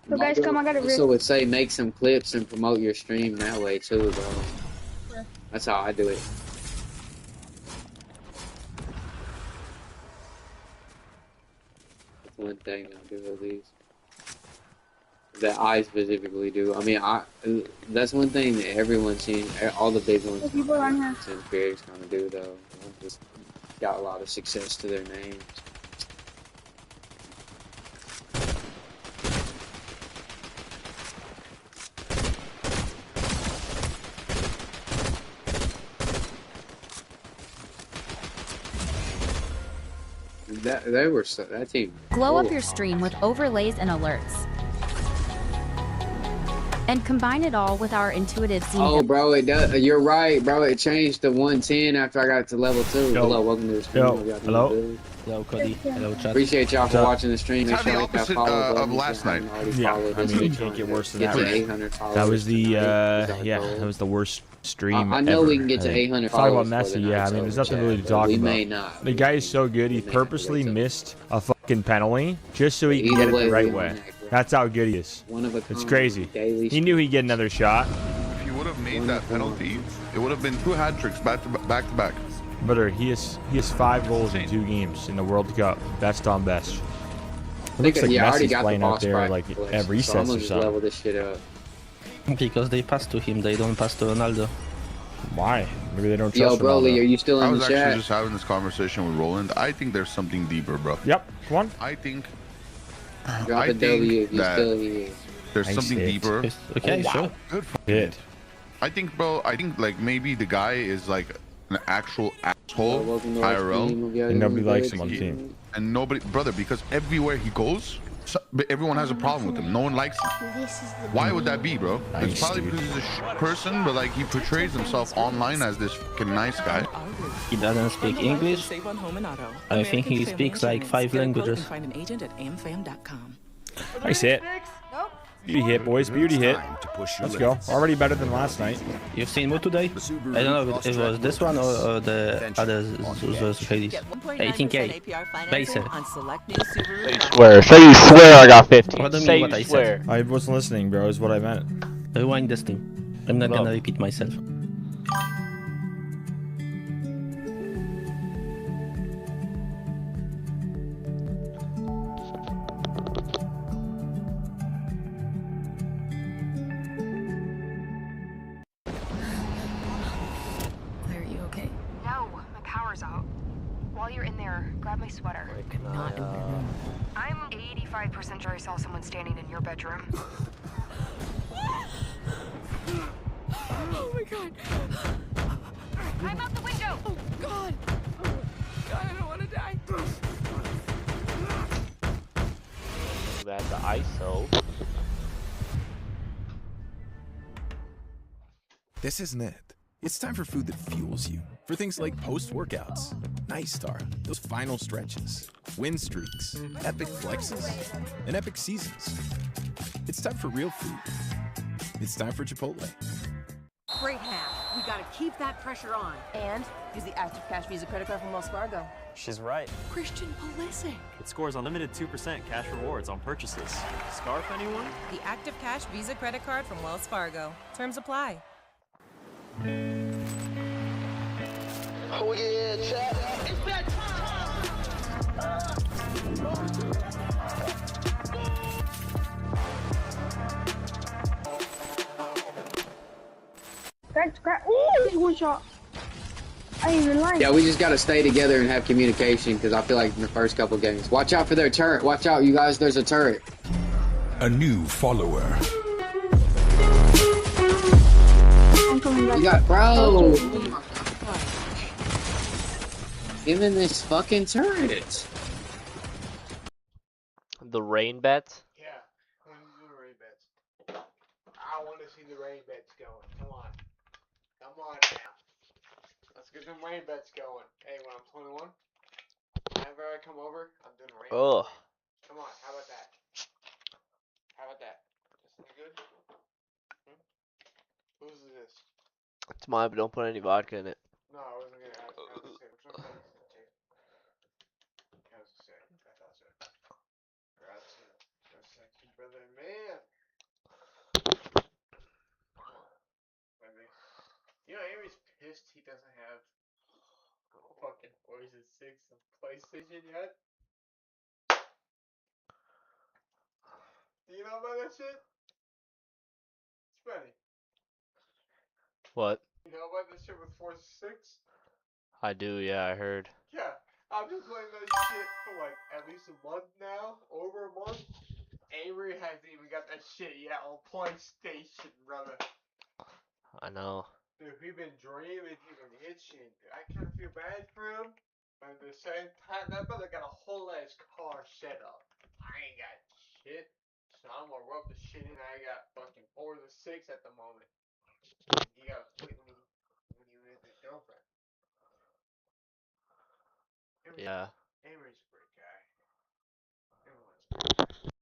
So guys, come, I got a Also would say make some clips and promote your stream that way too, bro. That's how I do it. That's one thing I do at least. That I specifically do. I mean, that's one thing that everyone seems, all the big ones, content creators kind of do though. Just got a lot of success to their names. That team. Glow up your stream with overlays and alerts. And combine it all with our intuitive scene. Oh, bro, it does. You're right, bro. It changed to 110 after I got to level 2. Yo. Hello, welcome to the stream. Yo. Hello. Hello, Cody. Hello, chat. Appreciate y'all for watching the stream. It's the opposite of last night. Yeah, I mean, it can't get worse than that. Right? That was the that was the worst stream. I know ever. we can get to 800 Talk about followers. Messi, yeah. I mean, there's nothing really to talk we about. may not. The guy is so good. He purposely missed a fucking penalty just so he can get it the right way. That's how good he is. It's crazy. He knew he'd get another shot. If he would have made that penalty, it would have been 2 hat tricks back to back. Brother, he has 5 goals in 2 games in the World Cup. Best on best. It looks like Messi's playing out there like at recess or something. Level this shit up. Because they pass to him, they don't pass to Ronaldo. Why? Maybe they don't trust Yo, Broly, are you still in the chat? I was actually just having this conversation with Roland. I think there's something deeper, bro. Yep, come on. I think Drop a W if you still here. There's something deeper. Okay, wow. sure. Good for Good. I think, bro, like maybe the guy is like an actual asshole IRL. And nobody likes him on the team. And nobody, brother, because everywhere he goes, everyone has a problem with him. No one likes him. Why would that be, bro? Nice, it's probably because he's a person, but like he portrays himself online as this fucking nice guy. He doesn't speak English. I think he speaks like 5 languages. I see it. Beauty hit, boys. Beauty hit. Let's go. Already better than last night. You've seen what today? I don't know if it was this one or the other Hades. 18k. Basic. Say you swear I got 50. What do you Say mean what you I swear. said? I wasn't listening, bro, is what I meant. Rewind this thing. I'm not gonna repeat myself. While you're in there, grab my sweater. Not in my room. I'm 85% sure I saw someone standing in your bedroom. Oh my god. I'm out the window! Oh god. Oh god, I don't want to die. That's the ISO. This isn't it. It's time for food that fuels you. For things like post-workouts, Nice Star, those final stretches, win streaks, epic flexes, and epic seasons. It's time for real food. It's time for Chipotle. Great half. We gotta keep that pressure on. And use the Active Cash Visa credit card from Wells Fargo. She's right. Christian Pulisic. It scores unlimited 2% cash rewards on purchases. Scarf, anyone? The Active Cash Visa credit card from Wells Fargo. Terms apply. Oh yeah, chat. It's that Ooh, one shot. I ain't even lying. Yeah, we just gotta stay together and have communication because I feel like in the first couple games. Watch out for their turret. Watch out, you guys. There's a turret. A new follower. You got, bro. Give him this fucking turret. The rain bet. Yeah, I'm gonna do the rain bets. I want to see the rain bets going. Come on. Come on now. Let's get them rain bets going. Hey, when I'm 21, whenever I come over, I'm doing rain bets. Come on, how about that? How about that? This good? Whose is this? It's mine, but don't put any vodka in it. No, I wasn't gonna ask. I was gonna say, which one was it? I was gonna say, I thought so. Congrats, sexy brother, man. know, Avery's pissed he doesn't have fucking Poison 6 on PlayStation yet. Do you know about that shit? It's funny. What? You know about this shit with Forza 6? I do, yeah, I heard. Yeah, I've been playing that shit for like at least a month now, over a month. Avery hasn't even got that shit yet on PlayStation, brother. I know. Dude, we've been dreaming, he's been itching. I kind of feel bad for him, but at the same time, that brother got a whole ass car set up. I ain't got shit, so I'm gonna rub the shit in. I got fucking Forza 6 at the moment. He got when he with his girlfriend. Yeah. Avery's a great guy. Everyone's a great guy.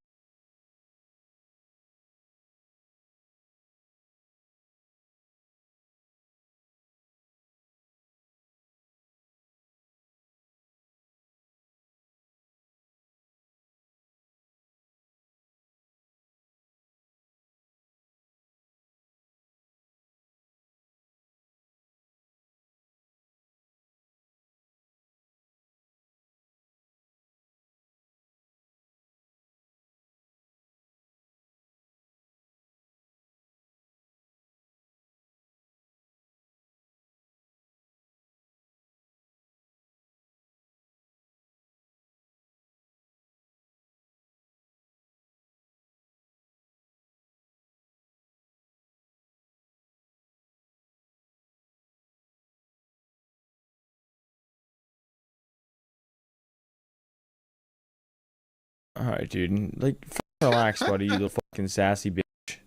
Alright, dude. Like, relax, buddy, you little fucking sassy bitch.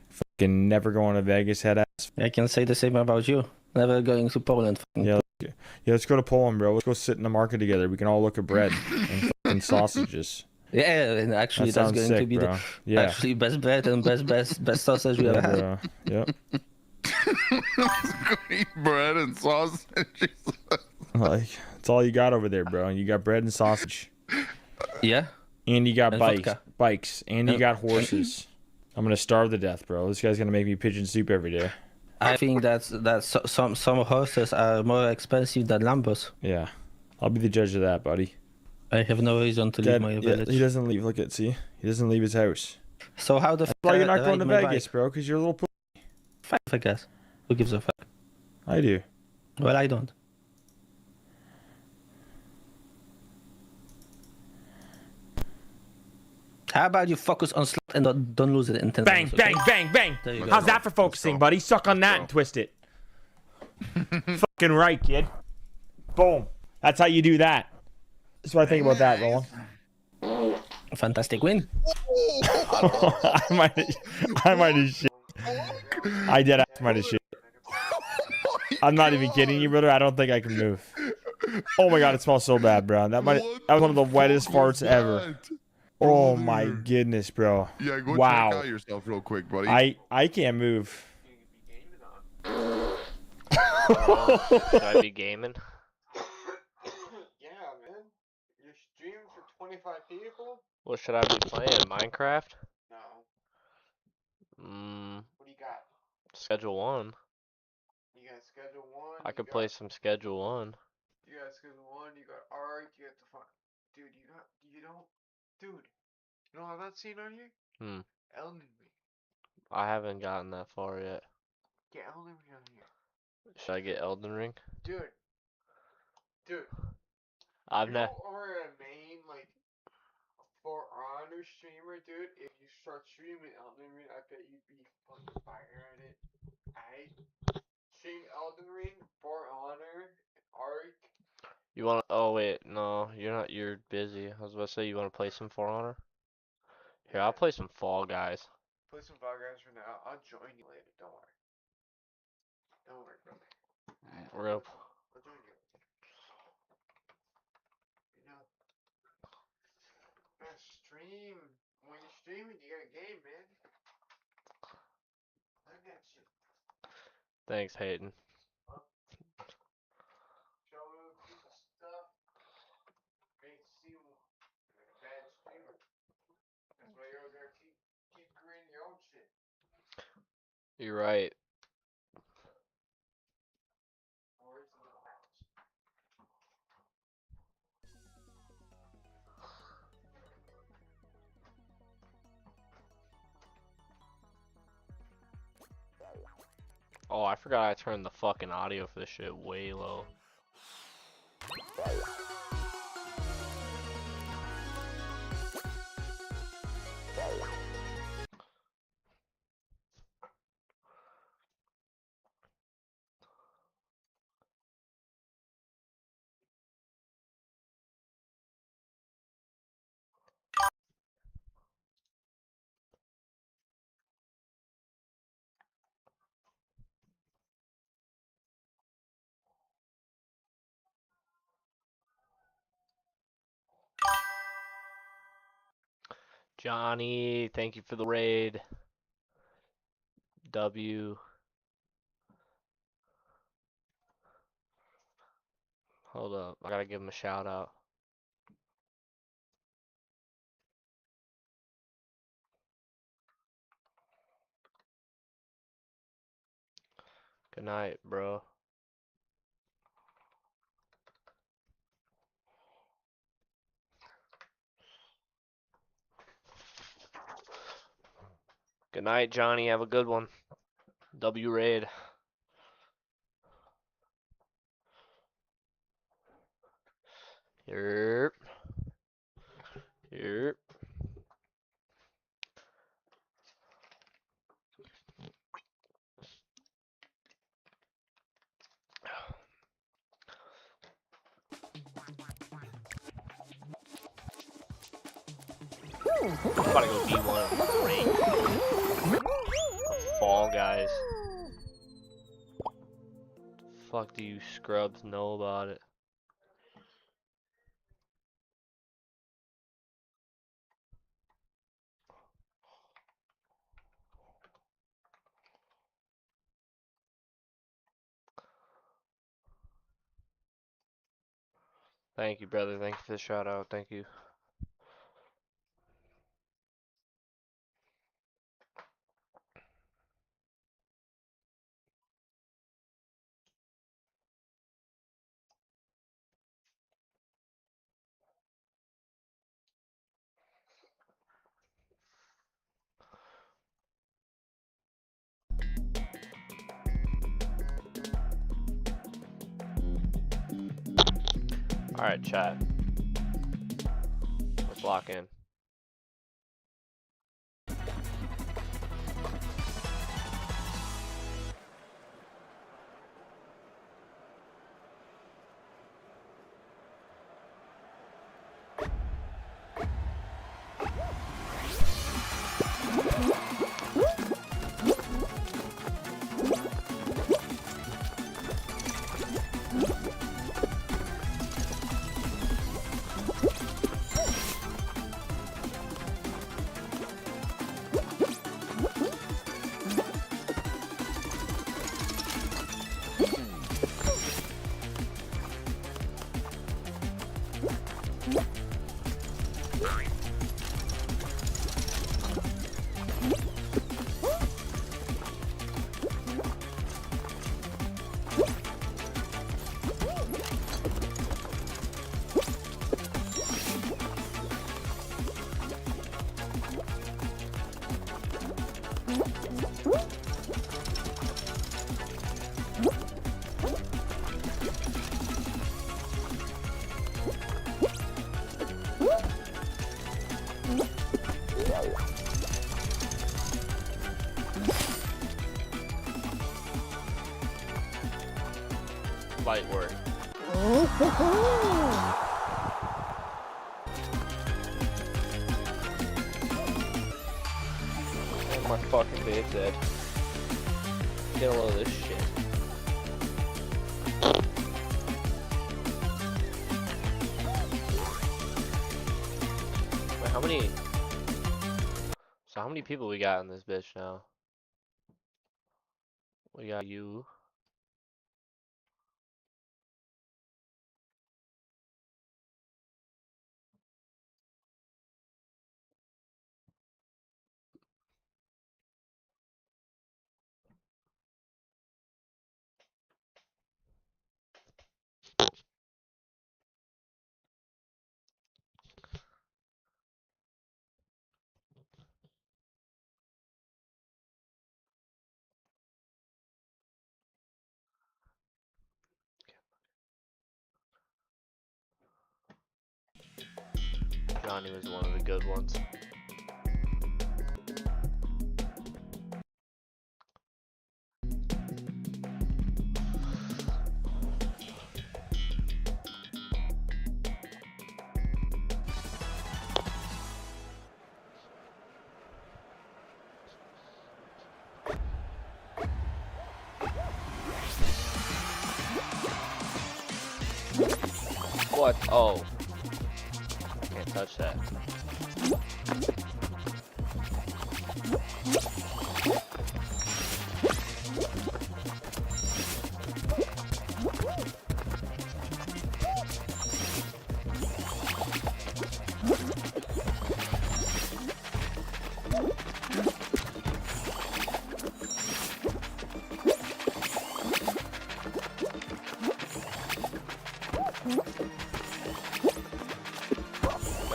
Fucking never going to Vegas, head ass. I can say the same about you. Never going to Poland. Yeah, let's go to Poland, bro. Let's go sit in the market together. We can all look at bread and fucking sausages. Yeah, and actually that's going sick, to be bro. the actually best bread and best sausage we ever had. Bro. Yep. Let's go eat bread and sausages. Like, it's all you got over there, bro. You got bread and sausage. Yeah. And you got And bikes, and you got horses. I'm gonna starve to death, bro. This guy's gonna make me pigeon soup every day. I think that some horses are more expensive than Lambos. Yeah, I'll be the judge of that, buddy. I have no reason to leave my village. He doesn't leave. Look at he doesn't leave his house. So how the? That's why you're not going to Vegas, bro? Because you're a little. Fuck, I guess. Who gives a fuck? I do. Well, I don't. How about you focus on slot and don't lose it in 10 bang, seconds, bang, okay? bang, bang. How's that for focusing, buddy? Suck on that and twist it. Fucking right, kid. Boom. That's how you do that. That's what I think about that, Roland. Fantastic win. I might have shit. I did might have shit. I'm not even kidding you, brother. I don't think I can move. Oh my god, it smells so bad, bro. That was one of the wettest farts ever. Oh my goodness, bro. Yeah, go wow. check out yourself real quick, buddy. I can't move. Should I be gaming? Yeah, man. You're streaming for 25 people? What should I be playing? Minecraft? No. What do you got? Schedule 1. You got Schedule 1? I could play some Schedule 1. You got Schedule 1, you got Ark, you got the fuck. Dude, Dude, you don't have that scene on here? Elden Ring. I haven't gotten that far yet. Get Elden Ring on here. Should I get Elden Ring? Dude. I've never. Or a main, like, For Honor streamer, dude. If you start streaming Elden Ring, I bet you'd be fucking fire at it. Aight? Stream Elden Ring, For Honor, Ark. You want to? Oh wait, no, you're not. You're busy. I was about to say you want to play some For Honor. Here, I'll play some Fall Guys. Play some Fall Guys for now. I'll join you later. Don't worry. Don't worry, brother. Real. I'll join you. You know, stream. When you're streaming, you got a game, man. Look at you. Thanks, Hayden. You're right. Oh, I forgot I turned the fucking audio for this shit way low. Johnny, thank you for the raid. W. Hold up, I gotta give him a shout out. Good night, bro. Good night, Johnny. Have a good one. W raid. Yerp. Yerp. I'm about to go B1. Fall Guys. Fuck do you scrubs know about it? Thank you, brother. Thank you for the shout out. Thank you. Alright, chat. Let's lock in. Light work. Oh, my fucking base dead. Get a load of this shit. Wait, how many? So how many people we got in this bitch now? We got you. Johnny was one of the good ones. What? Oh. Can't touch that.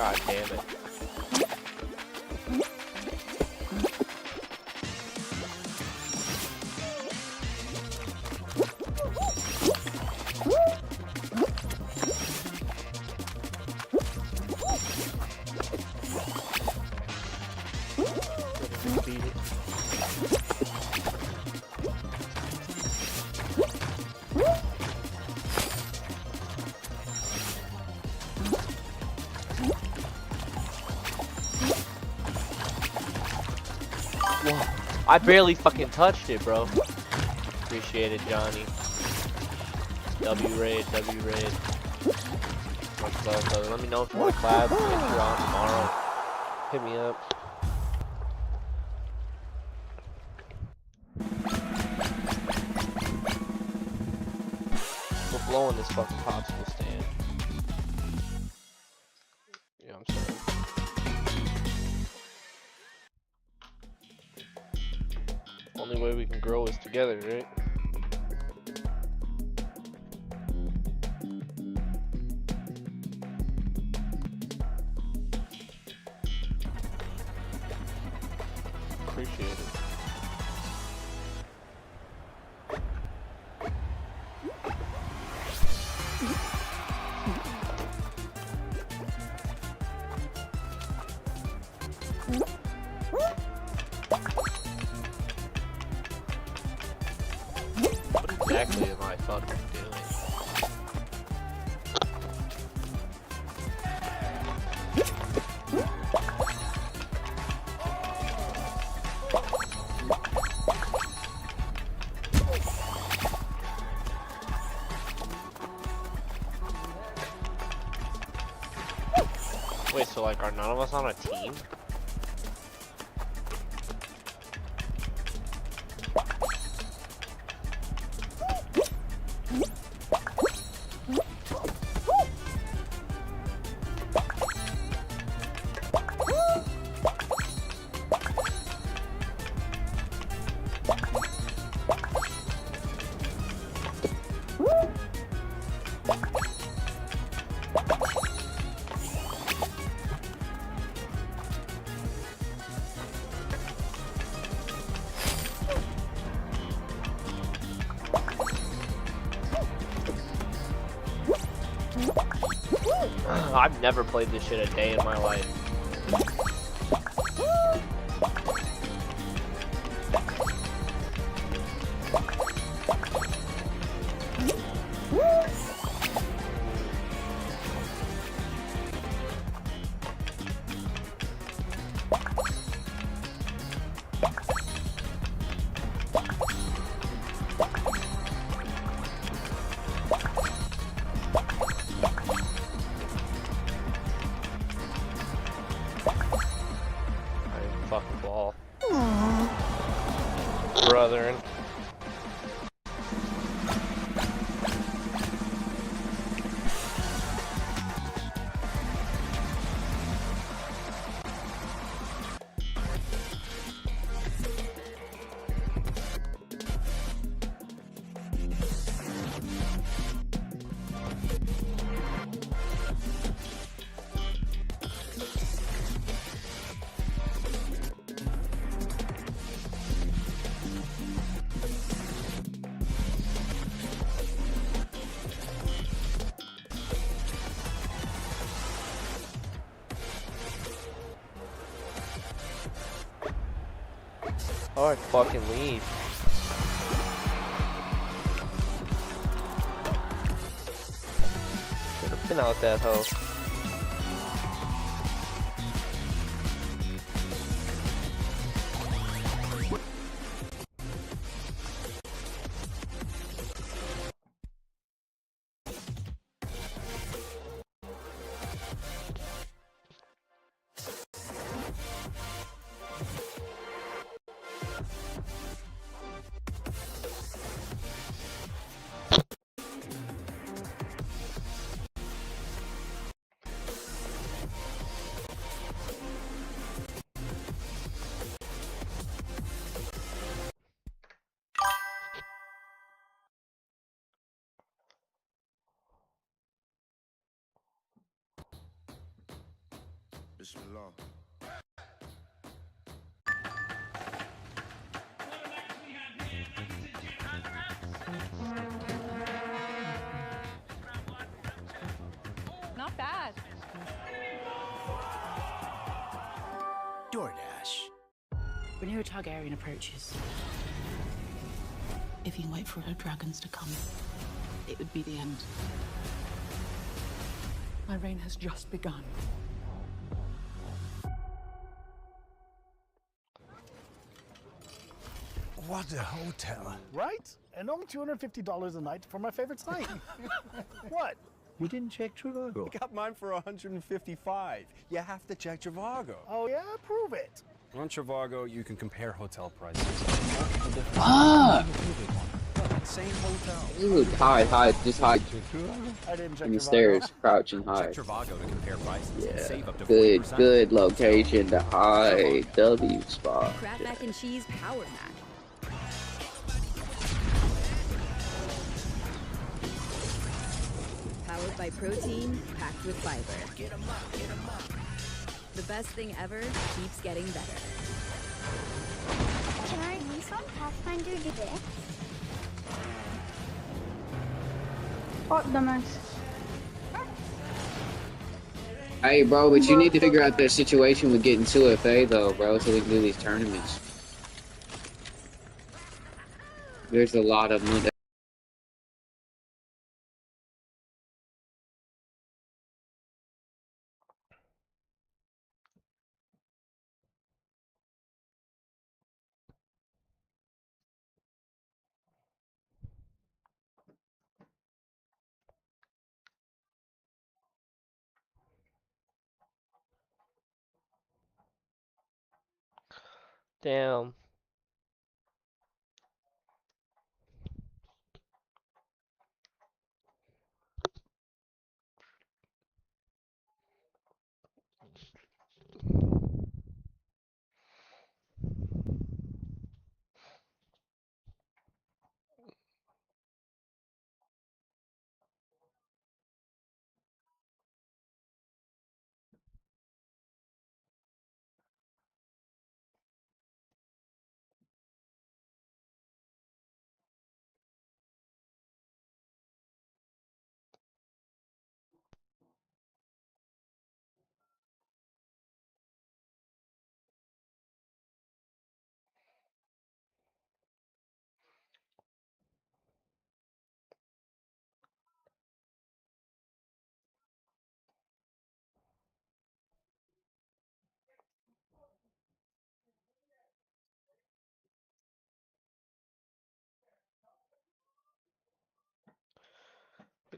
God damn it. Beat it. Whoa. I barely fucking touched it, bro. Appreciate it, Johnny. W-raid, W-raid. Much love, brother. Let me know if you want to collab. If you're on tomorrow, hit me up. We're blowing this fucking popsicle stand. Yeah, I'm sorry. Only way we can grow is together, right? Appreciate it. What exactly am I fucking doing? Wait, so like, are none of us on a team? I've never played this shit a day in my life. Fucking ball. Brethren. Alright, fucking leave. Should've been out that hoe. Bismillah. Not bad. DoorDash. When a Targaryen approaches, if you wait for the dragons to come, it would be the end. My reign has just begun. What a hotel. Right? And only $250 a night for my favorite site. What? You didn't check Trivago. I got mine for 155. You have to check Trivago. Oh yeah? Prove it. On Trivago, you can compare hotel prices. Ah! Same hotel. Dude, hide, just hide. I didn't check In the Trivago. stairs, crouch and hide. Check Trivago to compare prices and save up to Good, 40%. good location to hide. W spot. Crab mac and cheese power mac. Powered by protein, packed with fiber. Get 'em up, get 'em up. The best thing ever keeps getting better. Can I use on Pathfinder do this? Oh, dumbass. Hey, bro, but you need to figure out the situation with getting 2FA, though, bro, so we can do these tournaments. There's a lot of them. Damn.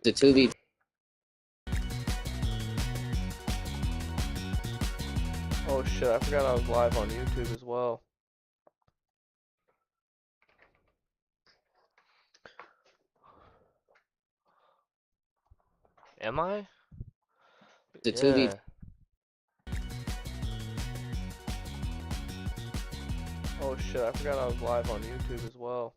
The 2v. Oh shit, I forgot I was live on YouTube as well. Am I? The 2v. Yeah. Oh shit, I forgot I was live on YouTube as well.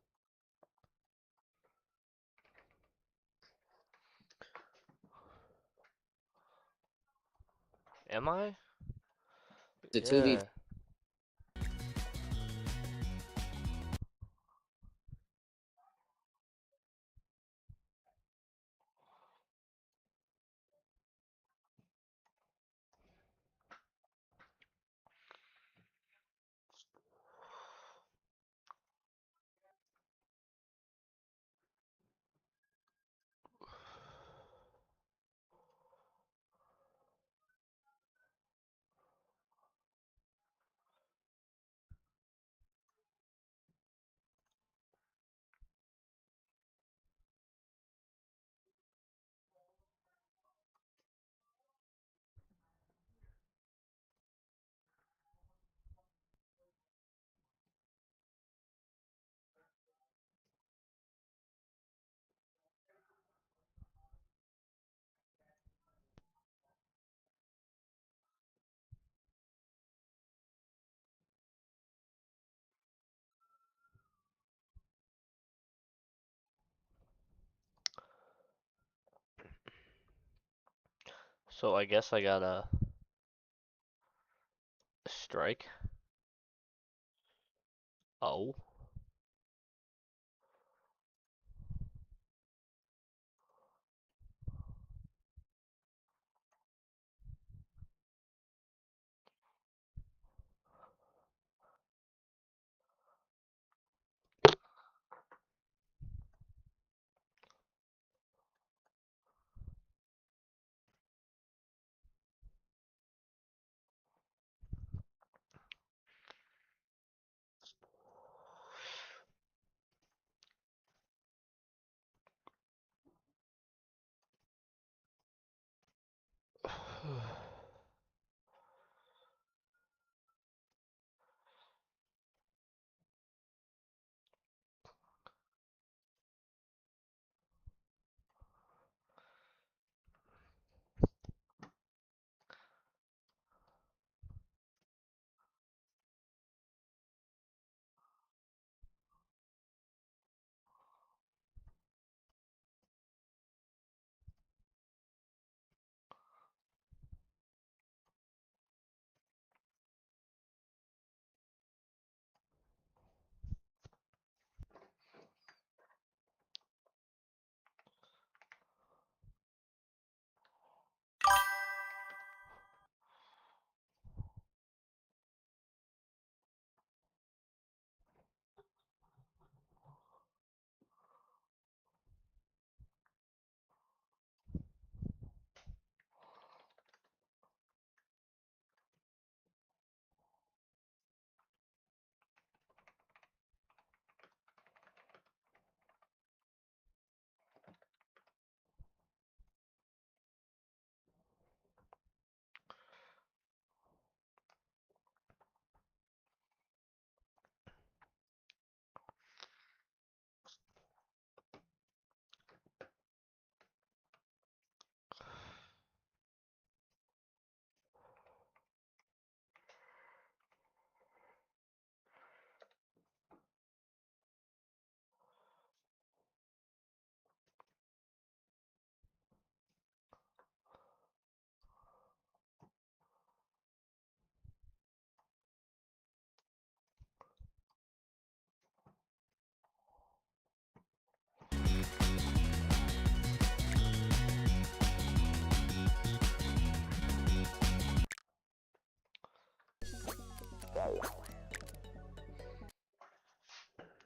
Am I? The 2v. Yeah. So I guess I got a strike. Oh.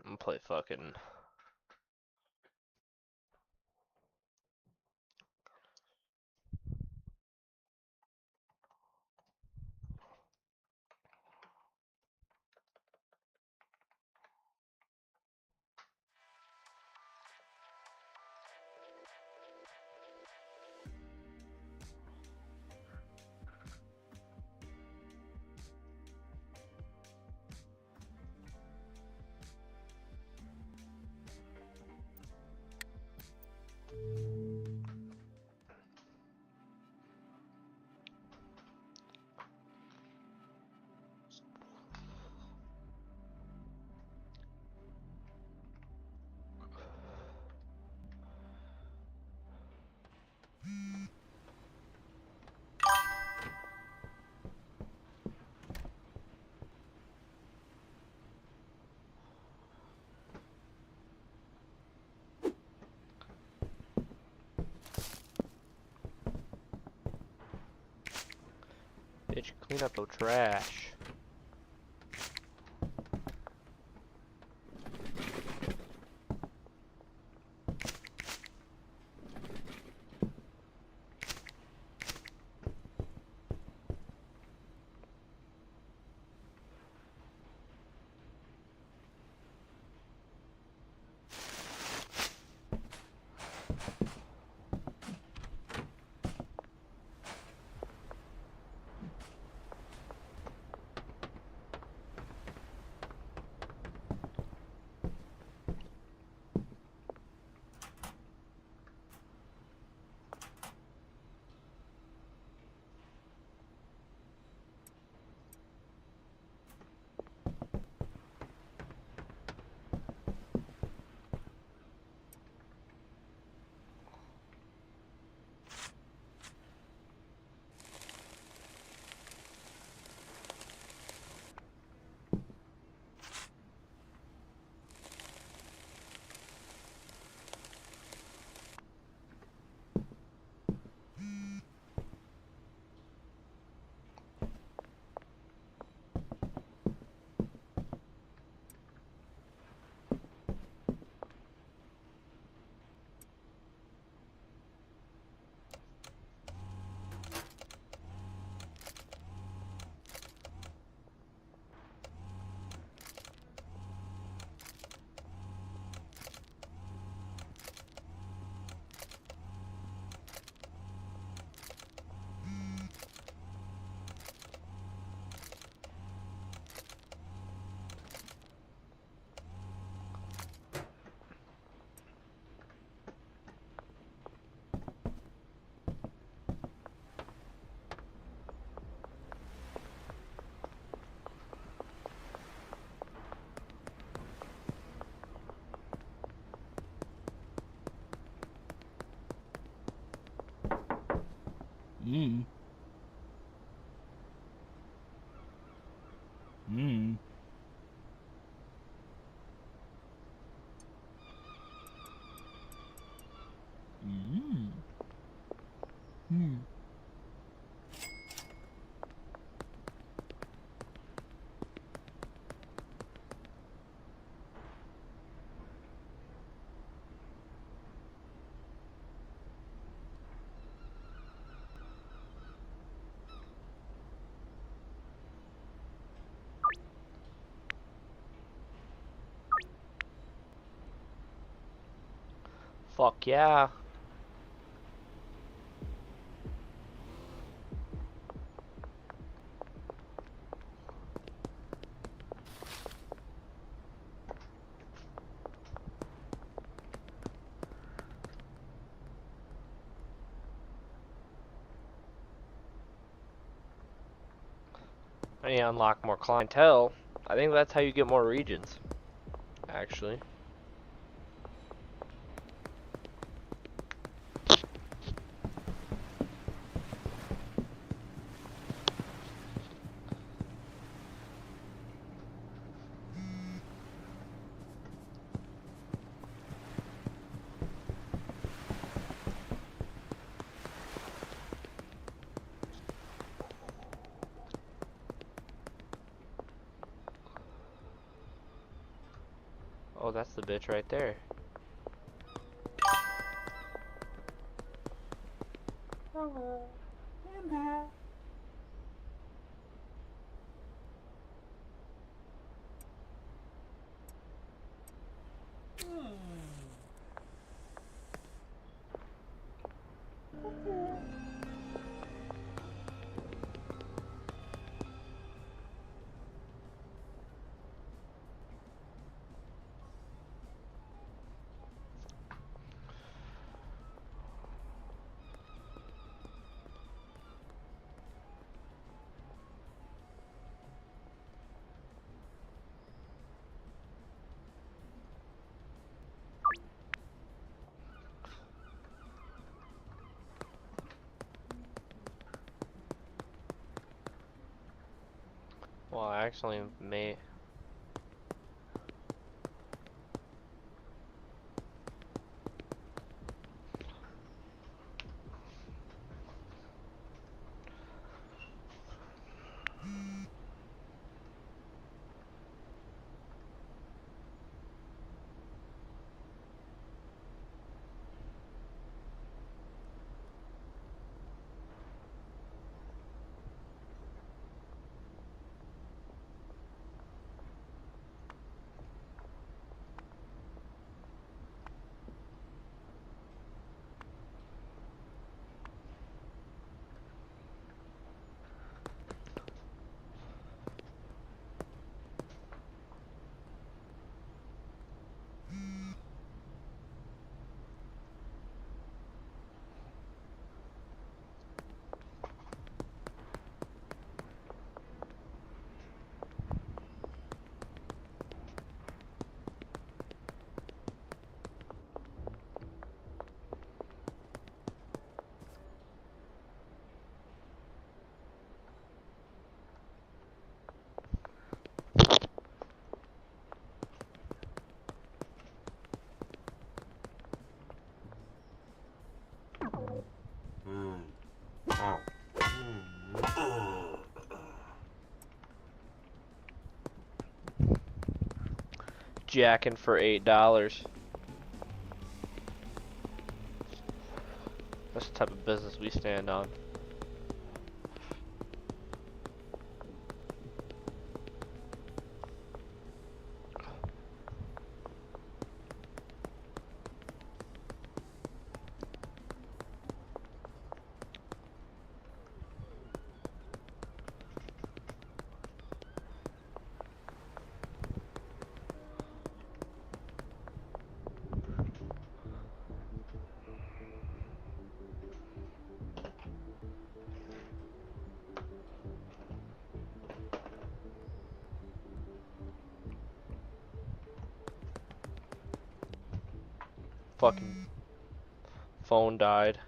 I'm gonna play fucking. Bitch, clean up your trash. Mm. Mm. Mm. Mm. Fuck yeah. I need to unlock more clientele. I think that's how you get more regions, actually. Oh, that's the bitch right there. Hello. I'm back. Well, I actually may. Jacking for $8. That's the type of business we stand on. Fucking phone died.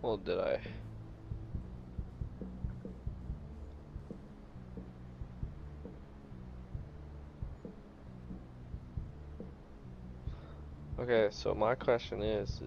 Well, did I? Okay, so my question is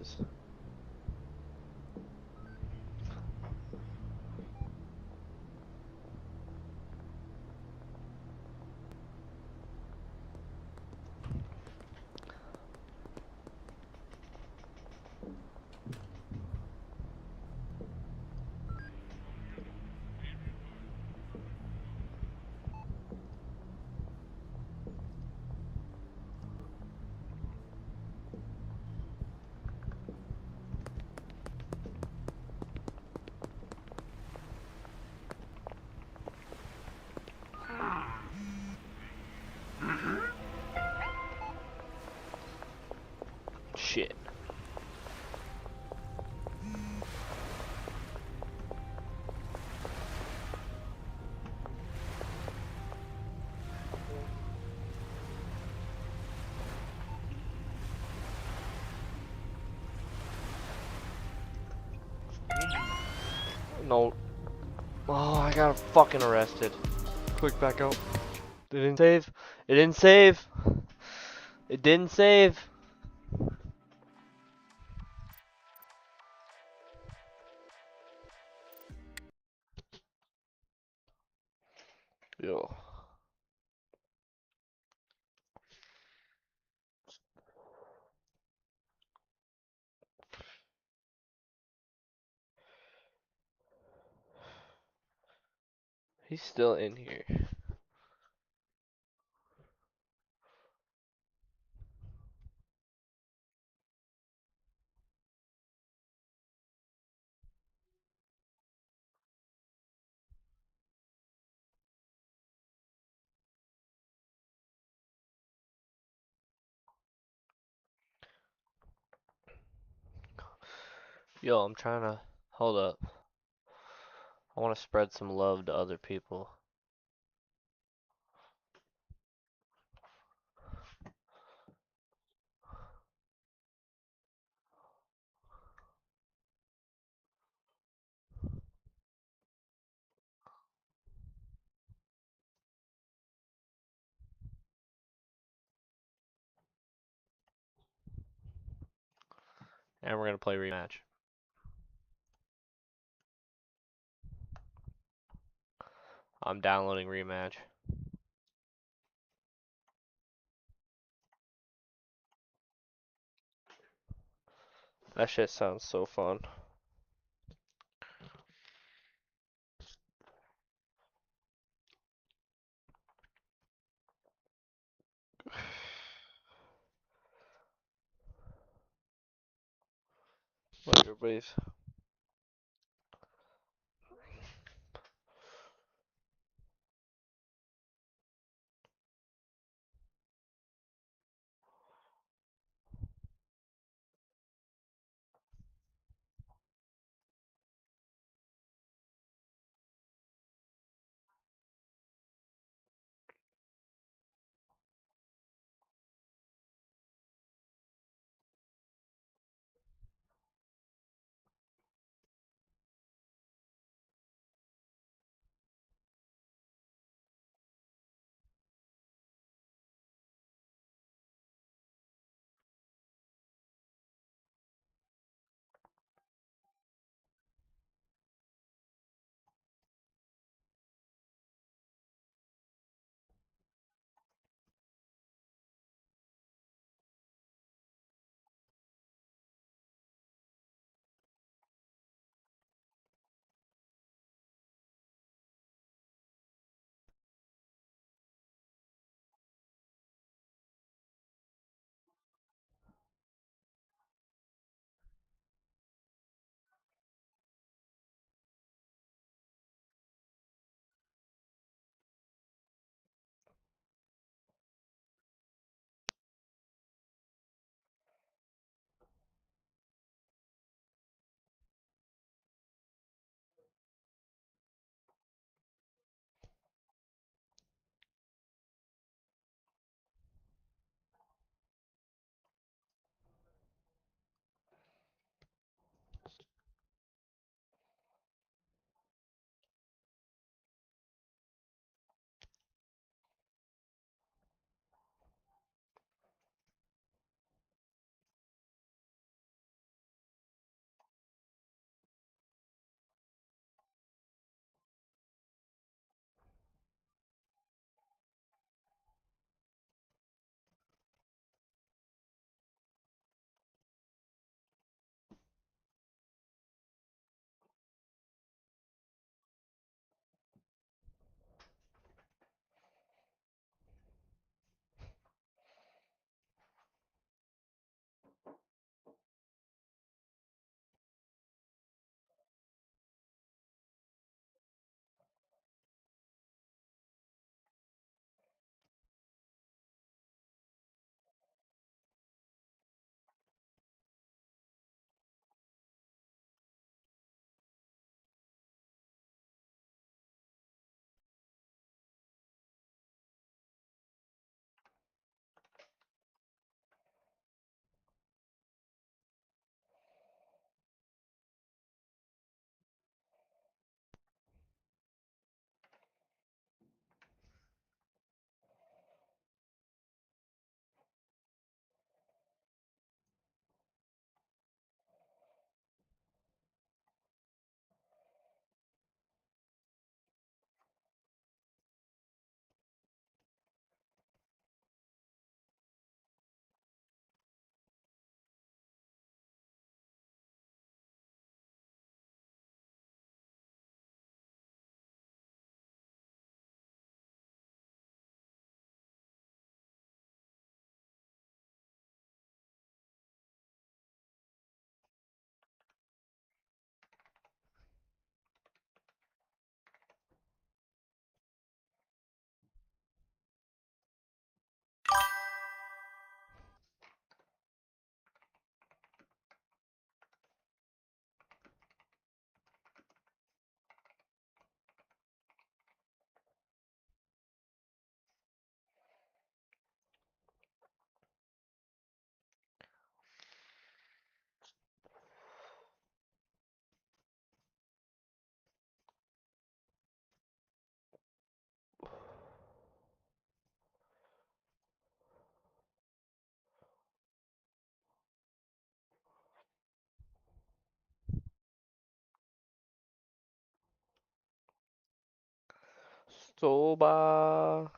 shit. No. Oh, I got fucking arrested. Quick, back out. It didn't save. It didn't save. It didn't save. Yo. He's still in here. Yo, I'm trying to hold up. I want to spread some love to other people. And we're gonna play rematch. I'm downloading rematch. That shit sounds so fun. What everybody's Soba.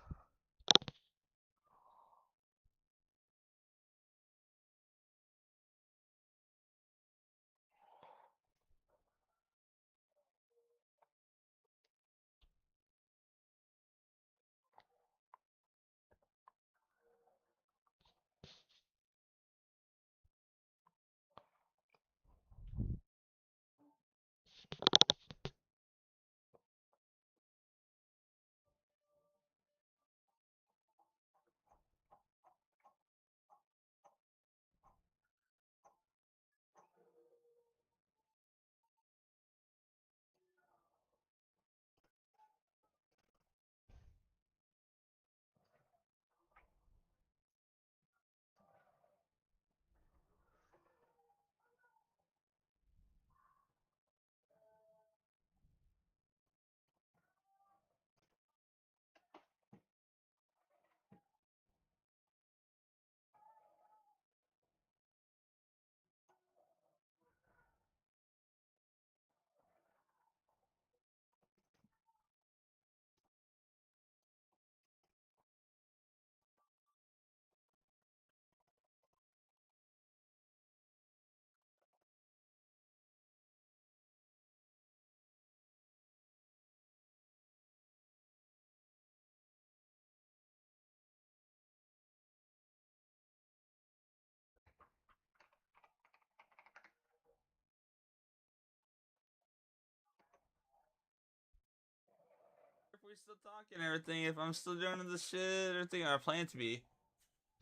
If we're still talking and everything, if I'm still doing this shit, everything I plan to be,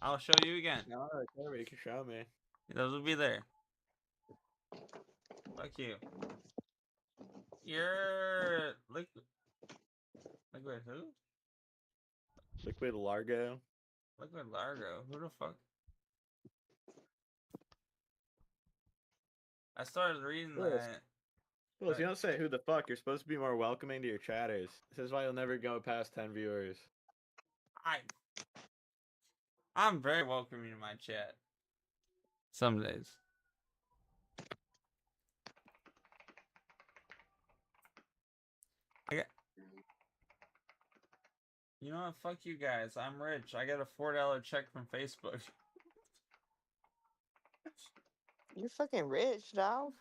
I'll show you again. No, whatever, you can show me. Those will be there. Fuck you. You're liquid who? Liquid Largo. Liquid Largo. Who the fuck? I started reading that. Well, you don't say who the fuck. You're supposed to be more welcoming to your chatters. This is why you'll never go past 10 viewers. I'm very welcoming to my chat. Some days. You know what? Fuck you guys. I'm rich. I got a $4 check from Facebook. You're fucking rich, dog.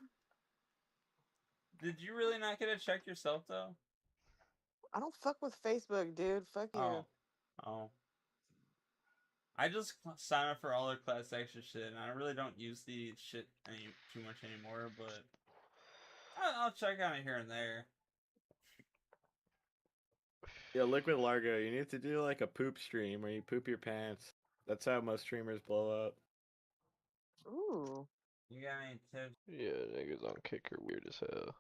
Did you really not get a check yourself, though? I don't fuck with Facebook, dude. Fuck you. Oh. I just sign up for all their class extra shit, and I really don't use the shit too much anymore, but I'll check on it here and there. Yeah, Liquid Largo, you need to do like a poop stream where you poop your pants. That's how most streamers blow up. Ooh. You got any tips? Yeah, niggas on Kicker weird as hell.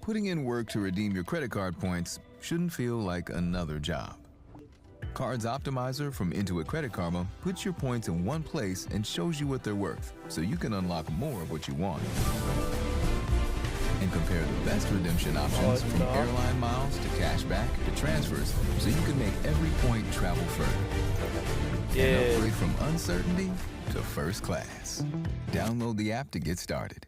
putting in work to redeem your credit card points shouldn't feel like another job. Cards Optimizer from Intuit Credit Karma puts your points in one place and shows you what they're worth, so you can unlock more of what you want. And compare the best redemption options from airline miles to cashback to transfers, so you can make every point travel further. And upgrade from uncertainty to first class. Download the app to get started.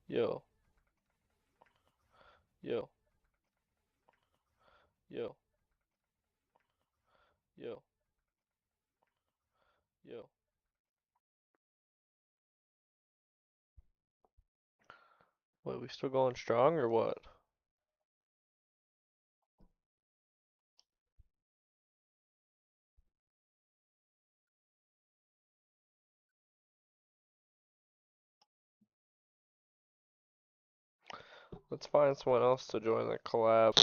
Yo. Yo. Yo. Yo. Yo. Wait, we still going strong or what? Let's find someone else to join the collab.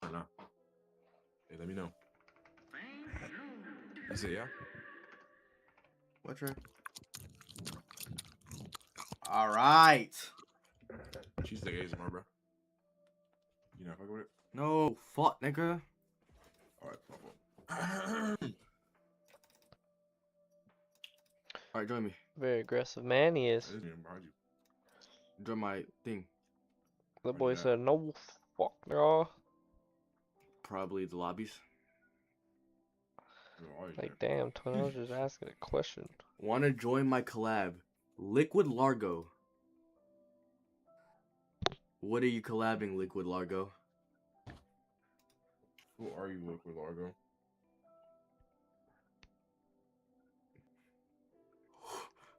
Or not? Hey, let me know. You say yeah? What trick? All right. She's the ASMR, bro. You not fucking with it? No, fuck, nigga. Alright, my fault. Alright, join me. Very aggressive man he is. Behind you. Join my thing. The boy said, no, fuck, no. Probably the lobbies. Like, damn, Tony, I was just asking a question. Wanna join my collab? Liquid Largo. What are you collabing, Liquid Largo? Who are you, Liquid Largo?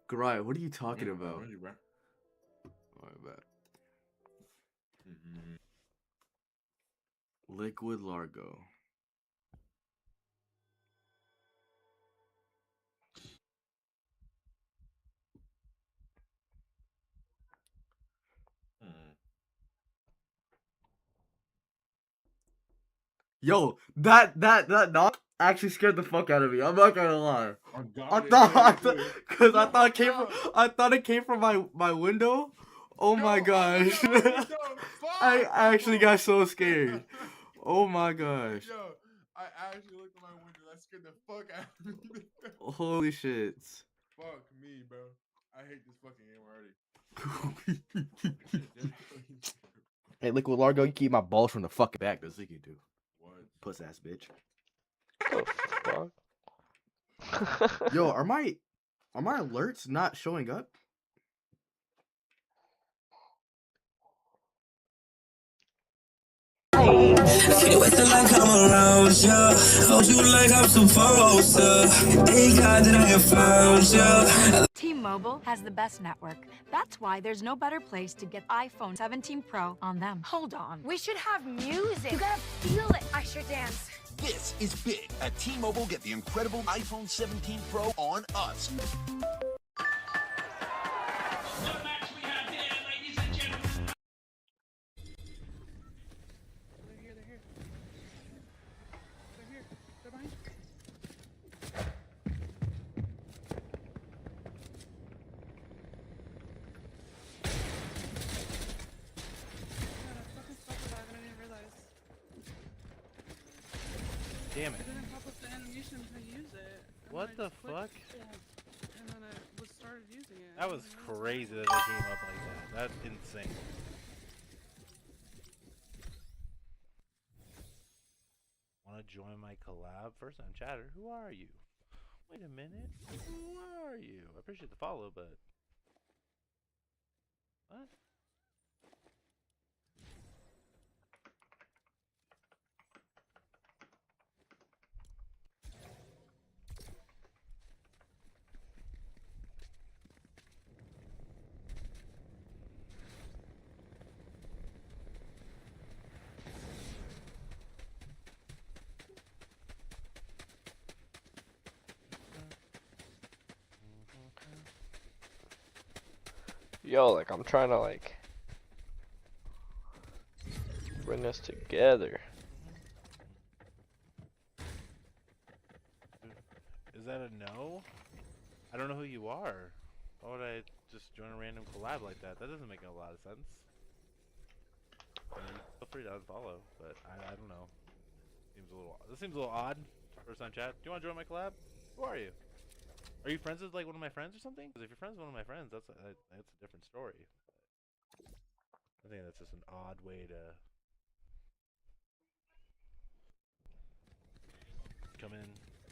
Garai, what are you talking about? You, bro. Alright, bet. Liquid Largo. Yo, that knock actually scared the fuck out of me. I'm not gonna lie. I thought it came from my window. Oh my gosh. I actually got so scared. Oh my gosh. Yo, I actually looked at my window. That scared the fuck out of me. Holy shit. Fuck me, bro. I hate this fucking game already. Hey, Liquid Largo, you keep my balls from the fucking back. That's what you do. What? Puss ass bitch. Oh, fuck. Yo, are my alerts not showing up? Can't wait till I come around, yeah. Hold you like I'm supposed to. Ain't God that I have found, yeah. T-Mobile has the best network. That's why there's no better place to get iPhone 17 Pro on them. Hold on. We should have music. You gotta feel it. I sure dance. This is big. At T-Mobile, get the incredible iPhone 17 Pro on us. Damn it. It didn't pop up the animation to use it. What the fuck? And then I started using it. That was crazy that they came up like that. That's insane. Want to join my collab? First time chatter. Who are you? Wait a minute. Who are you? I appreciate the follow, but what? Yo, like, I'm trying to, like, bring this together. Is that a no? I don't know who you are. Why would I just join a random collab like that? That doesn't make a lot of sense. I mean, feel free to unfollow, but I don't know. This seems a little odd. First time chat. Do you want to join my collab? Who are you? Are you friends with like one of my friends or something? Because if you're friends with one of my friends, that's a different story. I think that's just an odd way to come in. I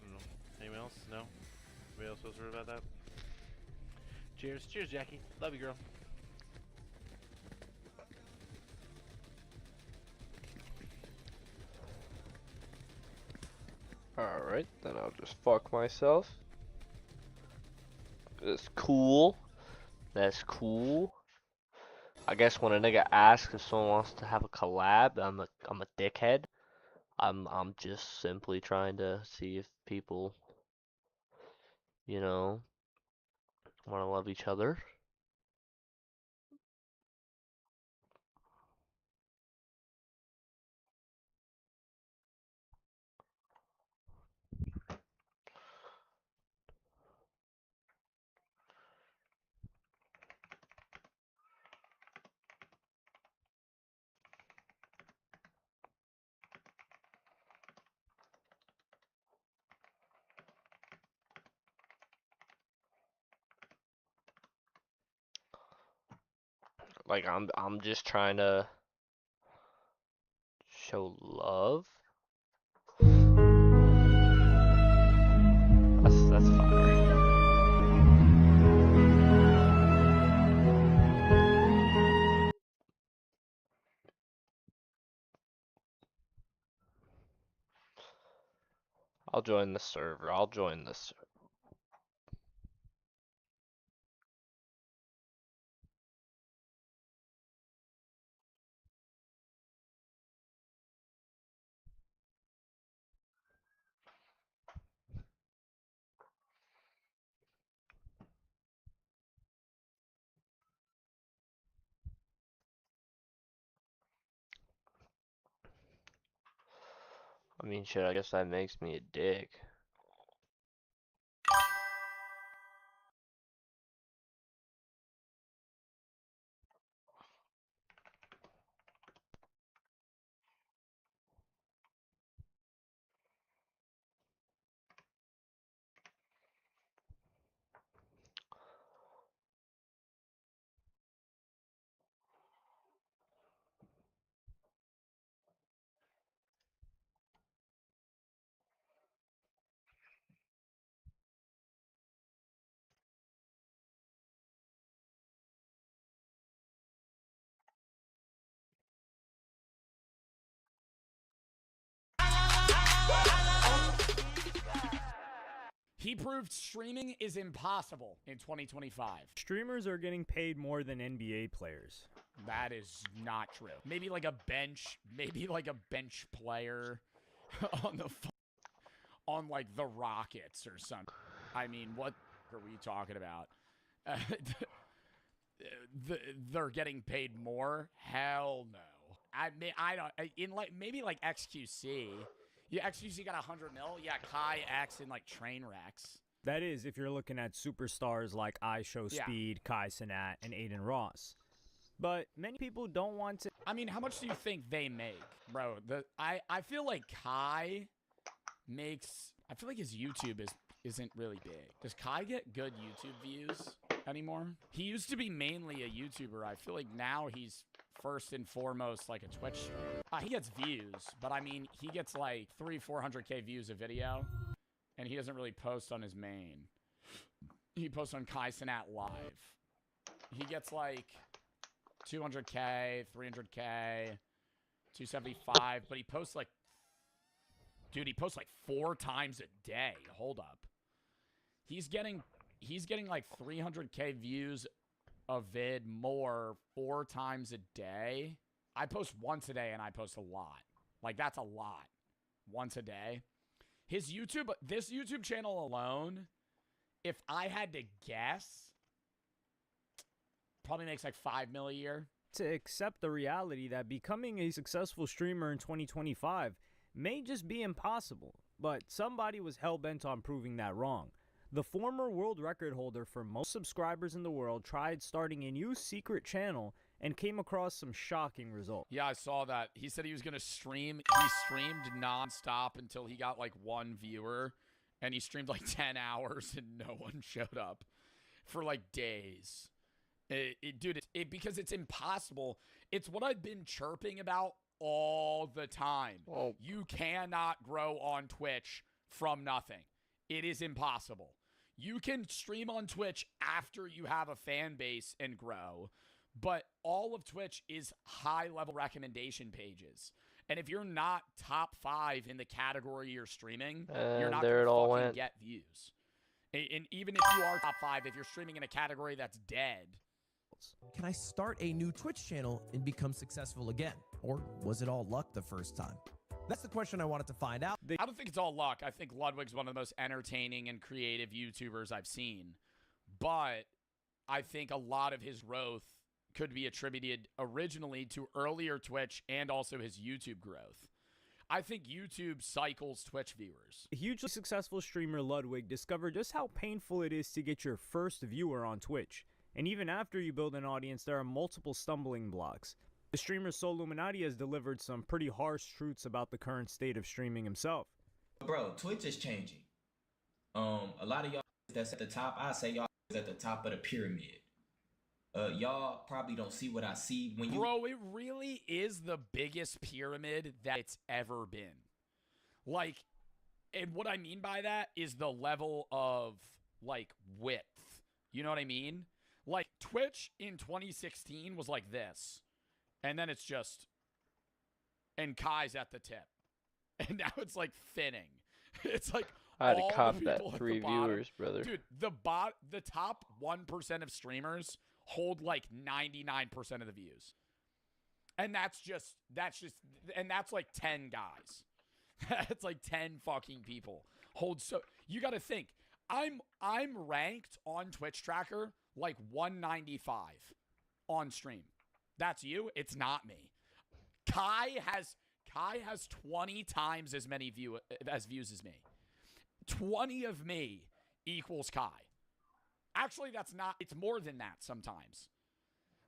don't know. Anyone else? No? Anybody else feels rude about that? Cheers. Cheers, Jackie. Love you, girl. Alright, then I'll just fuck myself. That's cool. That's cool. I guess when a nigga asks if someone wants to have a collab, I'm a dickhead. I'm just simply trying to see if people, you know, want to love each other. Like I'm just trying to show love. That's fire. I'll join the server. I'll join the server. I mean, shit, I guess that makes me a dick. He proved streaming is impossible in 2025. Streamers are getting paid more than NBA players. That is not true. Maybe like a bench player on like the Rockets or something. I mean, what are we talking about? They're getting paid more? Hell no. I don't. In like maybe like XQC. Yeah, XQC got 100 mil. Yeah, Kai X and like Trainwrecks. That is, if you're looking at superstars like iShowSpeed, Kai Cenat, and Aiden Ross. But many people don't want to. I mean, how much do you think they make, bro? I feel like Kai makes. I feel like his YouTube isn't really big. Does Kai get good YouTube views anymore? He used to be mainly a YouTuber. I feel like now he's first and foremost like a Twitch streamer. He gets views, but I mean, he gets like 300-400K views a video, and he doesn't really post on his main. He posts on Kai Cenat Live. He gets like 200K, 300K, 275, but he posts like, dude, he posts like 4 times a day. Hold up. He's getting like 300K views a vid more 4 times a day. I post once a day and I post a lot. Like, that's a lot. Once a day. This YouTube channel alone, if I had to guess, probably makes like $5 million a year. To accept the reality that becoming a successful streamer in 2025 may just be impossible, but somebody was hell-bent on proving that wrong. The former world record holder for most subscribers in the world tried starting a new secret channel and came across some shocking results. Yeah, I saw that. He said he was going to stream. He streamed nonstop until he got like 1 viewer, and he streamed like 10 hours and no one showed up for like days. Dude, because it's impossible. It's what I've been chirping about all the time. Oh. You cannot grow on Twitch from nothing. It is impossible. You can stream on Twitch after you have a fan base and grow, but all of Twitch is high-level recommendation pages. And if you're not top 5 in the category you're streaming, you're not going to fucking get views. And even if you are top 5, if you're streaming in a category that's dead. Can I start a new Twitch channel and become successful again? Or was it all luck the first time? That's the question I wanted to find out. I don't think it's all luck. I think Ludwig's one of the most entertaining and creative YouTubers I've seen. But I think a lot of his growth could be attributed originally to earlier Twitch and also his YouTube growth. I think YouTube cycles Twitch viewers. A hugely successful streamer Ludwig discovered just how painful it is to get your first viewer on Twitch. And even after you build an audience, there are multiple stumbling blocks. The streamer Soluminati has delivered some pretty harsh truths about the current state of streaming himself. Bro, Twitch is changing. A lot of y'all that's at the top, I say y'all is at the top of the pyramid. Y'all probably don't see what I see when you. Bro, it really is the biggest pyramid that it's ever been. Like, and what I mean by that is the level of, like, width. You know what I mean? Like, Twitch in 2016 was like this. And then it's just, and Kai's at the tip. And now it's like thinning. It's like I had all to cop the that people at 3 the bottom. viewers, brother. Dude, the top 1% of streamers hold like 99% of the views. And that's like 10 guys. That's like 10 fucking people. You got to think, I'm ranked on Twitch Tracker like 195 on stream. That's you. It's not me. Kai has 20 times as many views as me. 20 of me equals Kai. Actually, that's not. It's more than that sometimes.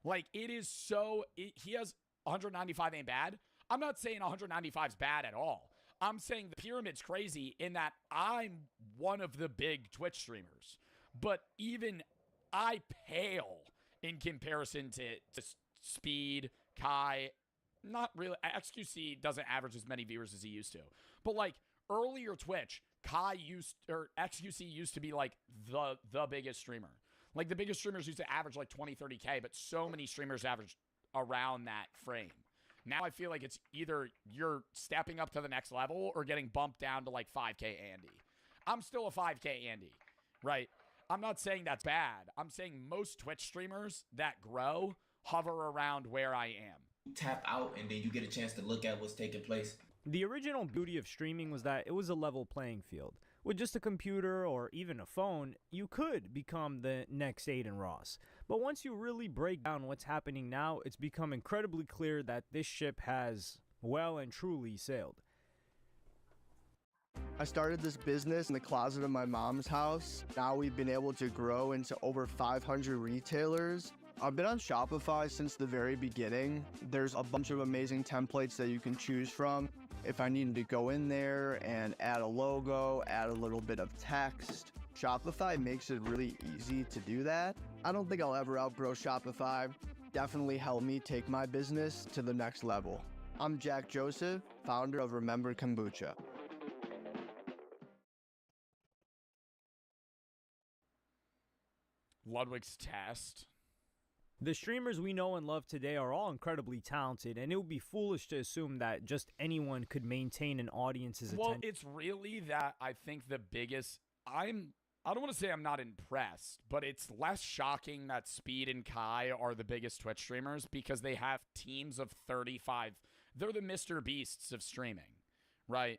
Like, it is so. He has 195 ain't bad. I'm not saying 195 is bad at all. I'm saying the pyramid's crazy in that I'm one of the big Twitch streamers. But even I pale in comparison to Speed, Kai. Not really. XQC doesn't average as many viewers as he used to. But like earlier Twitch, XQC used to be like the biggest streamer. Like the biggest streamers used to average like 20, 30K, but so many streamers average around that frame. Now I feel like it's either you're stepping up to the next level or getting bumped down to like 5K Andy. I'm still a 5K Andy, right? I'm not saying that's bad. I'm saying most Twitch streamers that grow hover around where I am. Tap out and then you get a chance to look at what's taking place. The original beauty of streaming was that it was a level playing field. With just a computer or even a phone, you could become the next Aiden Ross. But once you really break down what's happening now, it's become incredibly clear that this ship has well and truly sailed. I started this business in the closet of my mom's house. Now we've been able to grow into over 500 retailers. I've been on Shopify since the very beginning. There's a bunch of amazing templates that you can choose from. If I needed to go in there and add a logo, add a little bit of text, Shopify makes it really easy to do that. I don't think I'll ever outgrow Shopify. Definitely helped me take my business to the next level. I'm Jack Joseph, founder of Remember Kombucha. Ludwig's test. The streamers we know and love today are all incredibly talented, and it would be foolish to assume that just anyone could maintain an audience's Well, attention. it's really that I think the biggest. I don't want to say I'm not impressed, but it's less shocking that Speed and Kai are the biggest Twitch streamers because they have teams of 35. They're the Mr. Beasts of streaming, right?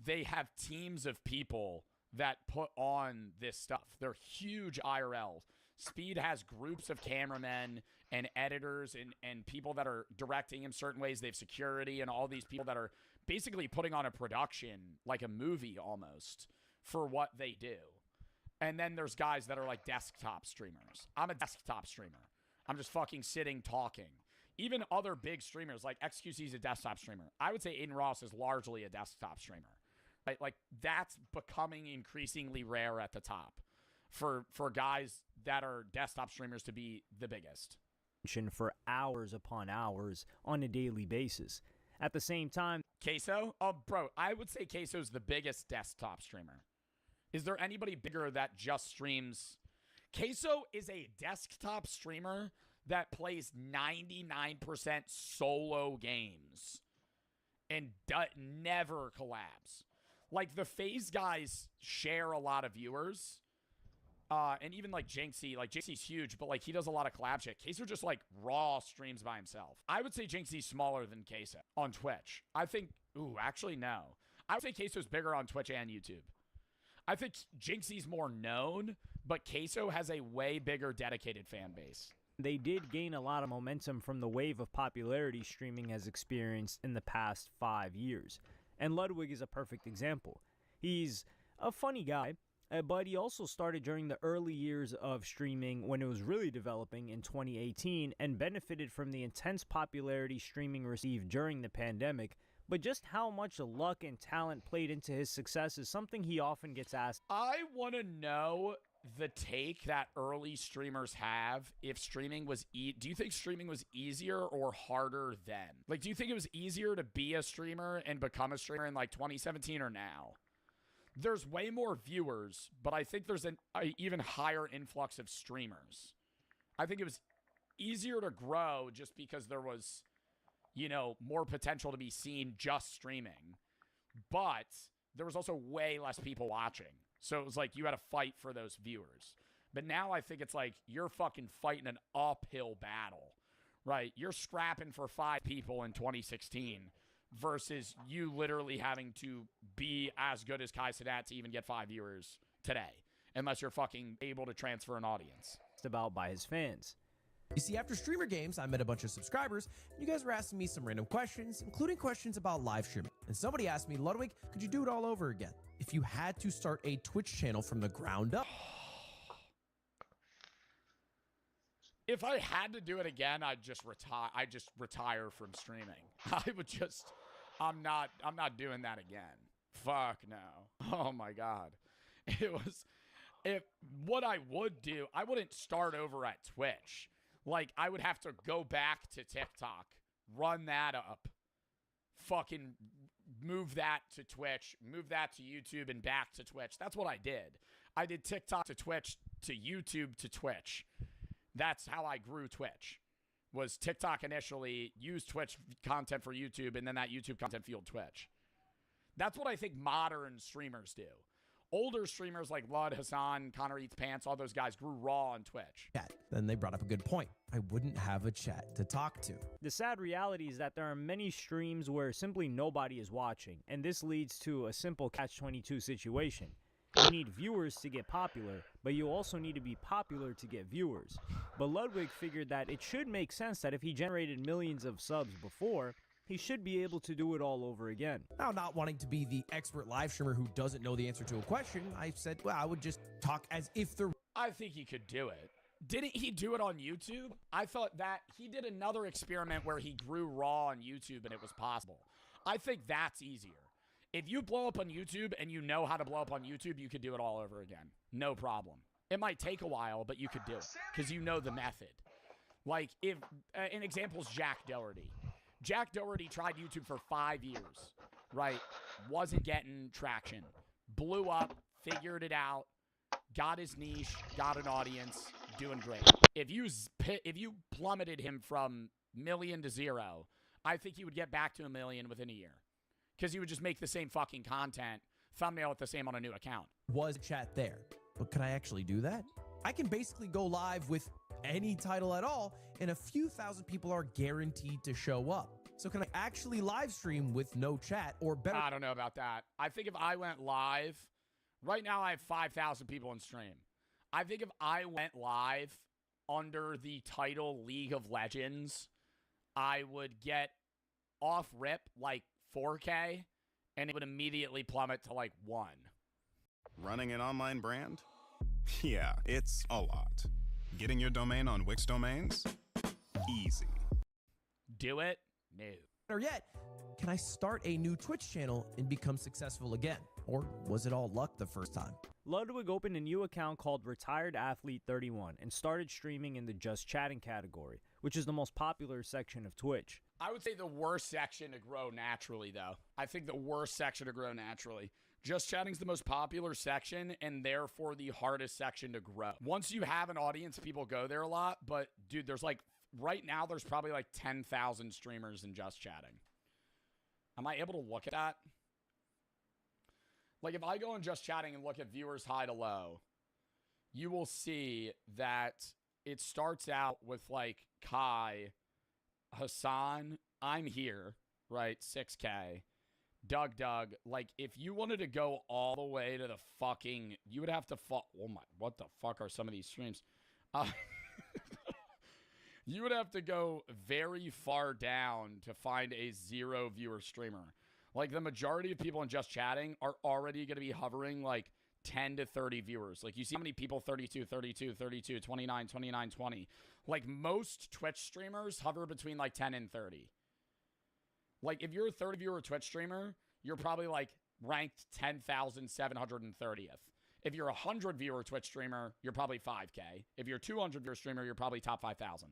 They have teams of people that put on this stuff. They're huge IRLs. Speed has groups of cameramen and editors and people that are directing him certain ways. They have security and all these people that are basically putting on a production, like a movie almost, for what they do. And then there's guys that are like desktop streamers. I'm a desktop streamer. I'm just fucking sitting talking. Even other big streamers, like XQC is a desktop streamer. I would say Aiden Ross is largely a desktop streamer. Right? Like, that's becoming increasingly rare at the top for guys that are desktop streamers to be the biggest. For hours upon hours on a daily basis. At the same time, Queso? Oh, bro, I would say Queso's the biggest desktop streamer. Is there anybody bigger that just streams? Queso is a desktop streamer that plays 99% solo games and never collabs. Like, the FaZe guys share a lot of viewers. And even like Jinxie, like Jinxie's huge, but like he does a lot of collab shit. Queso just like raw streams by himself. I would say Jinxie's smaller than Queso on Twitch. I think, actually no. I would say Queso's bigger on Twitch and YouTube. I think Jinxie's more known, but Queso has a way bigger dedicated fan base. they did gain a lot of momentum from the wave of popularity streaming has experienced in the past 5 years. And Ludwig is a perfect example. He's a funny guy, but he also started during the early years of streaming when it was really developing in 2018 and benefited from the intense popularity streaming received during the pandemic. But just how much luck and talent played into his success is something he often gets asked. I want to know the take that early streamers have if streaming was do you think streaming was easier or harder then? Like, do you think it was easier to be a streamer and become a streamer in like 2017 or now? There's way more viewers, but I think there's an even higher influx of streamers. I think it was easier to grow just because there was, you know, more potential to be seen just streaming. But there was also way less people watching. So it was like you had to fight for those viewers. But now I think it's like you're fucking fighting an uphill battle, right? You're scrapping for 5 people in 2016 versus you literally having to be as good as Kai Cenat to even get 5 viewers today, unless you're fucking able to transfer an audience. About by his fans. You see, after Streamer Games, I met a bunch of subscribers, and you guys were asking me some random questions, including questions about live streaming. And somebody asked me, Ludwig, could you do it all over again? If you had to start a Twitch channel from the ground up. If I had to do it again, I'd just retire. I'd just retire from streaming. I would just, I'm not doing that again. Fuck no. Oh my God. What I would do, I wouldn't start over at Twitch. Like, I would have to go back to TikTok, run that up, fucking move that to Twitch, move that to YouTube, and back to Twitch. That's what I did. I did TikTok to Twitch to YouTube to Twitch. That's how I grew Twitch. Was TikTok initially, used Twitch content for YouTube, and then that YouTube content fueled Twitch. That's what I think modern streamers do. Older streamers like Lud, Hassan, Connor Eats Pants, all those guys grew raw on Twitch. Then they brought up a good point. I wouldn't have a chat to talk to. The sad reality is that there are many streams where simply nobody is watching, and this leads to a simple catch-22 situation. You need viewers to get popular, but you also need to be popular to get viewers. But Ludwig figured that it should make sense that if he generated millions of subs before, he should be able to do it all over again. Now, not wanting to be the expert live streamer who doesn't know the answer to a question, I said, well, I would just talk as if there... I think he could do it. Didn't he do it on YouTube? I thought that he did another experiment where he grew raw on YouTube and it was possible. I think that's easier. If you blow up on YouTube and you know how to blow up on YouTube, you could do it all over again. No problem. It might take a while, but you could do it because you know the method. Like, if an example is Jack Doherty. Jack Doherty tried YouTube for 5 years, right? Wasn't getting traction. Blew up, figured it out, got his niche, got an audience, doing great. If you plummeted him from million to 0, I think he would get back to 1 million within a year. Because he would just make the same fucking content, thumbnail it the same on a new account. Was chat there, but can I actually do that? I can basically go live with any title at all, and a few thousand people are guaranteed to show up. So can I actually live stream with no chat, or better? I don't know about that. I think if I went live, right now I have 5,000 people in stream. I think if I went live under the title League of Legends, I would get off rip like 4K, and it would immediately plummet to like 1. Running an online brand? Yeah, it's a lot. Getting your domain on Wix Domains? Easy. Do it? No. Or yet, can I start a new Twitch channel and become successful again? Or was it all luck the first time? Ludwig opened a new account called Retired Athlete 31 and started streaming in the Just Chatting category, which is the most popular section of Twitch. I would say the worst section to grow naturally, though. I think the worst section to grow naturally. Just Chatting's the most popular section and therefore the hardest section to grow. Once you have an audience, people go there a lot, but dude, there's like, right now there's probably like 10,000 streamers in Just Chatting. Am I able to look at that? Like if I go in Just Chatting and look at viewers high to low, you will see that it starts out with like Kai, Hassan, I'm here, right? 6K. Doug, like if you wanted to go all the way to the fucking, you would have to oh my, what the fuck are some of these streams? You would have to go very far down to find a 0 viewer streamer. Like the majority of people in Just Chatting are already going to be hovering like 10 to 30 viewers. Like you see how many people, 32, 32, 32, 29, 29, 20. Like most Twitch streamers hover between like 10 and 30. Like if you're a 30 viewer Twitch streamer, you're probably like ranked 10,730th. If you're a 100 viewer Twitch streamer, you're probably 5K. If you're a 200 viewer streamer, you're probably top 5,000.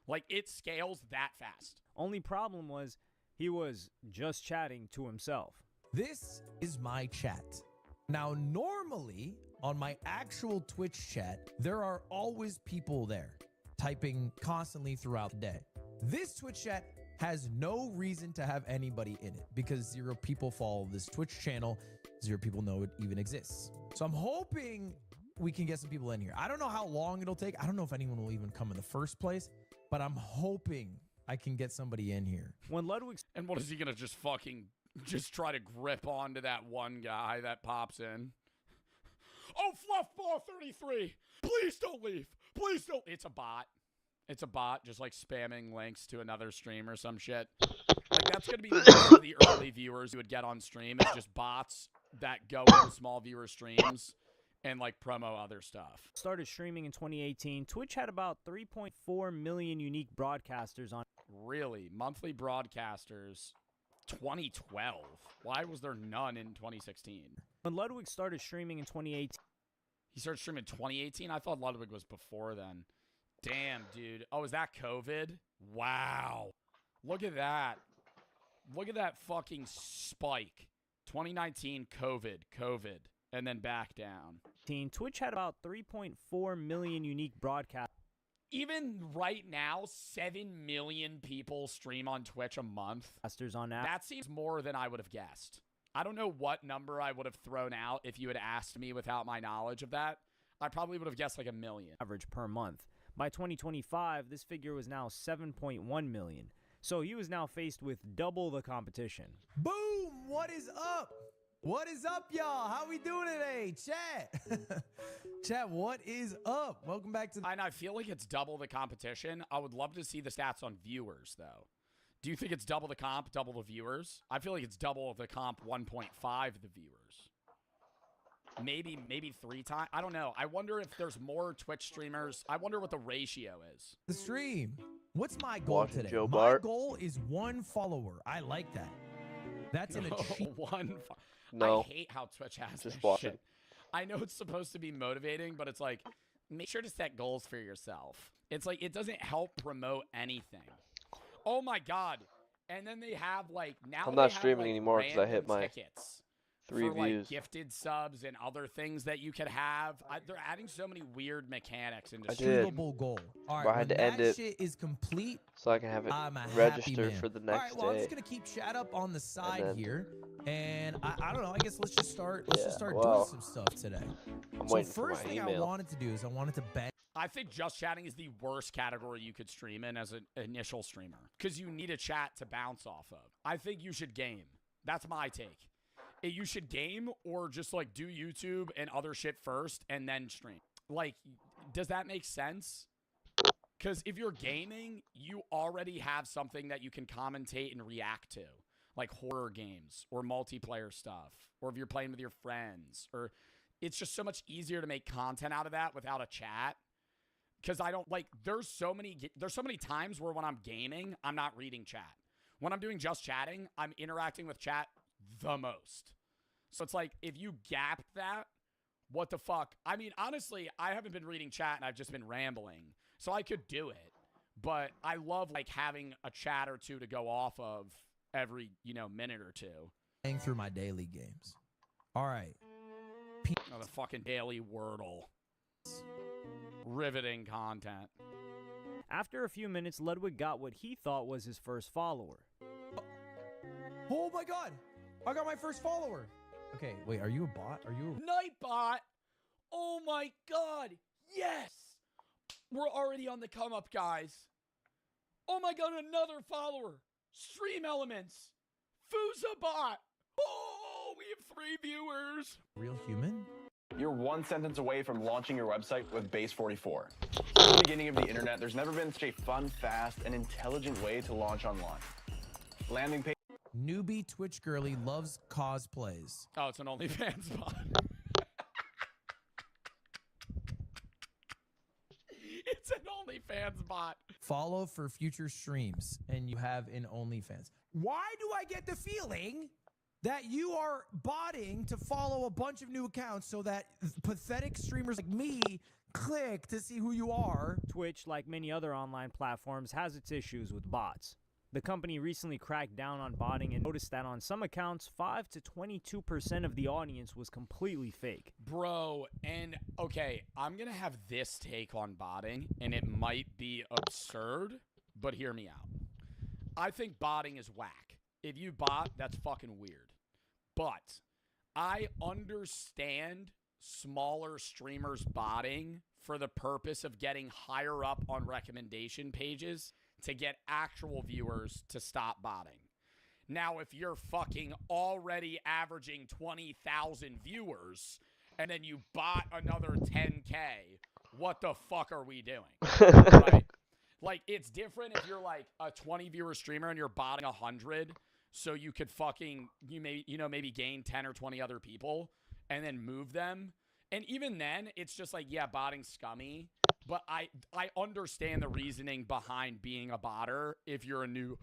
Like it scales that fast. Only problem was he was just chatting to himself. This is my chat. Now, normally on my actual Twitch chat, there are always people there typing constantly throughout the day. This Twitch chat has no reason to have anybody in it because 0 people follow this Twitch channel. 0 people know it even exists. So I'm hoping we can get some people in here. I don't know how long it'll take. I don't know if anyone will even come in the first place, but I'm hoping I can get somebody in here. When Ludwig... And what is he going to just try to grip onto that one guy that pops in? Oh, Fluffball 33. Please don't leave. Please don't. It's a bot. It's a bot just like spamming links to another stream or some shit. Like that's going to be the early viewers you would get on stream. It's just bots that go into small viewer streams and like promo other stuff. Started streaming in 2018. Twitch had about 3.4 million unique broadcasters on. Really? Monthly broadcasters. 2012. Why was there none in 2016? When Ludwig started streaming in 2018. He started streaming in 2018? I thought Ludwig was before then. Damn, dude. Oh, is that COVID? Wow. Look at that. Look at that fucking spike. 2019 COVID, and then back down. Twitch had about 3.4 million unique broadcasts. Even right now, 7 million people stream on Twitch a month. That seems more than I would have guessed. I don't know what number I would have thrown out if you had asked me without my knowledge of that. I probably would have guessed like 1 million. Average per month. By 2025, this figure was now 7.1 million. So he was now faced with double the competition. Boom! What is up? What is up, y'all? How we doing today? Chat. Chat, what is up? Welcome back to... And I feel like it's double the competition. I would love to see the stats on viewers, though. Do you think it's double the comp, double the viewers? I feel like it's double the comp, 1.5 the viewers. Maybe 3 times. I don't know. I wonder if there's more Twitch streamers. I wonder what the ratio is. The stream. What's my goal Watching today? Joe My Bart. goal is 1 follower. I like that. That's an achievement. No. I hate how Twitch has Just this watch shit. it. I know it's supposed to be motivating, but it's like, make sure to set goals for yourself. It's like, it doesn't help promote anything. Oh my God. And then they have like, now I'm they not have, streaming like, anymore because I hit random my tickets 3 for views. like gifted subs and other things that you could have. They're adding so many weird mechanics into I stream. did. Achievable goal. All right, But I had when to end that it shit is complete, so I can have it I'm a happy registered man. for the All next right, well, I'm day. just gonna keep chat up on the side then- here, and I don't know. I guess let's just start. Let's just start doing well, some stuff today. I'm So waiting for first my thing I email. wanted to do is I wanted to bet. I think just chatting is the worst category you could stream in as an initial streamer because you need a chat to bounce off of. I think you should game. That's my take. You should game or just like do YouTube and other shit first and then stream. Like, does that make sense? Because if you're gaming, you already have something that you can commentate and react to, like horror games or multiplayer stuff, or if you're playing with your friends, or it's just so much easier to make content out of that without a chat. Because I don't like, there's so many times where when I'm gaming, I'm not reading chat. When I'm doing just chatting, I'm interacting with chat the most. So it's like, if you gap that, what the fuck? I mean, honestly, I haven't been reading chat and I've just been rambling. So I could do it. But I love like having a chat or two to go off of every, minute or two. Playing through my daily games. All right. Oh, the fucking daily Wordle. Riveting content. After a few minutes, Ludwig got what he thought was his first follower. Oh my God! I got my first follower. Okay, wait. Are you a bot? Are you a Nightbot? Oh my God! Yes! We're already on the come up, guys. Oh my God! Another follower. Stream Elements. Fusabot. Oh, we have 3 viewers. real human? You're one sentence away from launching your website with Base44. From the beginning of the internet, there's never been such a fun, fast, and intelligent way to launch online. Landing page. Newbie Twitch girly loves cosplays. Oh, it's an OnlyFans bot. It's an OnlyFans bot. Follow for future streams, and you have an OnlyFans. Why do I get the feeling that you are botting to follow a bunch of new accounts so that pathetic streamers like me click to see who you are? Twitch, like many other online platforms, has its issues with bots. The company recently cracked down on botting and noticed that on some accounts, 5 to 22% of the audience was completely fake. Bro, and okay, I'm going to have this take on botting, and it might be absurd, but hear me out. I think botting is whack. If you bot, that's fucking weird. But I understand smaller streamers botting for the purpose of getting higher up on recommendation pages to get actual viewers to stop botting. Now, if you're fucking already averaging 20,000 viewers and then you bot another 10K, what the fuck are we doing? Right? Like, it's different if you're like a 20 viewer streamer and you're botting 100, so you could fucking, maybe gain 10 or 20 other people and then move them. And even then, it's just like, yeah, botting's scummy. But I understand the reasoning behind being a botter if you're a new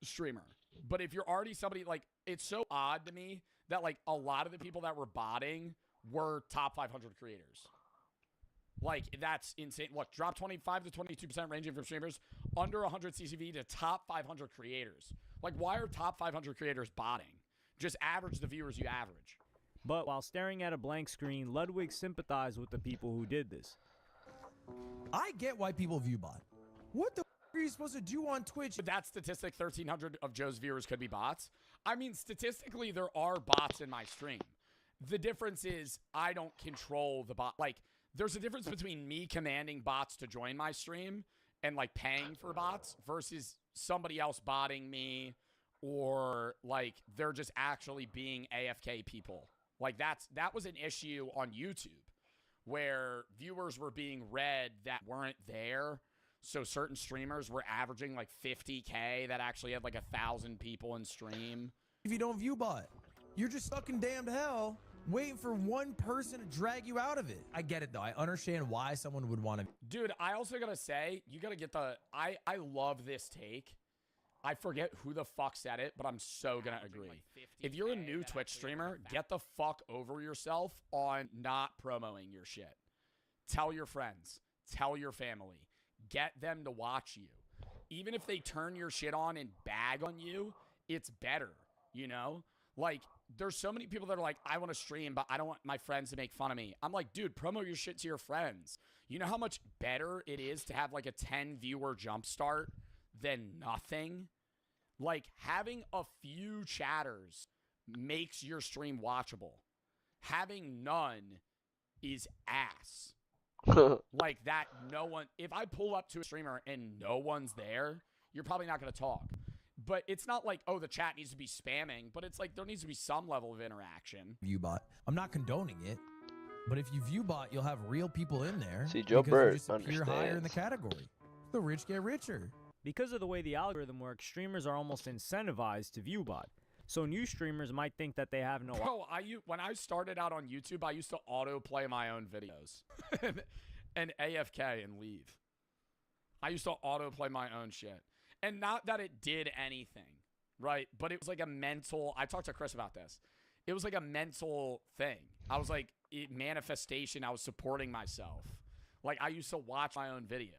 streamer. But if you're already somebody, like, it's so odd to me that, like, a lot of the people that were botting were top 500 creators. Like, that's insane. Look, drop 25 to 22% ranging from streamers, under 100 CCV to top 500 creators. Like, why are top 500 creators botting? Just average the viewers you average. But while staring at a blank screen, Ludwig sympathized with the people who did this. I get why people view bot. What the are you supposed to do on Twitch? That statistic, 1,300 of Joe's viewers could be bots. I mean, statistically, there are bots in my stream. The difference is I don't control the bot. Like, there's a difference between me commanding bots to join my stream and, like, paying for bots versus somebody else botting me or, like, they're just actually being AFK people. Like, that was an issue on YouTube where viewers were being read that weren't there. So certain streamers were averaging like 50K that actually had like 1,000 people in stream. If you don't view bot, you're just stuck in damned hell waiting for one person to drag you out of it. I get it though. I understand why someone would want to. Dude, I also gotta say, you gotta get the, I love this take. I forget who the fuck said it, but I'm so gonna agree. If you're a new Twitch streamer, get the fuck over yourself on not promoting your shit. Tell your friends. Tell your family. Get them to watch you. Even if they turn your shit on and bag on you, it's better, you know? Like, there's so many people that are like, I want to stream, but I don't want my friends to make fun of me. I'm like, dude, promote your shit to your friends. You know how much better it is to have like a 10 viewer jumpstart than nothing? Like, having a few chatters makes your stream watchable. Having none is ass. Like that, no one, if I pull up to a streamer and no one's there, you're probably not going to talk. But it's not like, oh, the chat needs to be spamming, but it's like there needs to be some level of interaction. ViewBot. I'm not condoning it, but if you ViewBot, you'll have real people in there. See, Joe because Burt you just appear higher in the category. The rich get richer. Because of the way the algorithm works, streamers are almost incentivized to ViewBot. So new streamers might think that they have no... Bro, when I started out on YouTube, I used to autoplay my own videos and AFK and leave. I used to autoplay my own shit. And not that it did anything, right? But it was like a mental... I talked to Chris about this. It was like a mental thing. I was like, manifestation. I was supporting myself. Like, I used to watch my own videos.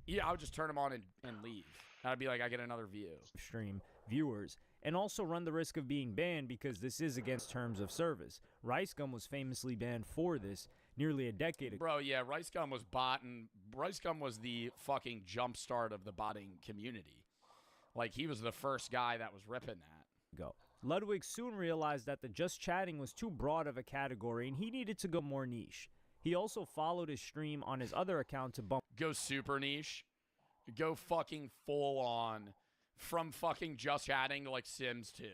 Yeah, I would just turn them on and leave. And I'd be like, I get another view. Stream viewers, and also run the risk of being banned because this is against terms of service. RiceGum was famously banned for this nearly a decade ago. Bro, yeah, RiceGum was botting. RiceGum was the fucking jumpstart of the botting community. Like, he was the first guy that was ripping that. Go. Ludwig soon realized that the just chatting was too broad of a category and he needed to go more niche. He also followed his stream on his other account to bump. Go super niche. Go fucking full on. From fucking just chatting to like Sims 2.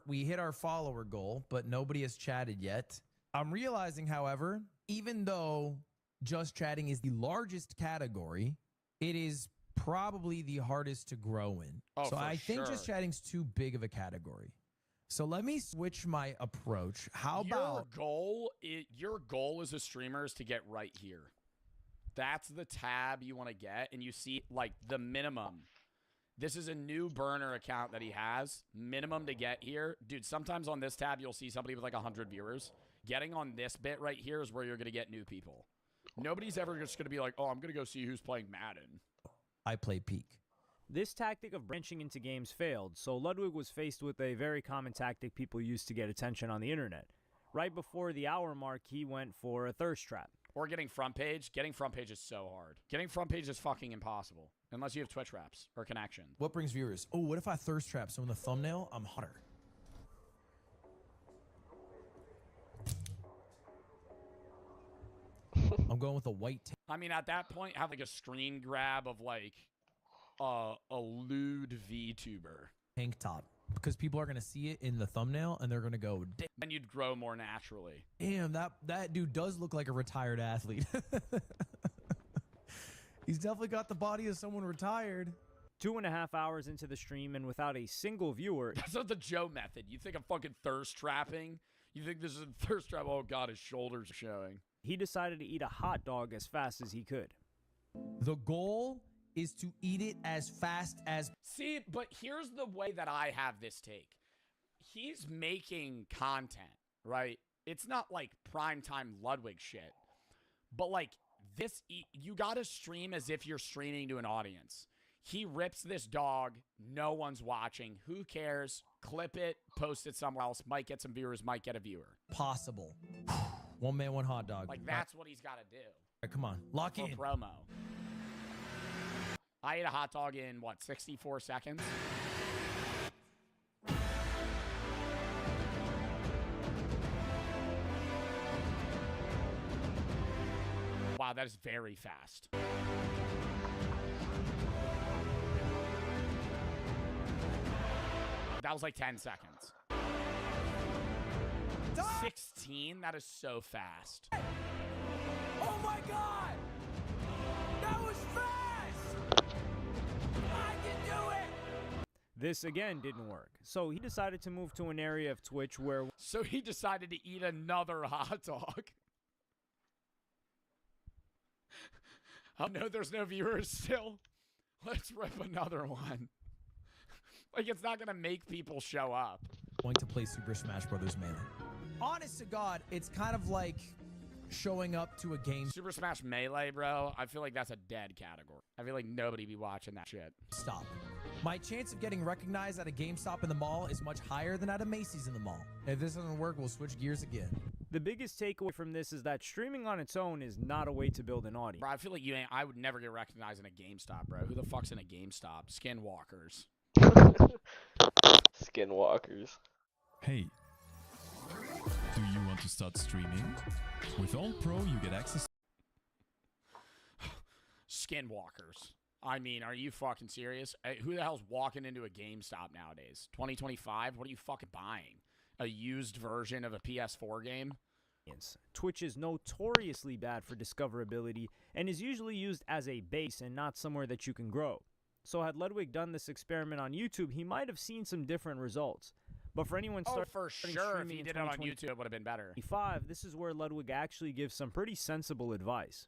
We hit our follower goal, but nobody has chatted yet. I'm realizing, however, even though just chatting is the largest category, it is probably the hardest to grow in. Oh, so for I think sure. just chatting's too big of a category. So let me switch my approach. How about your goal as a streamer is to get right here. That's the tab you want to get, and you see like the minimum. This is a new burner account that he has. Minimum to get here. Dude, sometimes on this tab, you'll see somebody with like 100 viewers. Getting on this bit right here is where you're going to get new people. Nobody's ever just going to be like, oh, I'm going to go see who's playing Madden. I play Peak. This tactic of branching into games failed, so Ludwig was faced with a very common tactic people use to get attention on the internet. Right before the hour mark, he went for a thirst trap. Or getting front page. Getting front page is so hard. Getting front page is fucking impossible. Unless you have Twitch wraps or connection. What brings viewers? Oh, what if I thirst trap so in the thumbnail, I'm hotter? I'm going with a white I mean, at that point, have like a screen grab of like a lewd VTuber. tank top. Because people are going to see it in the thumbnail and they're going to go, damn. And you'd grow more naturally. Damn, that dude does look like a retired athlete. He's definitely got the body of someone retired. 2.5 hours into the stream and without a single viewer. That's not the Joe method. You think I'm fucking thirst trapping? You think this is a thirst trap? Oh God, his shoulders are showing. He decided to eat a hot dog as fast as he could. The goal is to eat it as fast as... See, but here's the way that I have this take. He's making content, right? It's not like primetime Ludwig shit. But like this, you gotta stream as if you're streaming to an audience. He rips this dog. No one's watching. Who cares? Clip it, post it somewhere else. Might get some viewers, might get a viewer. Possible. One man, one hot dog. Like that's what he's gotta do. All right, come on, lock for in. Promo. I ate a hot dog in, what, 64 seconds? Wow, that is very fast. That was like 10 seconds. 16? That is so fast. Oh my God! That was fast! I can do it! This again didn't work, so he decided to move to an area of Twitch where... So he decided to eat another hot dog. Oh no, there's no viewers still. Let's rip another one. Like, it's not gonna make people show up. Going to play Super Smash Bros. Melee. Honest to God, it's kind of like showing up to a game. Super Smash Melee, bro. I feel like that's a dead category. I feel like nobody be watching that shit. Stop. My chance of getting recognized at a GameStop in the mall is much higher than at a Macy's in the mall. If this doesn't work, we'll switch gears again. The biggest takeaway from this is that streaming on its own is not a way to build an audience. Bro, I feel like I would never get recognized in a GameStop, bro. Who the fuck's in a GameStop? Skinwalkers. Skinwalkers. Hey, do you want to start streaming? With All Pro, you get access. Skinwalkers. I mean, are you fucking serious? Who the hell's walking into a GameStop nowadays? 2025? What are you fucking buying? A used version of a PS4 game? Twitch is notoriously bad for discoverability and is usually used as a base and not somewhere that you can grow. So had Ludwig done this experiment on YouTube, he might have seen some different results. But for anyone starting for sure, if he did it on YouTube, it would have been better. This is where Ludwig actually gives some pretty sensible advice.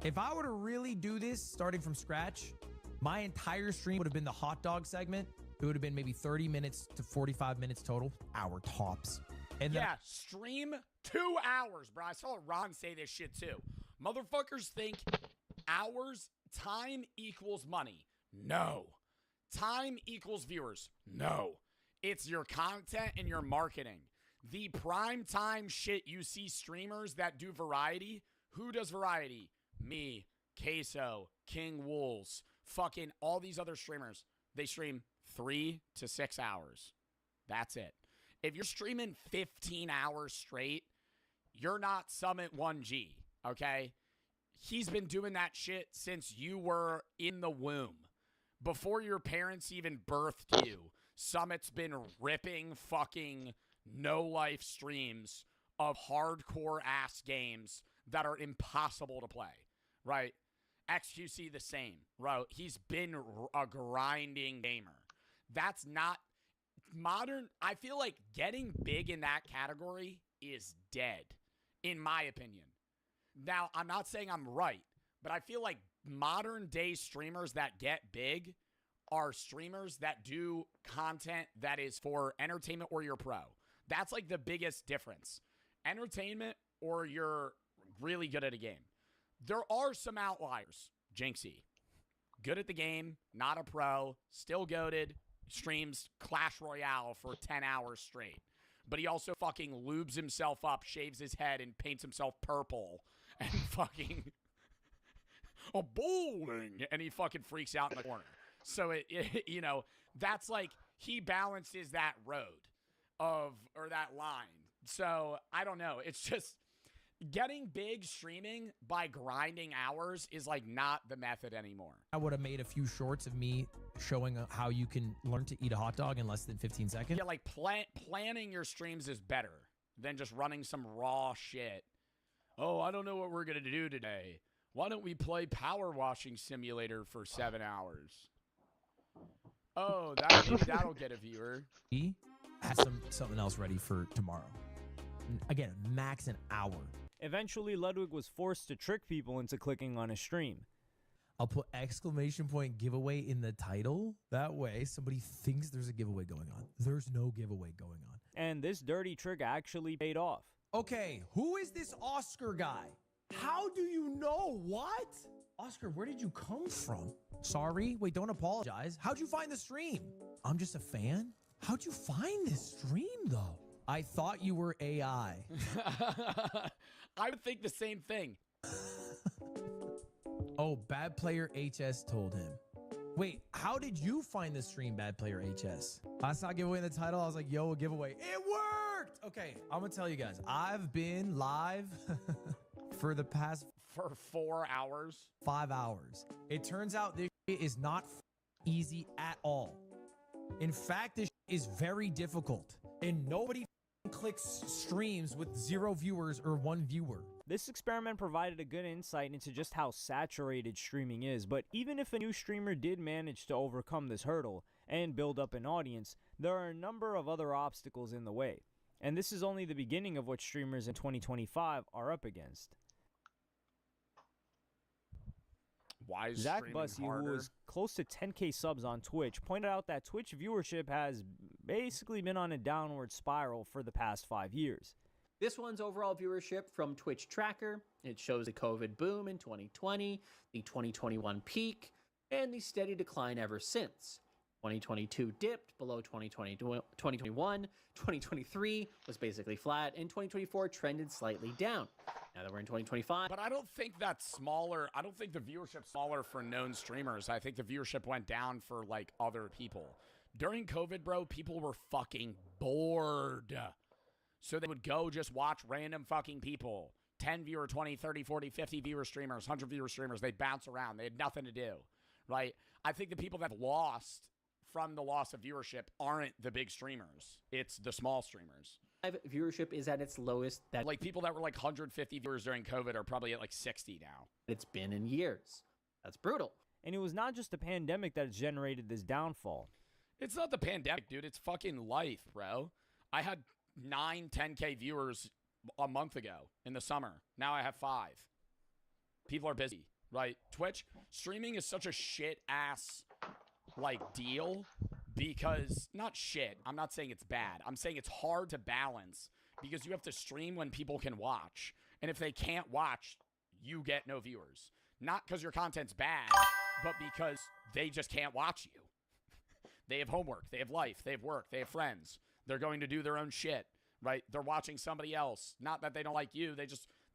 If I were to really do this starting from scratch, my entire stream would have been the hot dog segment. It would have been maybe 30 minutes to 45 minutes total. Hour tops. And yeah, stream 2 hours, bro. I saw Ron say this shit too. Motherfuckers think hours, time equals money. No. Time equals viewers. No. It's your content and your marketing. The prime time shit you see streamers that do variety. Who does variety? Me, Queso, King Wools, fucking all these other streamers. They stream 3 to 6 hours. That's it. If you're streaming 15 hours straight, you're not Summit 1G, okay? He's been doing that shit since you were in the womb. Before your parents even birthed you, Summit's been ripping fucking no-life streams of hardcore-ass games that are impossible to play, right? XQC the same, bro. He's been a grinding gamer. That's not modern. I feel like getting big in that category is dead, in my opinion. Now, I'm not saying I'm right, but I feel like modern day streamers that get big are streamers that do content that is for entertainment or you're pro. That's like the biggest difference. Entertainment or you're really good at a game. There are some outliers. Jinxie. Good at the game, not a pro, still goated, streams Clash Royale for 10 hours straight. But he also fucking lubes himself up, shaves his head, and paints himself purple. And fucking... bowling! And he fucking freaks out in the corner. So, you know, that's like, he balances that road or that line. So, I don't know. It's just... Getting big streaming by grinding hours is like not the method anymore. I would have made a few shorts of me showing how you can learn to eat a hot dog in less than 15 seconds. Yeah, like planning your streams is better than just running some raw shit. Oh, I don't know what we're going to do today. Why don't we play Power Washing Simulator for 7 hours? Oh, maybe that'll get a viewer. He has something else ready for tomorrow. Again, max an hour. Eventually, Ludwig was forced to trick people into clicking on his stream. I'll put exclamation point giveaway in the title. That way, somebody thinks there's a giveaway going on. There's no giveaway going on. And this dirty trick actually paid off. Okay, who is this Oscar guy? How do you know? What? Oscar, where did you come from? Sorry? Wait, don't apologize. How'd you find the stream? I'm just a fan? How'd you find this stream, though? I thought you were AI. I would think the same thing. Oh, Bad Player HS told him. Wait, how did you find the stream, Bad Player HS? I saw giveaway in the title. I was like, yo, a giveaway. It worked! Okay, I'm going to tell you guys. I've been live for the past... For 4 hours? 5 hours. It turns out this is not easy at all. In fact, this is very difficult. And nobody clicks streams with 0 viewers or 1 viewer. This experiment provided a good insight into just how saturated streaming is, but even if a new streamer did manage to overcome this hurdle and build up an audience, there are a number of other obstacles in the way. And this is only the beginning of what streamers in 2025 are up against. Why is Zach streaming Bussey, who harder? was close to 10K subs on Twitch, pointed out that Twitch viewership has basically been on a downward spiral for the past 5 years. This one's overall viewership from Twitch Tracker. It shows the COVID boom in 2020, the 2021 peak, and the steady decline ever since. 2022 dipped below 2021, 2023 was basically flat, and 2024 trended slightly down. Now that we're in 2025. But I don't think that's smaller. I don't think the viewership's smaller for known streamers. I think the viewership went down for, like, other people. During COVID, bro, people were fucking bored. So they would go just watch random fucking people. 10 viewer, 20, 30, 40, 50 viewer streamers, 100 viewer streamers. They'd bounce around. They had nothing to do, right? I think the people that lost from the loss of viewership aren't the big streamers. It's the small streamers. Viewership is at its lowest. That like people that were like 150 viewers during COVID are probably at like 60 now. It's been in years. That's brutal. And it was not just the pandemic that generated this downfall. It's not the pandemic, dude. It's fucking life, bro. I had 9, 10K viewers a month ago in the summer. Now I have 5. People are busy, right? Twitch streaming is such a shit ass like deal because not shit. I'm not saying it's bad. I'm saying it's hard to balance because you have to stream when people can watch. And if they can't watch, you get no viewers. Not because your content's bad, but because they just can't watch you. They have homework, they have life, they have work, they have friends. They're going to do their own shit, right? They're watching somebody else. Not that they don't like you.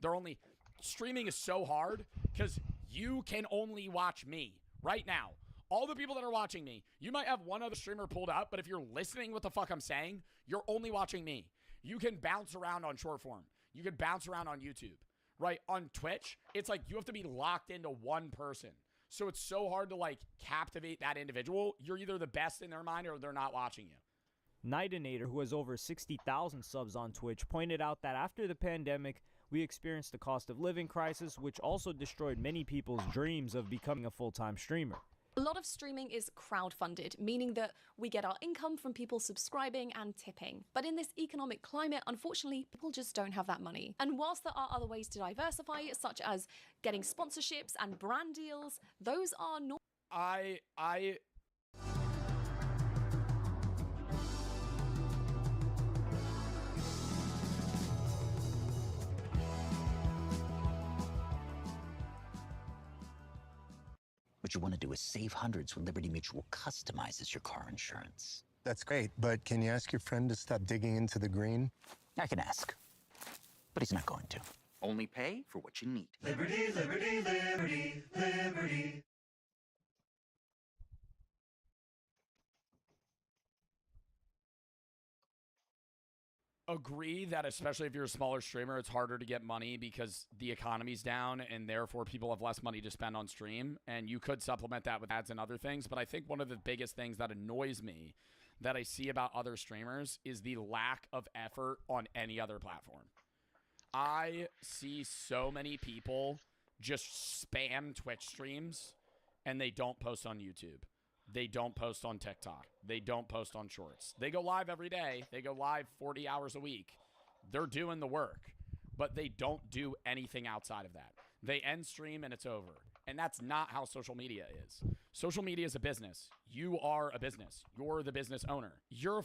They're only, streaming is so hard because you can only watch me right now. All the people that are watching me, you might have one other streamer pulled up, but if you're listening what the fuck I'm saying, you're only watching me. You can bounce around on short form. You can bounce around on YouTube, right? On Twitch, it's like you have to be locked into one person. So it's so hard to like captivate that individual. You're either the best in their mind or they're not watching you. Nightinator, who has over 60,000 subs on Twitch, pointed out that after the pandemic, we experienced the cost of living crisis, which also destroyed many people's dreams of becoming a full-time streamer. A lot of streaming is crowdfunded, meaning that we get our income from people subscribing and tipping. But in this economic climate, unfortunately, people just don't have that money. And whilst there are other ways to diversify, such as getting sponsorships and brand deals, those are not. What you want to do is save hundreds when Liberty Mutual customizes your car insurance. That's great, but can you ask your friend to stop digging into the green? I can ask, but he's not going to. Only pay for what you need. Liberty, liberty, liberty, liberty. Agree that especially if you're a smaller streamer, it's harder to get money because the economy's down and therefore people have less money to spend on stream. And you could supplement that with ads and other things. But I think one of the biggest things that annoys me that I see about other streamers is the lack of effort on any other platform. I see so many people just spam Twitch streams and they don't post on YouTube. They don't post on TikTok. They don't post on Shorts. They go live every day. They go live 40 hours a week. They're doing the work, but they don't do anything outside of that. They end stream and it's over. And that's not how social media is. Social media is a business. You are a business. You're the business owner. You're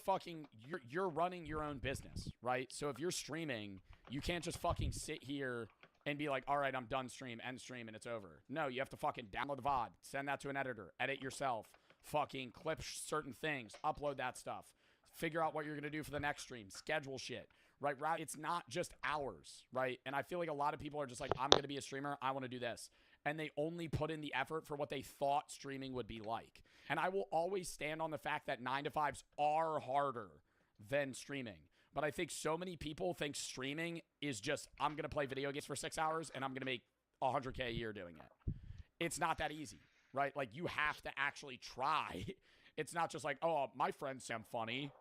running your own business, right? So if you're streaming, you can't just fucking sit here and be like, all right, I'm done stream, end stream, and it's over. No, you have to fucking download the VOD, send that to an editor, edit yourself, fucking clip certain things, upload that stuff, figure out what you're going to do for the next stream, schedule shit, right? It's not just hours, right? And I feel like a lot of people are just like, I'm going to be a streamer, I want to do this. And they only put in the effort for what they thought streaming would be like. And I will always stand on the fact that 9-to-5s are harder than streaming. But I think so many people think streaming is just, I'm going to play video games for 6 hours and I'm going to make $100K a year doing it. It's not that easy, right? Like, you have to actually try. It's not just like, oh, my friends say I'm funny,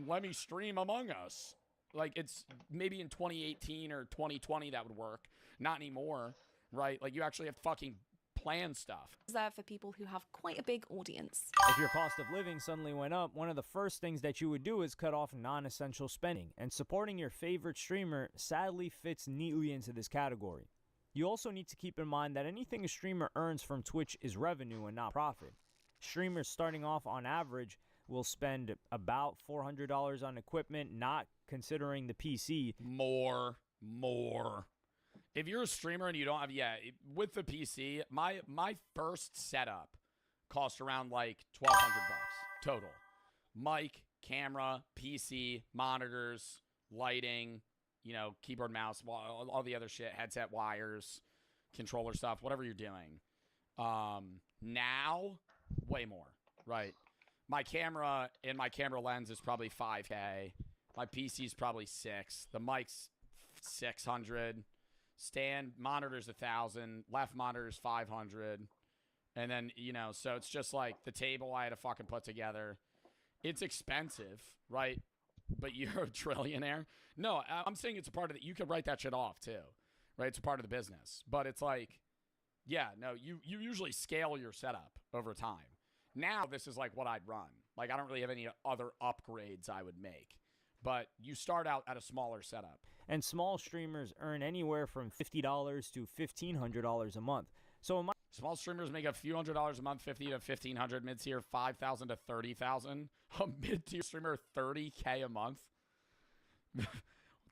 let me stream Among Us. Like, it's maybe in 2018 or 2020 that would work. Not anymore, right? Like, you actually have to fucking plan stuff. There for people who have quite a big audience. If your cost of living suddenly went up, one of the first things that you would do is cut off non-essential spending, and supporting your favorite streamer sadly fits neatly into this category. You also need to keep in mind that anything a streamer earns from Twitch is revenue and not profit. Streamers starting off on average will spend about $400 on equipment, not considering the PC. More. If you're a streamer and you don't have, with the PC, my first setup cost around like $1,200 total. Mic, camera, PC, monitors, lighting, keyboard, mouse, all the other shit, headset wires, controller stuff, whatever you're doing. Now, way more, right? My camera and my camera lens is probably $5K. My PC is probably $6. The mic's $600. Stand monitor's $1,000. Left monitor's $500. And then, so it's just like the table I had to fucking put together. It's expensive, right? But you're a trillionaire. No, I'm saying it's a part of it. You could write that shit off too, right? It's a part of the business. But it's like, you usually scale your setup over time. Now this is like what I'd run. Like I don't really have any other upgrades I would make. But you start out at a smaller setup. And small streamers earn anywhere from $50 to $1,500 a month. So small streamers make a few $100s a month, $50 to $1,500. Mid-tier, $5,000 to $30,000. A mid-tier streamer, $30K a month.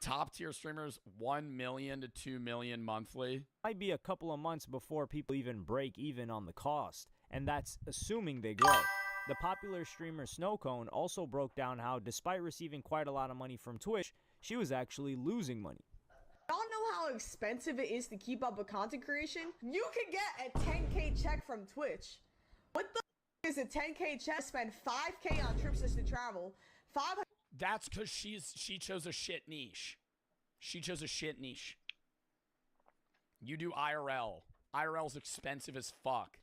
Top-tier streamers, $1 million to $2 million monthly. Might be a couple of months before people even break even on the cost, and that's assuming they grow. The popular streamer Snowcone also broke down how, despite receiving quite a lot of money from Twitch, she was actually losing money. Y'all know how expensive it is to keep up with content creation? You can get a 10K check from Twitch. What the is a 10K check? Spend 5K on trips just to travel. 500. That's because she chose a shit niche. She chose a shit niche. You do IRL. IRL's expensive as fuck.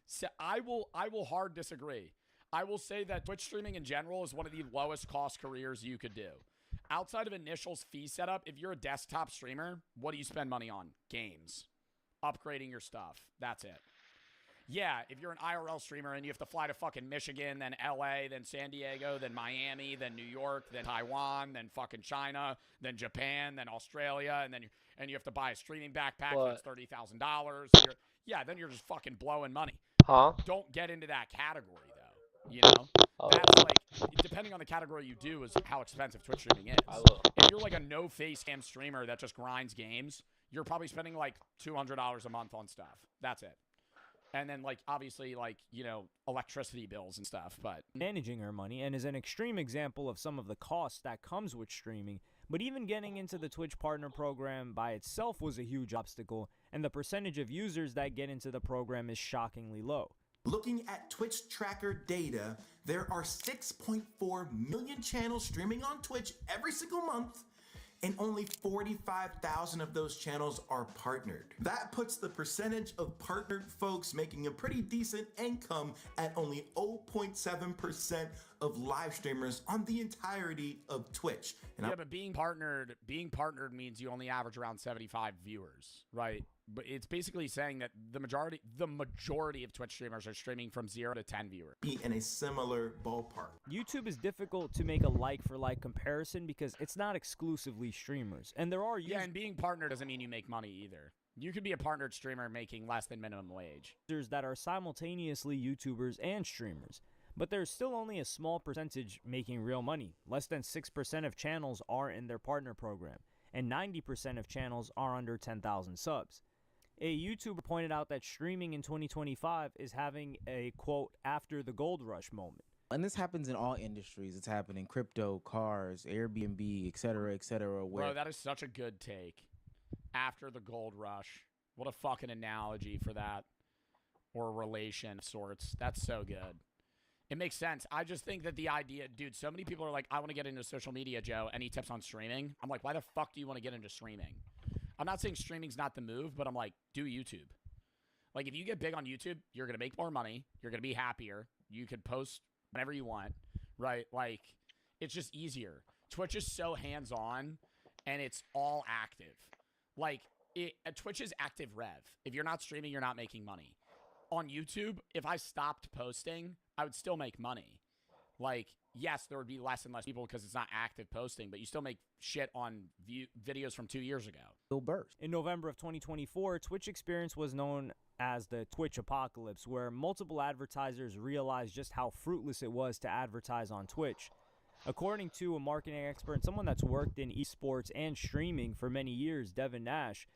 So I will hard disagree. I will say that Twitch streaming in general is one of the lowest cost careers you could do. Outside of initial fee setup, if you're a desktop streamer, what do you spend money on? Games. Upgrading your stuff. That's it. Yeah, if you're an IRL streamer and you have to fly to fucking Michigan, then LA, then San Diego, then Miami, then New York, then Taiwan, then fucking China, then Japan, then Australia, and then you have to buy a streaming backpack that's $30,000. Then you're just fucking blowing money. Huh? Don't get into that category though. That's like, depending on the category you do is how expensive Twitch streaming is. If you're like a no-face cam streamer that just grinds games, you're probably spending like $200 a month on stuff. That's it. And then, like, obviously, like, electricity bills and stuff, but managing her money, and is an extreme example of some of the costs that comes with streaming. But even getting into the Twitch Partner Program by itself was a huge obstacle, and the percentage of users that get into the program is shockingly low. Looking at Twitch tracker data, there are 6.4 million channels streaming on Twitch every single month, and only 45,000 of those channels are partnered. That puts the percentage of partnered folks making a pretty decent income at only 0.7% of live streamers on the entirety of Twitch. And but being partnered means you only average around 75 viewers, right? But it's basically saying that the majority of Twitch streamers are streaming from 0 to 10 viewers. Be in a similar ballpark. YouTube is difficult to make a like-for-like comparison because it's not exclusively streamers, and there are and being partnered doesn't mean you make money either. You could be a partnered streamer making less than minimum wage. Users that are simultaneously YouTubers and streamers, but there's still only a small percentage making real money. Less than 6% of channels are in their partner program, and 90% of channels are under 10,000 subs. A YouTuber pointed out that streaming in 2025 is having a, quote, after the gold rush moment. And this happens in all industries. It's happening in crypto, cars, Airbnb, etc., etc. Bro, that is such a good take. After the gold rush. What a fucking analogy for that. Or a relation of sorts. That's so good. It makes sense. I just think that the idea, dude, so many people are like, I want to get into social media, Joe. Any tips on streaming? I'm like, why the fuck do you want to get into streaming? I'm not saying streaming's not the move, but I'm like, do YouTube. Like, if you get big on YouTube, you're going to make more money. You're going to be happier. You can post whenever you want, right? Like, it's just easier. Twitch is so hands-on, and it's all active. Like, Twitch is active rev. If you're not streaming, you're not making money. On YouTube, if I stopped posting, I would still make money. Like, yes, there would be less and less people because it's not active posting, but you still make shit on videos from 2 years ago. It'll burst. In November of 2024, Twitch experience was known as the Twitch apocalypse, where multiple advertisers realized just how fruitless it was to advertise on Twitch. According to a marketing expert and someone that's worked in esports and streaming for many years, Devin Nash,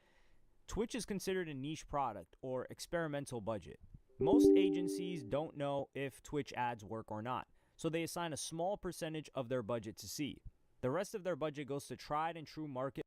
Twitch is considered a niche product or experimental budget. Most agencies don't know if Twitch ads work or not, so they assign a small percentage of their budget to see. The rest of their budget goes to tried and true market.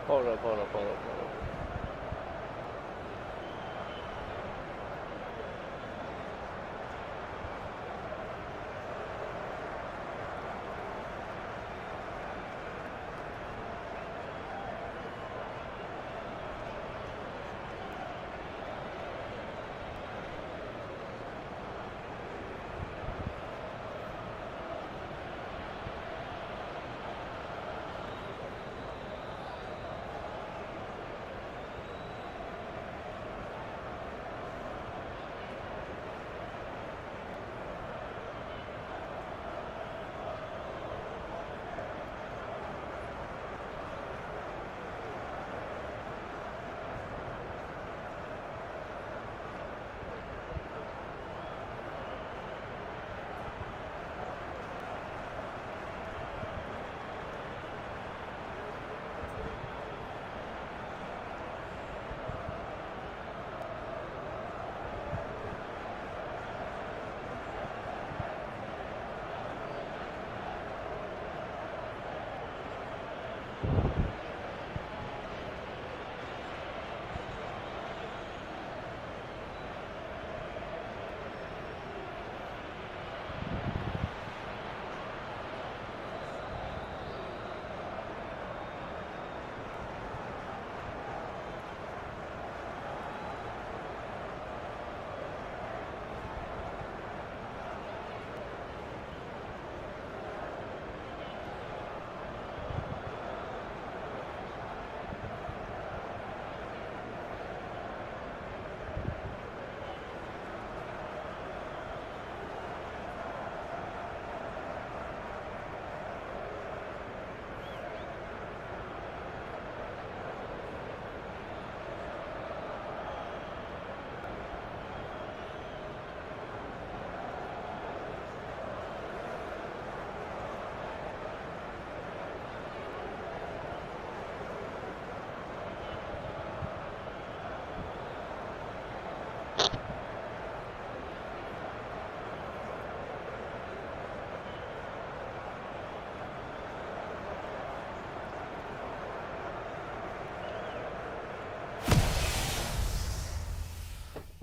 Hold up.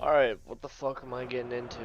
Alright, what the fuck am I getting into?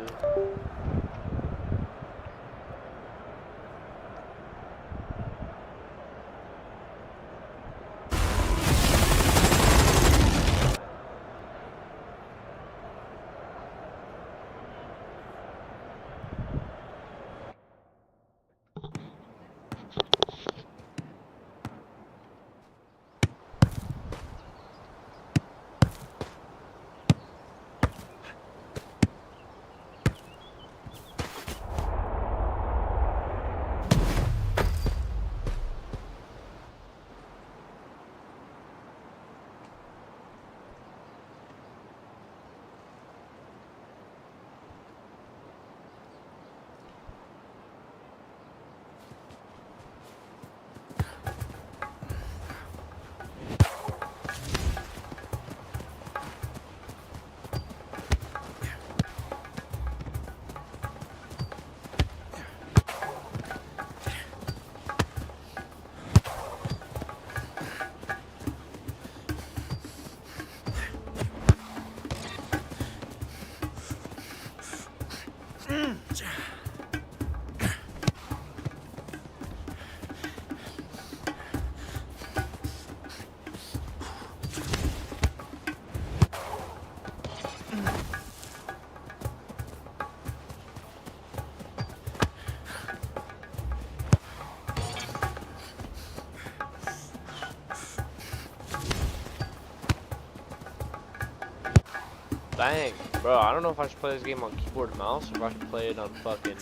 Dang, bro, I don't know if I should play this game on keyboard and mouse or if I should play it on fucking...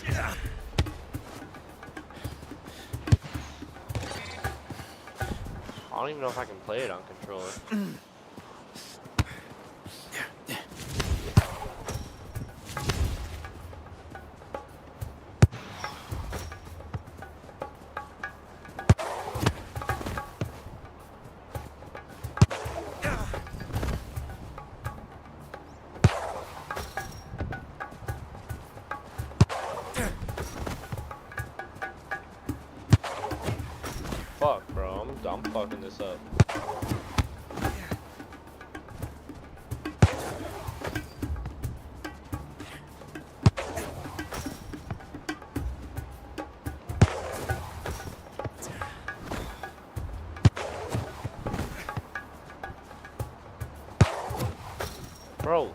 I don't even know if I can play it on controller. Fuck, bro, I'm fucking this up. Bro.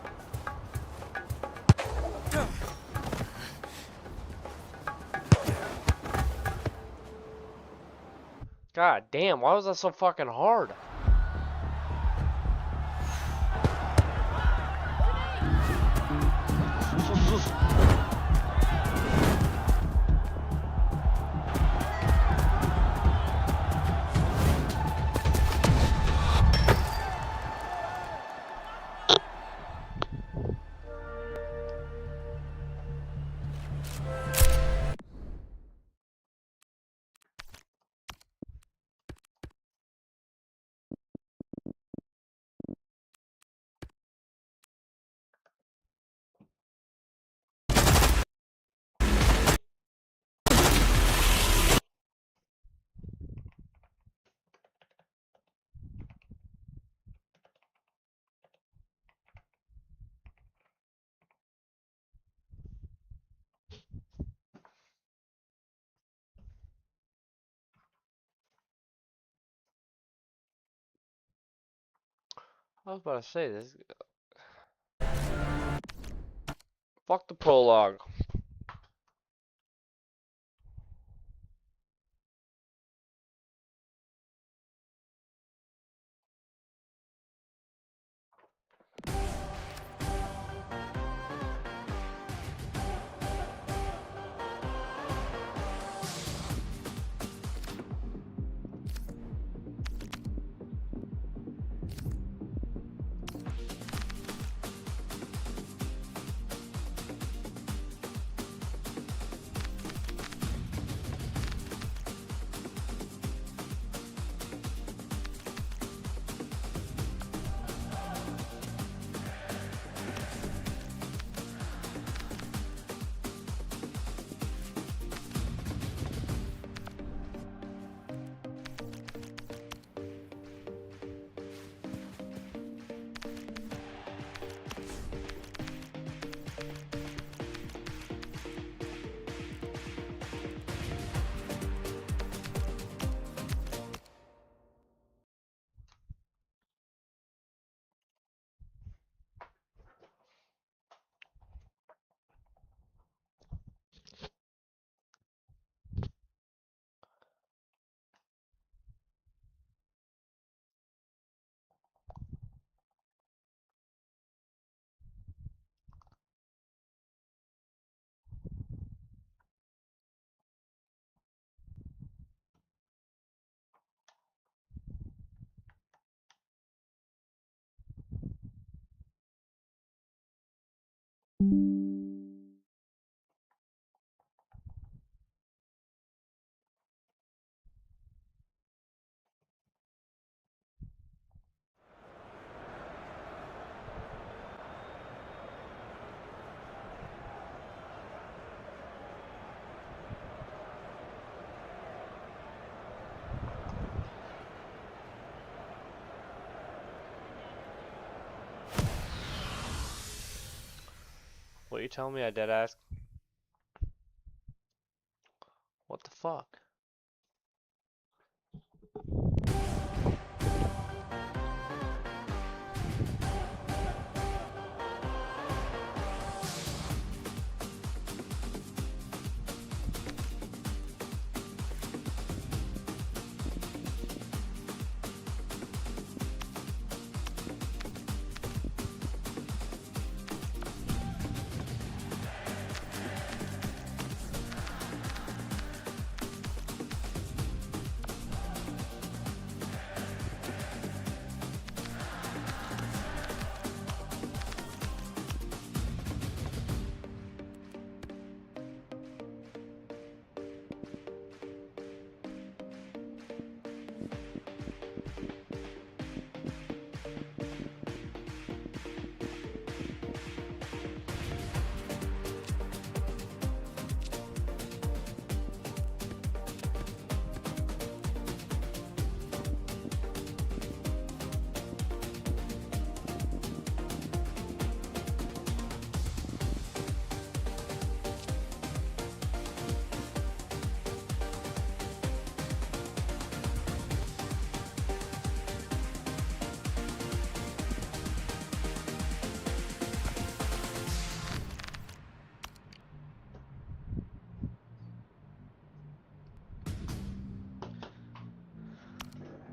God damn, why was that so fucking hard? I was about to say this. Fuck the prologue. What you telling me I dead ass? What the fuck?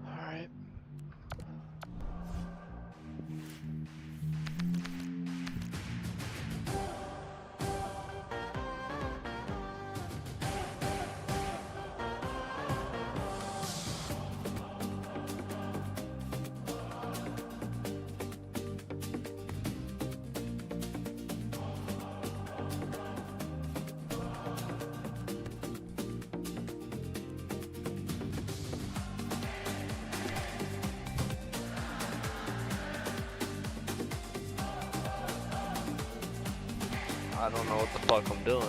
Alright. I don't know what the fuck I'm doing.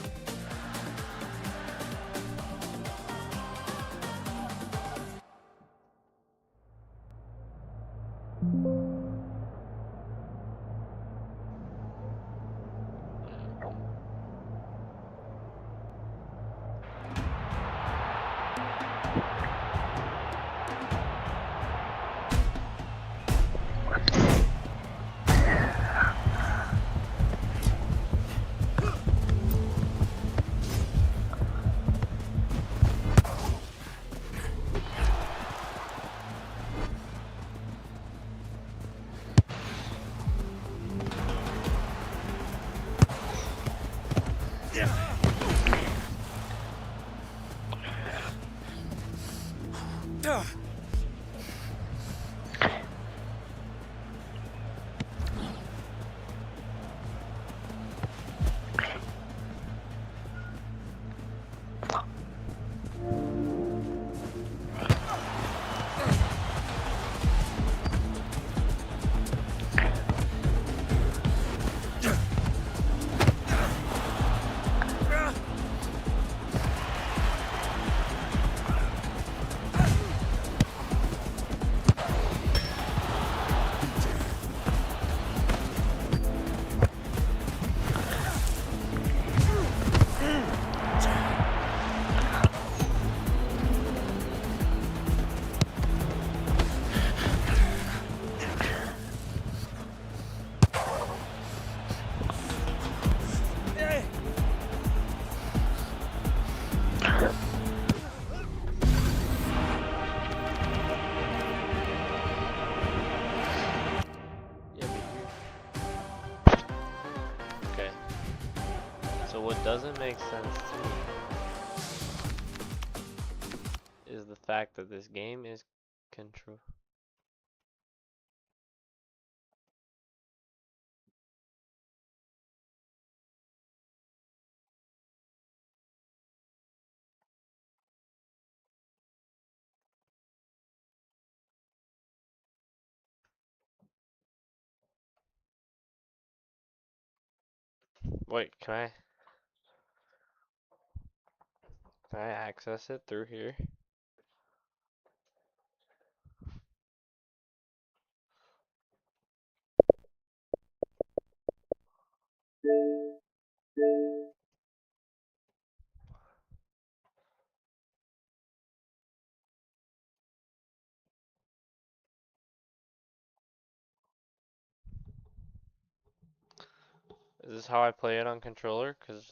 What doesn't make sense to me is the fact that this game is control. Wait, can I access it through here? Is this how I play it on controller? Cause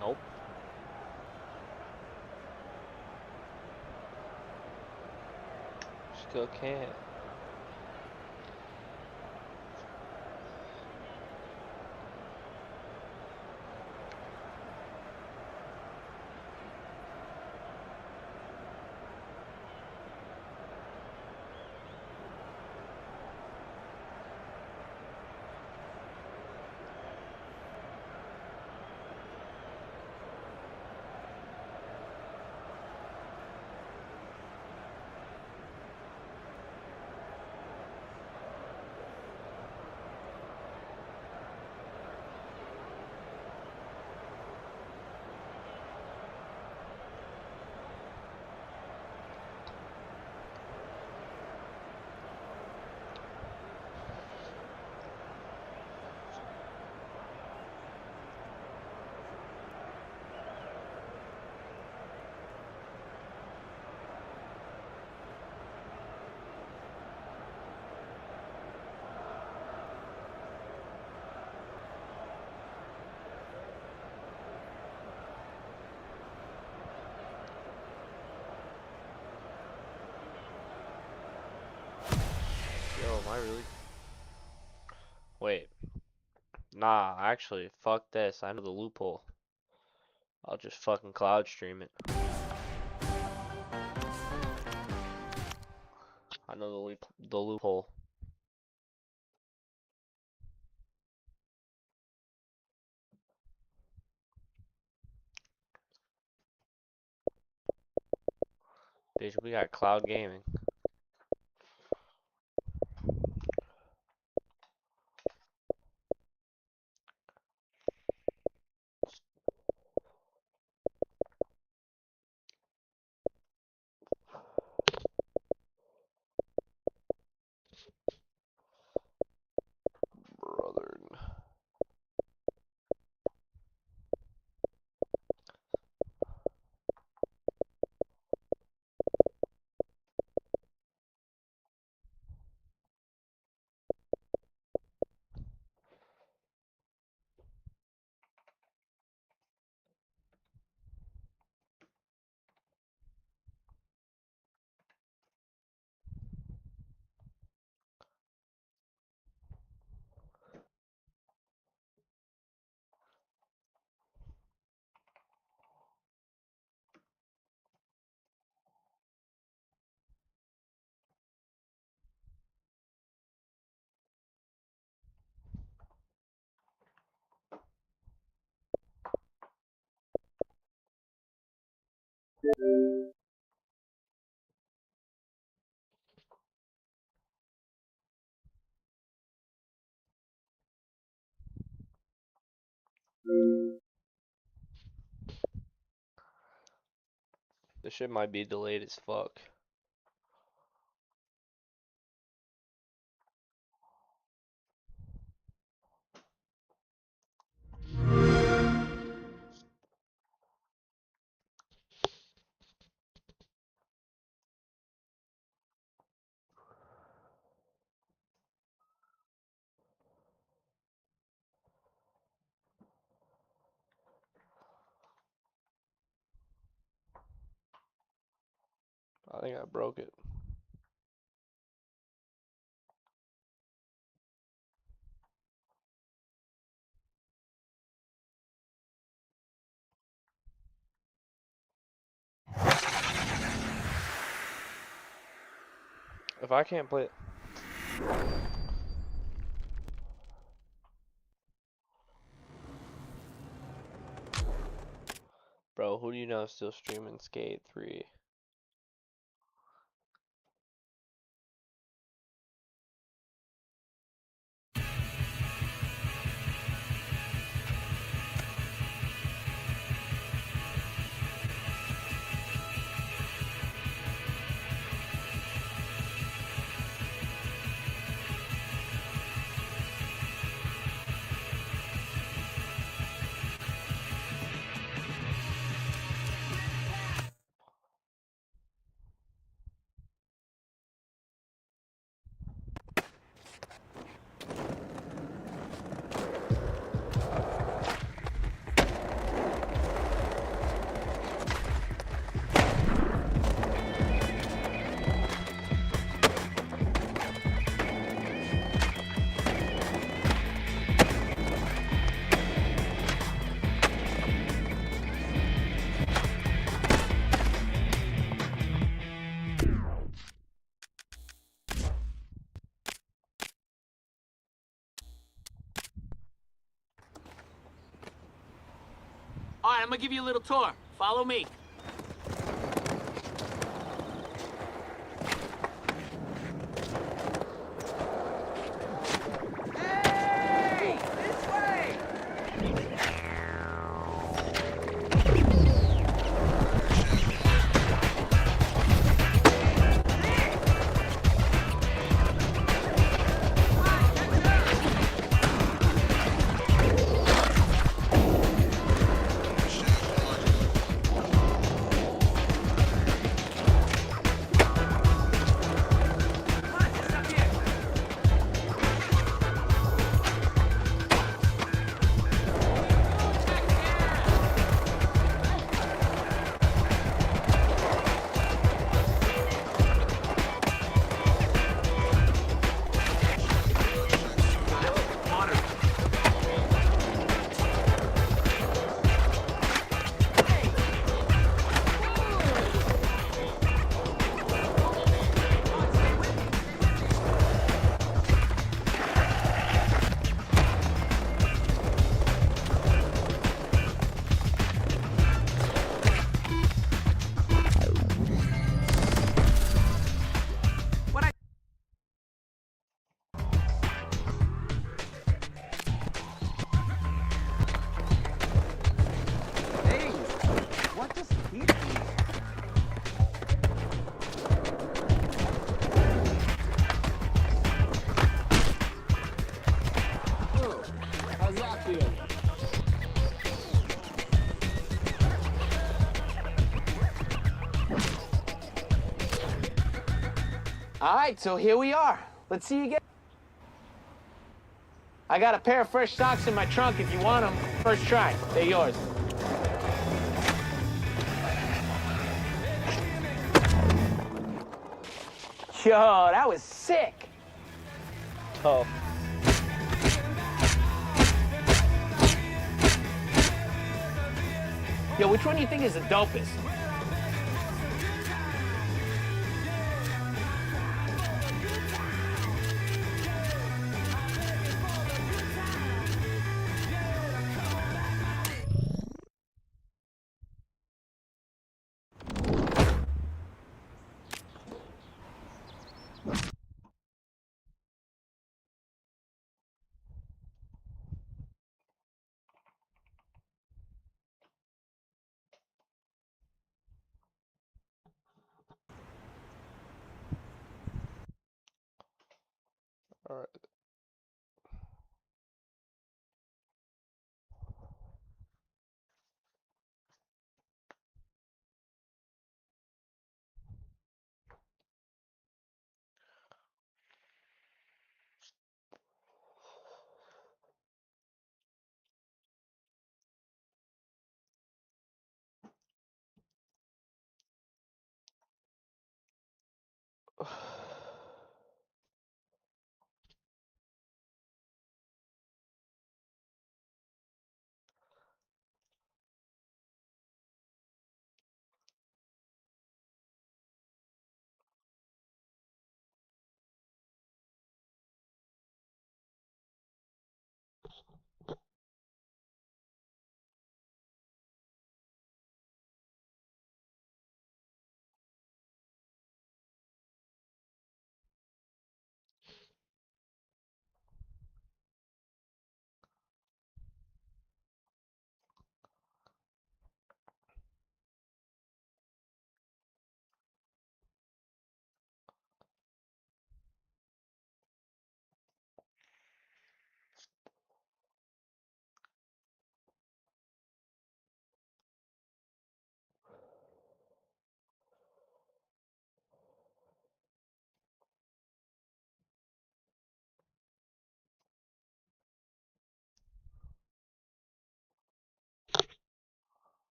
nope. Still can't. Yo, am I really? Wait. Nah, actually, fuck this. I know the loophole. I'll just fucking cloud stream it. I know the loophole. Bitch, we got cloud gaming. Brother. This shit might be delayed as fuck. I think I broke it. If I can't play it. Bro, who do you know is still streaming Skate 3? right, I'm gonna give you a little tour. Follow me. Hey! This way! Hey, what does he do? How's that feel? All right, so here we are. Let's see you get. I got a pair of fresh socks in my trunk if you want them. First try. They're yours. Yo, that was sick. Oh. Yo, which one do you think is the dopest?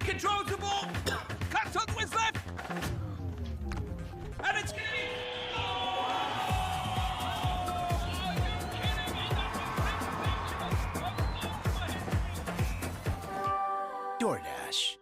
Controls the ball. Cuts onto his left. And it's going to be... DoorDash.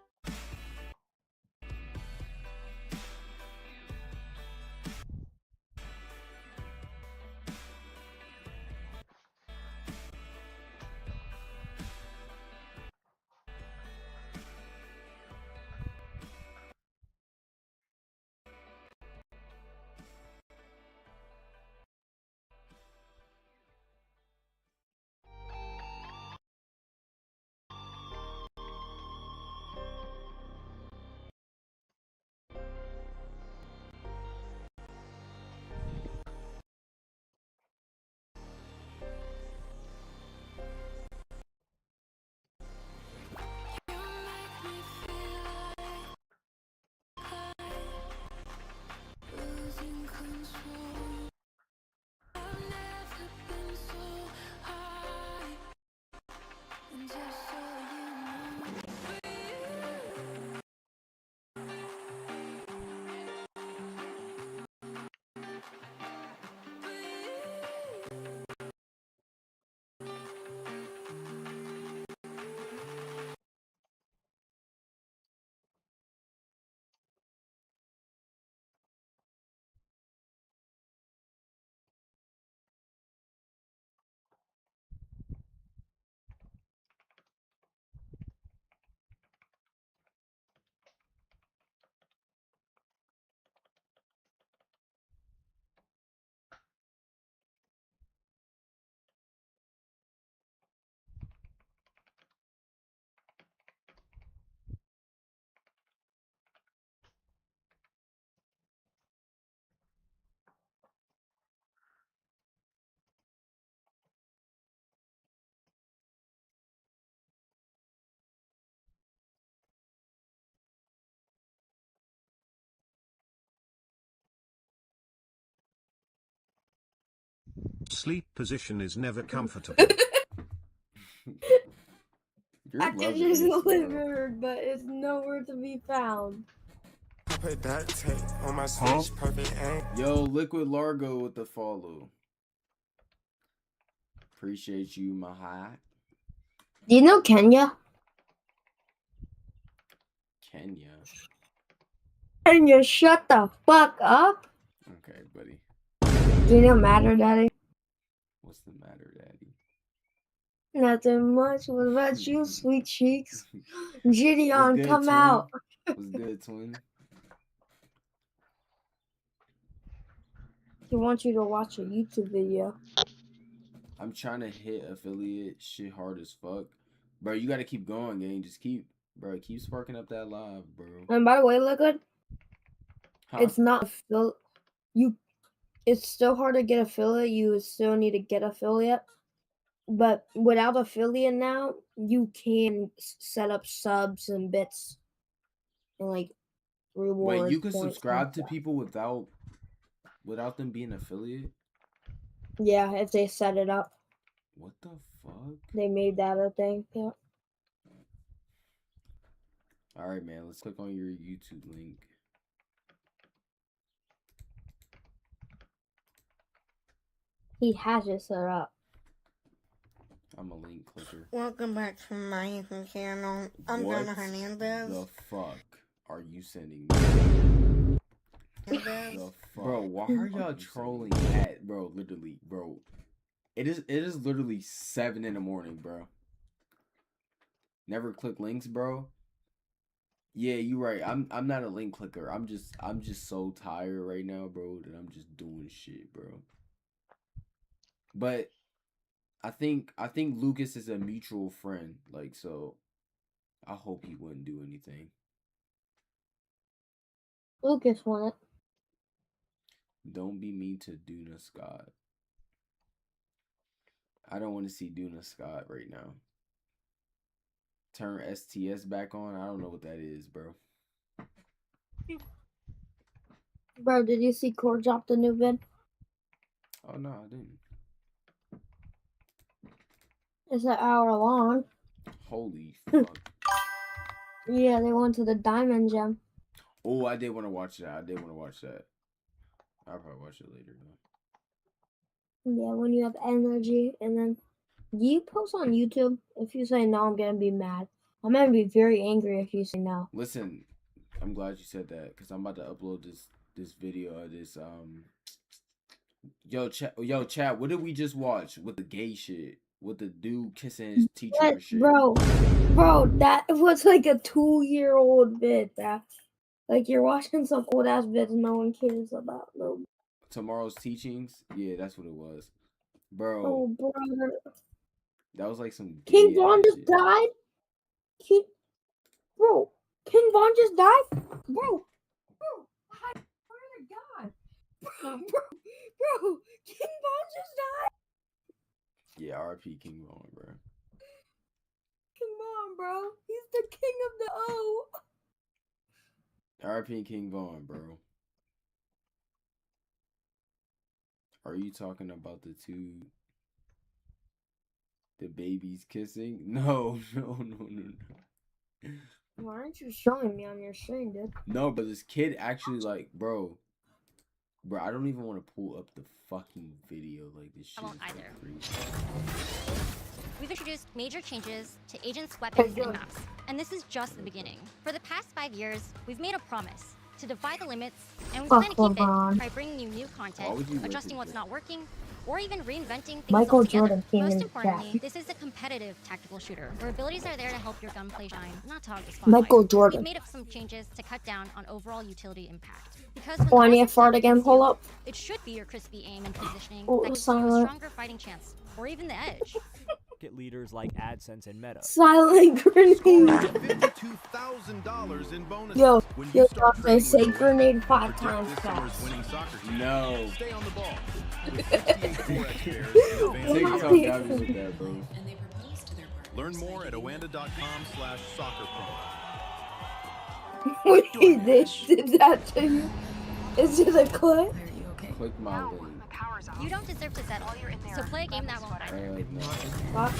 Sleep position is never comfortable. I can use the liver, but it's nowhere to be found. Put that tape on my switch, perfect aim. Yo, Liquid Largo with the follow. Appreciate you, my high. Do you know Kenya? Kenya. Kenya, shut the fuck up. Okay, buddy. Do you know Matter Daddy? What's the matter, Daddy? Nothing much. What about you, sweet cheeks? Gideon, good, come twin? out. What's good, twin? He wants you to watch a YouTube video. I'm trying to hit affiliate shit hard as fuck. Bro, you gotta keep going, gang. Just keep sparking up that live, bro. And by the way, Liquid, Huh? it's not it's still hard to get affiliate. You still need to get affiliate. But without affiliate now, you can set up subs and bits and like rewards. Wait, you can points subscribe and to stuff. people without them being affiliate? Yeah, if they set it up. What the fuck? They made that a thing. Yeah. Alright, man, let's click on your YouTube link. He has it set up. I'm a link clicker. Welcome back to my YouTube channel. I'm What Donna Hernandez. the fuck are you sending me? The fuck? Bro, why are y'all trolling at, bro? Literally, bro. It is literally 7 in the morning, bro. Never click links, bro. Yeah, you right. I'm not a link clicker. I'm just so tired right now, bro, that I'm just doing shit, bro. But I think Lucas is a mutual friend, like, so I hope he wouldn't do anything. Lucas won it. Don't be mean to Duna Scott. I don't want to see Duna Scott right now. Turn STS back on. I don't know what that is, bro. Bro, did you see Core drop the new vid? Oh no, I didn't. It's an hour long. Holy fuck. Yeah, they went to the Diamond Gem. Oh, I did want to watch that. I'll probably watch it later though. Yeah, when you have energy, and then do you post on YouTube? If you say no, I'm gonna be mad. I'm gonna be very angry if you say no. Listen, I'm glad you said that because I'm about to upload this video of this Yo, chat. What did we just watch with the gay shit? With the dude kissing his teacher and shit. Bro, that was like a 2-year-old vid, bro. Like you're watching some old ass vids no one cares about. No. Tomorrow's teachings? Yeah, that's what it was. Bro. Oh, brother. That was like some King Von just died? King Von just died? Bro, I swear to God. Bro, King Von just died? Yeah, RP King Von, bro. King Von, bro. He's the king of the O. RP King Von, bro. Are you talking about the babies kissing? No. Why aren't you showing me on your screen, dude? No, but this kid actually like, bro, I don't even want to pull up the fucking video. Like this shit. I won't is either. crazy. We've introduced major changes to agents, weapons, and maps, and this is just the beginning. For the past 5 years, we've made a promise to defy the limits, and we plan to keep it by bringing you new content, adjusting what's not working, or even reinventing things Michael altogether. Jordan came Most in importantly, chat. this is a competitive tactical shooter, where abilities are there to help your gunplay shine, not to hog the spotlight. Michael Jordan. We've made up some changes to cut down on overall utility impact. Because Oh, I need a fart again. Hold up. it should be your crispy aim and positioning Oh, that gives you a silent. stronger fighting chance, or even the edge. Market leaders like AdSense and Meta. Silent grenade. $52,000 in bonus. Yo, when you start they trading say with Roulette, grenade 5 protect times this summer's fast. winning soccer team. No. Stay on the ball. With 58 Forex pairs and advanced Take odds. yourself down with that, bro. Learn more at oanda.com/soccerpromo. Wait, they did that to you? Is it a clip? Click my link. You don't deserve to settle, so play a game that won't matter. What?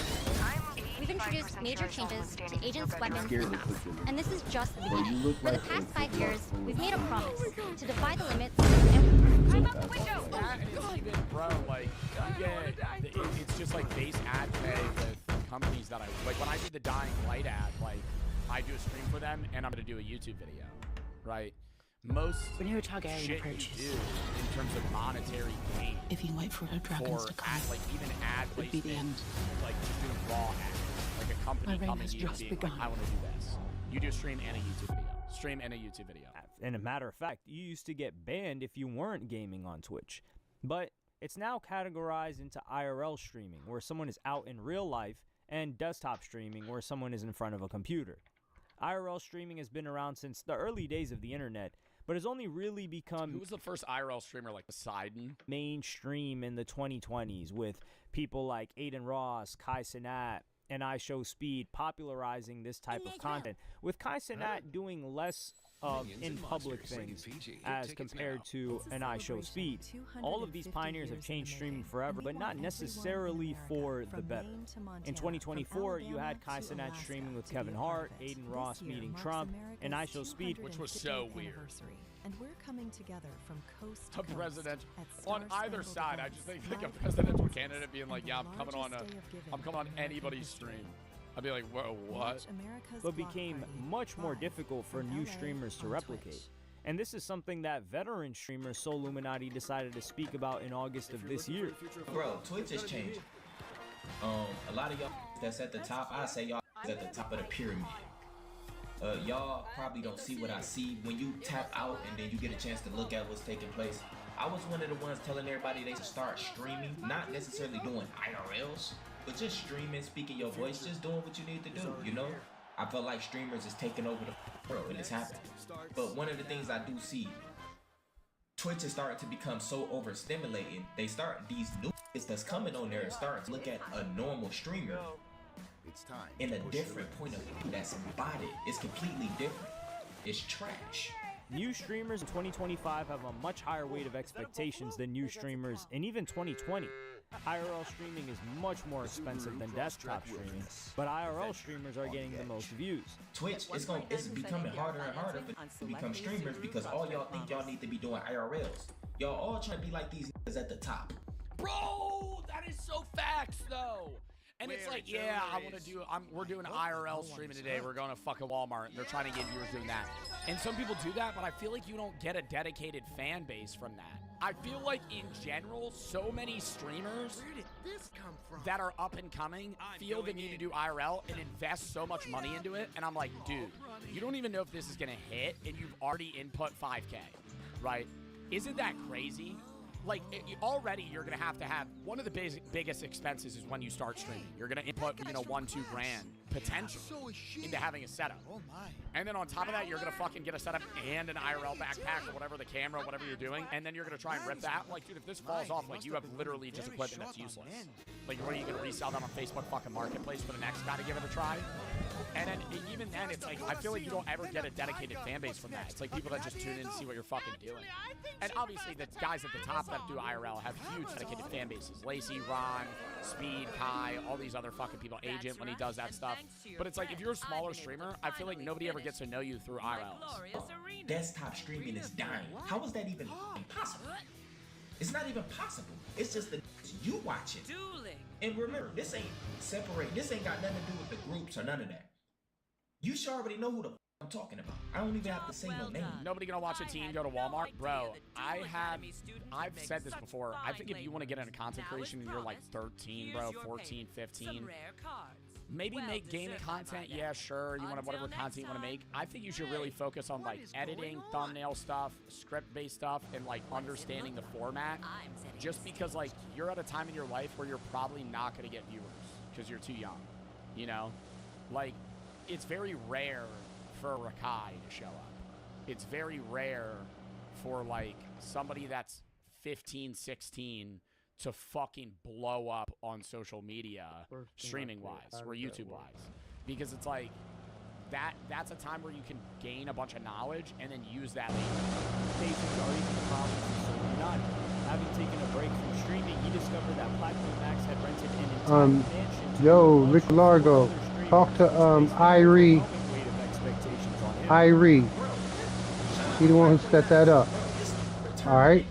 We've introduced major changes to agents, weapons, scared and to maps, click it. and this is just the Bro, you beginning. look For the like past a 5 football years, player. we've made a promise to defy the limits and That is even, bro, like, you get, it's just like base ad pay with companies that I, like when I do the Dying Light ad, like, I do a stream for them and I'm gonna do a YouTube video, right? Most shit you do in terms of monetary gain, If you wait for the dragons to come, like even ad would be the end. like just doing raw ads, like a company My reign coming has to you and just being begun. like, I want to do this. You do a stream and a YouTube video. And a matter of fact, you used to get banned if you weren't gaming on Twitch. But it's now categorized into IRL streaming, where someone is out in real life, and desktop streaming, where someone is in front of a computer. IRL streaming has been around since the early days of the internet, but has only really become Who was the first IRL streamer, like Poseidon? mainstream in the 2020s, with people like Aiden Ross, Kai Cenat, and iShowSpeed popularizing this type of content, with Kai Cenat doing less of in-public things as compared to an iShowSpeed. All of these pioneers have changed streaming forever, but not necessarily for the better. In 2024, you had Kai Cenat streaming with Kevin Hart, Aiden Ross meeting Trump, and iShowSpeed, which was so weird. And we're coming together from coast to A coast president at on Star either Spangled side. I just think Banner, like a live presidential from candidate being like, "Yeah, I'm coming on largest day of giving I'm coming on in American anybody's history. stream." I'd be like, "Whoa, what?" Watch America's but Block became Party much more live difficult for from new LA streamers to on replicate. Twitch. And this is something that veteran streamer Soluminati decided to speak about in August of this year. Bro, Twitch is changing. A lot of y'all that's at the top, I say y'all is at the top of the pyramid. Y'all probably don't see what I see when you tap out and then you get a chance to look at what's taking place. I was one of the ones telling everybody they should start streaming, not necessarily doing IRLs, but just streaming, speaking your voice, just doing what you need to do, you know? I felt like streamers is taking over the world and it's happening. But one of the things I do see, Twitch is starting to become so overstimulating. These new kids that's coming on there and starting to look at a normal streamer in a different point of view that's embodied. It's completely different. It's trash. New streamers in 2025 have a much higher weight of expectations than new streamers in even 2020. IRL streaming is much more expensive than desktop streaming, but IRL streamers are getting the most views. Twitch, it's becoming harder and harder to become streamers because all y'all think y'all need to be doing IRLs. Y'all all trying to be like these niggas at the top. Bro, that is so facts though. And it's like, yeah, I want to do, we're doing IRL streaming today. We're going to fucking Walmart. And they're trying to get viewers doing that. And some people do that, but I feel like you don't get a dedicated fan base from that. I feel like in general, so many streamers that are up and coming feel the need to do IRL and invest so much money into it. And I'm like, dude, you don't even know if this is going to hit and you've already input 5K, right? Isn't that crazy? Like, already you're going to have one of the biggest expenses is when you start streaming. You're going to input, $1-2 grand potential into having a setup. And then on top of that, you're going to fucking get a setup and an IRL backpack or whatever, the camera, whatever you're doing. And then you're going to try and rip that. Like, dude, if this falls off, like, you have literally just equipment that's useless. Like, what are you going to resell that on Facebook fucking Marketplace for the next guy to give it a try? And then, even then, it's like, I feel like you don't ever get a dedicated fan base from that. It's like people that just tune in and see what you're fucking doing. And obviously, the guys at the top that do IRL have huge dedicated fan bases. Lacey, Ron, Speed, Kai, all these other fucking people. Agent when he does that stuff. But it's like, if you're a smaller streamer, I feel like nobody ever gets to know you through IRLs. Desktop streaming is dying. How is that even possible? It's not even possible. It's just the you watch it. And remember, this ain't separate. This ain't got nothing to do with the groups or none of that. You should already know who the I'm talking about. I don't even have to say no name. Nobody gonna watch a team go to Walmart? Bro, I've said this before. I think if you want to get into content creation and you're like 13, bro, 14, 15, maybe make gaming content. Yeah, sure. You want to whatever content you want to make. I think you should really focus on like editing, thumbnail stuff, script-based stuff, and like understanding the format. Just because like you're at a time in your life where you're probably not gonna get viewers because you're too young. You know, like it's very rare for Rakai to show up. It's very rare for like somebody that's 15, 16 to fucking blow up on social media, streaming wise or YouTube wise, because it's like that's a time where you can gain a bunch of knowledge and then use that later. Not having taken a break from streaming, he discovered that Blackpool Max had rented an entire mansion. Yo, Rick Largo, talk to Irie. Irie. He the one who set that up. All right.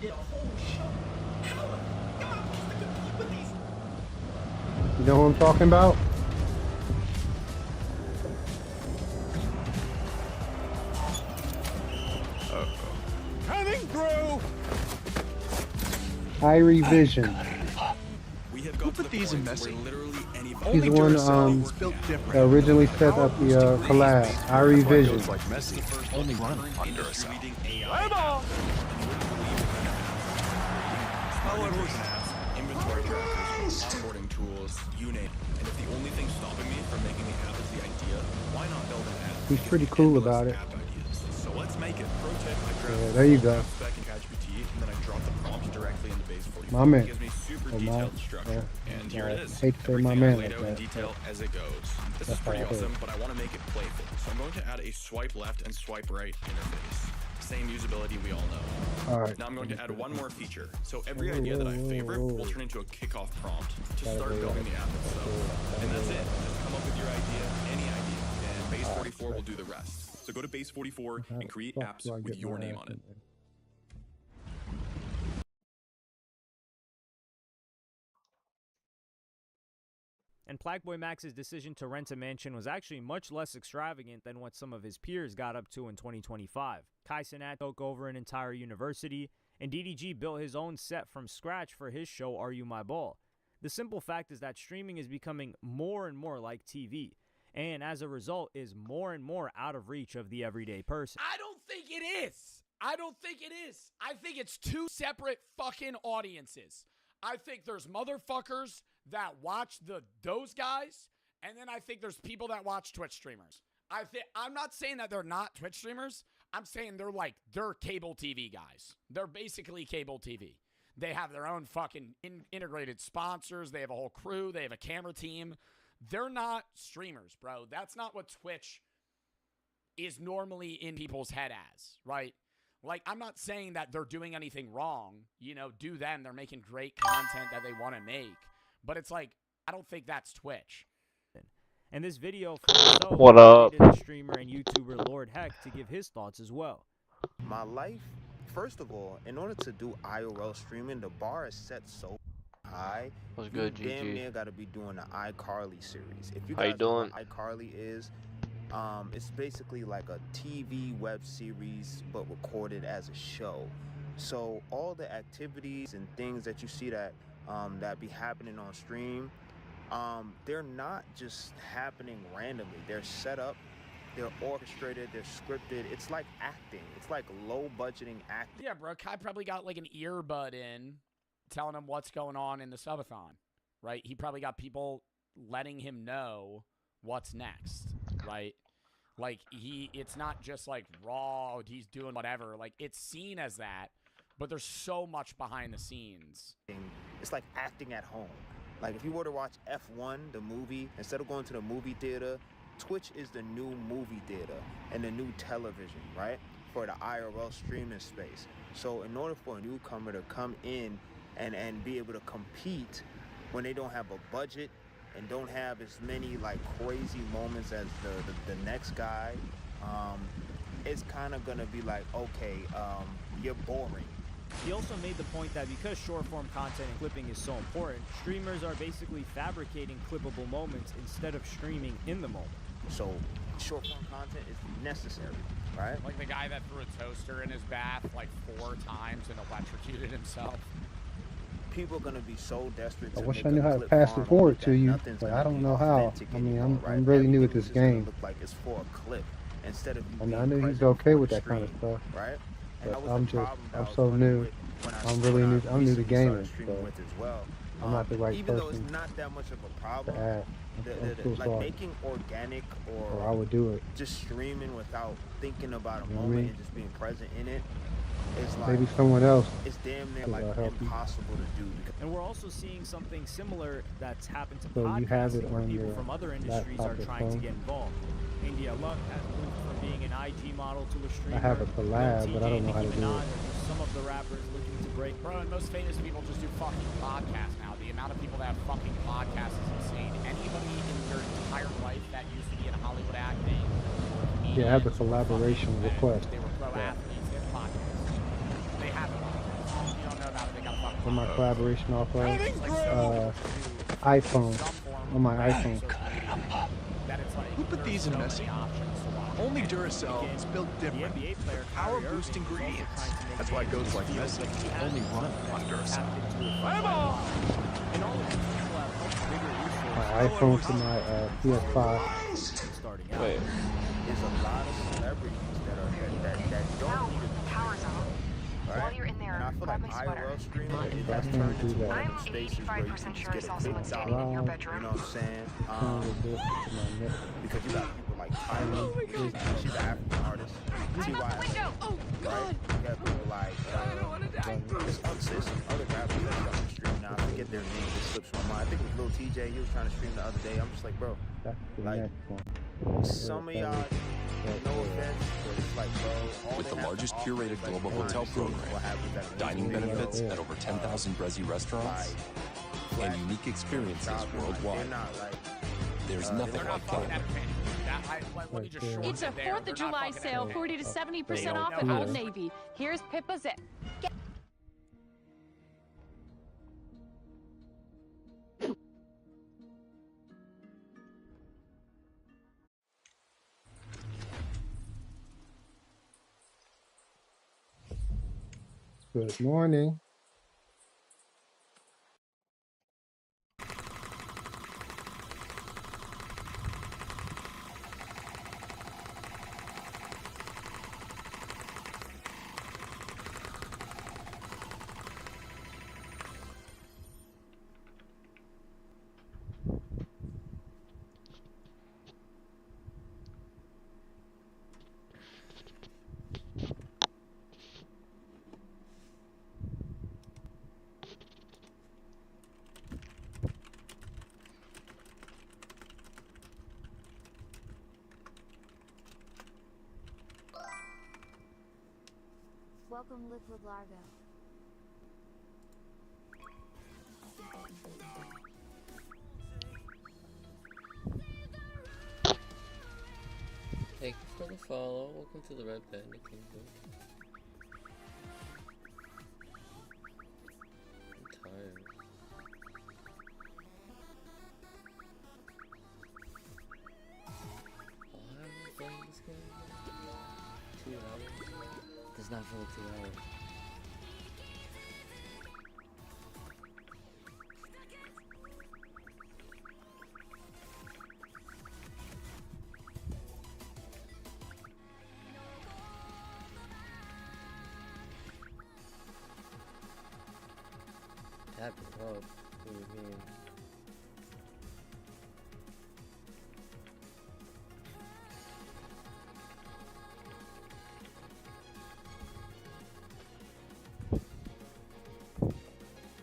You know what I'm talking about? Coming through. Irie Vision. Who put these in messy? He's the one that originally set up the collab. Irie Vision. Like messy. Only run on Duracell. Inventory trackers, onboarding tools, you name it. And if the only thing stopping me from making the app is the idea, why not build an app? He's pretty cool about it. So let's make it. Pro tip, I grab there you go. spec in ChatGPT, and then I drop the prompt directly into Base 44. My man. It gives me super detailed structure. And here it is. Hate to say my Everything man is laid like out in that. detail as it goes. This is pretty awesome, but I want to make it playful. So I'm going to add a swipe left and swipe right interface. Same usability we all know. All right. Now I'm going to add one more feature. So every idea that I favorite will turn into a kickoff prompt to start building the app itself. And that's it. Just come up with your idea, any idea, and Base 44 will do the rest. So go to Base 44 and create apps with your name on it. And Plagueboy Max's decision to rent a mansion was actually much less extravagant than what some of his peers got up to in 2025. Kai Cenat took over an entire university, and DDG built his own set from scratch for his show Are You My Ball. The simple fact is that streaming is becoming more and more like TV, and as a result is more and more out of reach of the everyday person. I don't think it is. I don't think it is. I think it's two separate fucking audiences. I think there's motherfuckers that watch those guys, and then I think there's people that watch Twitch streamers. I'm not saying that they're not Twitch streamers. I'm saying they're cable TV guys. They're basically cable TV. They have their own fucking integrated sponsors. They have a whole crew. They have a camera team. They're not streamers, bro. That's not what Twitch is normally in people's head as, right? Like, I'm not saying that they're doing anything wrong. You know, do them. They're making great content that they want to make. But it's like, I don't think that's Twitch. And this video for so What up? the streamer and YouTuber Lord Heck to give his thoughts as well. My life, first of all, in order to do IRL streaming, the bar is set so high. What's good, you damn GG? near gotta be doing the iCarly series. If you How you guys know doing? what iCarly is, it's basically like a TV web series but recorded as a show. So all the activities and things that you see that that be happening on stream, they're not just happening randomly. They're set up, they're orchestrated, they're scripted. It's like acting. It's like low budgeting acting. Yeah, bro. Kai probably got like an earbud in telling him what's going on in the subathon, right? He probably got people letting him know what's next, right? Like, it's not just like raw, he's doing whatever. Like, it's seen as that, but there's so much behind the scenes. It's like acting at home. Like, if you were to watch F1, the movie, instead of going to the movie theater, Twitch is the new movie theater and the new television, right? For the IRL streaming space. So in order for a newcomer to come in and be able to compete when they don't have a budget and don't have as many like crazy moments as the next guy, it's kind of gonna be like, okay, you're boring. He also made the point that because short-form content and clipping is so important, streamers are basically fabricating clippable moments instead of streaming in the moment. So short-form content is necessary, right? Like the guy that threw a toaster in his bath like 4 times and electrocuted himself. People are gonna be so desperate. I to wish make I knew a how to clip pass farm it forward that to you, nothing's but gonna I don't be know how. authentic I mean, anymore, right? I'm really new at Everything's this just gonna game. Look like it's for a clip instead of you I mean, I being knew he's present okay for with the that kind of stream, stuff. right? And But that was I'm the problem that I I'm was so running new. with when I- I'm really when I new. I'm new to recently started gaming, streaming so with as well. I'm not the right Even though person it's not that much of a to problem, ask. I'm so like sorry. making organic Or I would do it. just streaming without thinking about a You know what I moment mean? and just being present in it, it's like Maybe someone else it's damn near could, like help you. impossible to do. And we're also seeing something similar that's happened to So you have it podcasting, where on people your from other industries laptop are or trying to phone? get involved. India Luck has moved from being an IG model to a streamer. I have a collab, Lil but I don't TJ, know how to Nicki do Minaj it. are just some of the rappers looking to break. Bro, and most famous people just do fucking podcasts now. The amount of people that have fucking podcasts is insane. Anybody in their entire life that used to be in Hollywood acting, Yeah, I have a collaboration request. they were pro athletes, they have podcasts. They have it. You don't know about it, they got a fucking For my podcast. collaboration off of iPhone. On my iPhone. Who put these in Messi? Only Duracell is built different. Power boost ingredients. That's why it goes like Messi. Only run on Duracell. My iPhone to my PS5. Wait. There's a lot of celebrities that don't need a power's out. Right? While you're in there, and I feel grab like my sweater. IRL streaming it I has can't turned do into that. one of I'm them spaces where you 85% can sure I just saw get a someone big standing in your dollar, bedroom. you know what I'm saying? Trying to do it to my neck. Because you got people like Tyler, she's an African artist. T.Y. Oh, Right? You got people like, there's some other rappers that are on the stream now. I forget their name, it slips my mind. I think it was Lil TJ, he was trying to stream the other day. I'm just like, bro, That's the like, next one. some of y'all, no offense, but it's like, bro, all With they the have to largest offer curated is, like, global one hotel thing. program, What happens at the dining video, benefits at over 10,000 Brezzy restaurants, and unique experiences worldwide. There's nothing like that. It's a 4th of July sale, 40 to 70% off at Old Navy. Here's Pippa Zip. Good morning. Welcome, Liquid Largo. Thank you for the follow. Welcome to the Red Panda Kingdom. I'm tired. Why am I playing this game? 2 hours? Does not feel like 2 hours. Tap it up. What do you mean?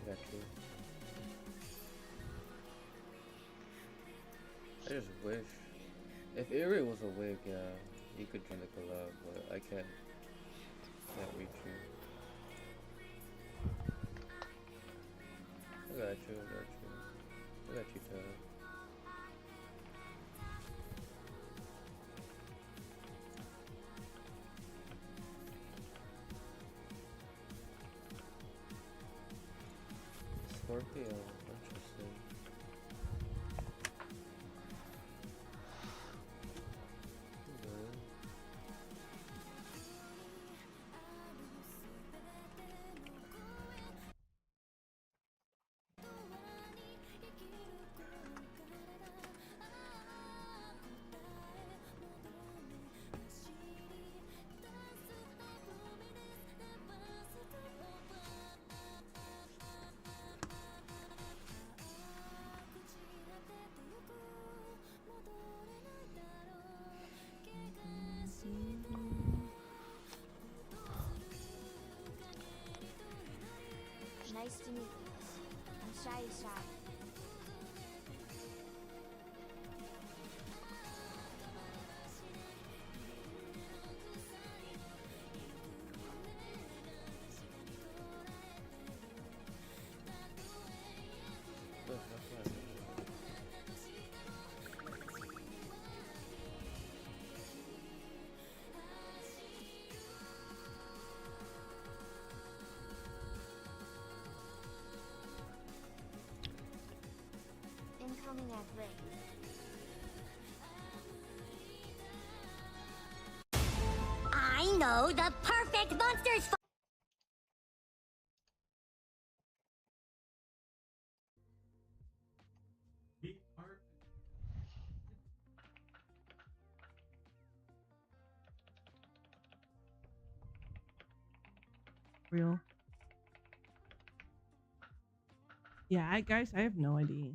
Got you. I just wish. If Erie was a wig, yeah, you could join the collab, but I can't reach you. I got you, I got you, Todd. Scorpio, interesting. Nice to meet you. I'm Shy. Incoming at ring. I know the perfect monsters. Real. Yeah, guys, I have no idea.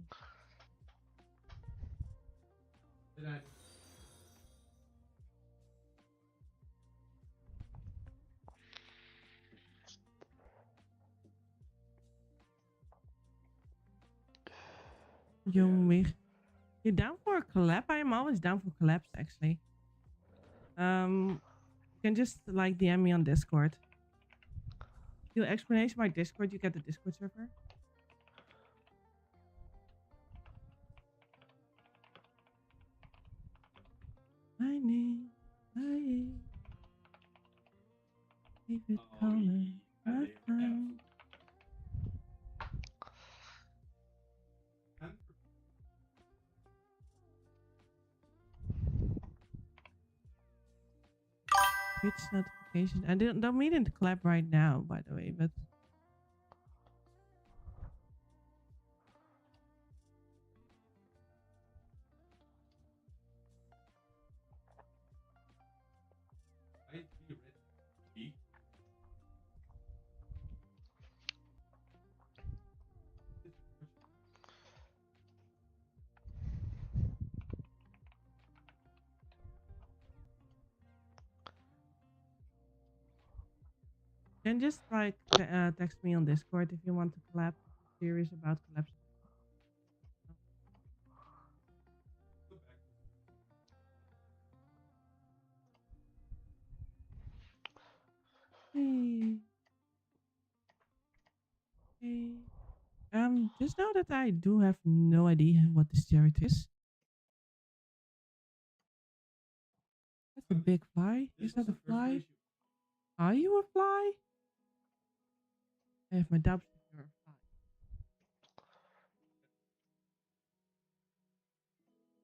Yo, you're down for a collab? I am always down for collabs, actually. You can just like DM me on Discord. Do explanation by Discord, you get the Discord server. My name, David Collins, my friend. Twitch notification. I don't mean it to clap right now, by the way, but you can just like text me on Discord if you want to collab. Serious about collabs. Hey. Just know that I do have no idea what this character is. That's a big fly. Is that a fly? Are you a fly? I have my doubts if you're a fly.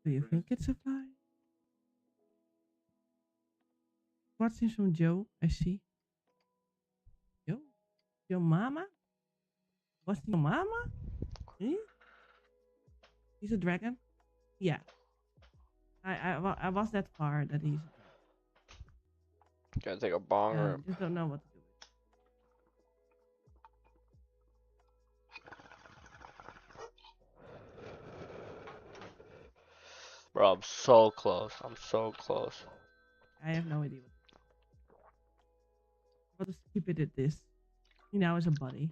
Do you think it's a fly? Watching some Joe, I see. Joe? Your mama? What's your mama? Eh? He's a dragon? Yeah. I was that far that he's a dragon. Gotta take a bong Yeah, or just don't know what to do. bro, I'm so close. I'm so close. I have no idea what to do. I'll just keep it at this. You know, as a buddy.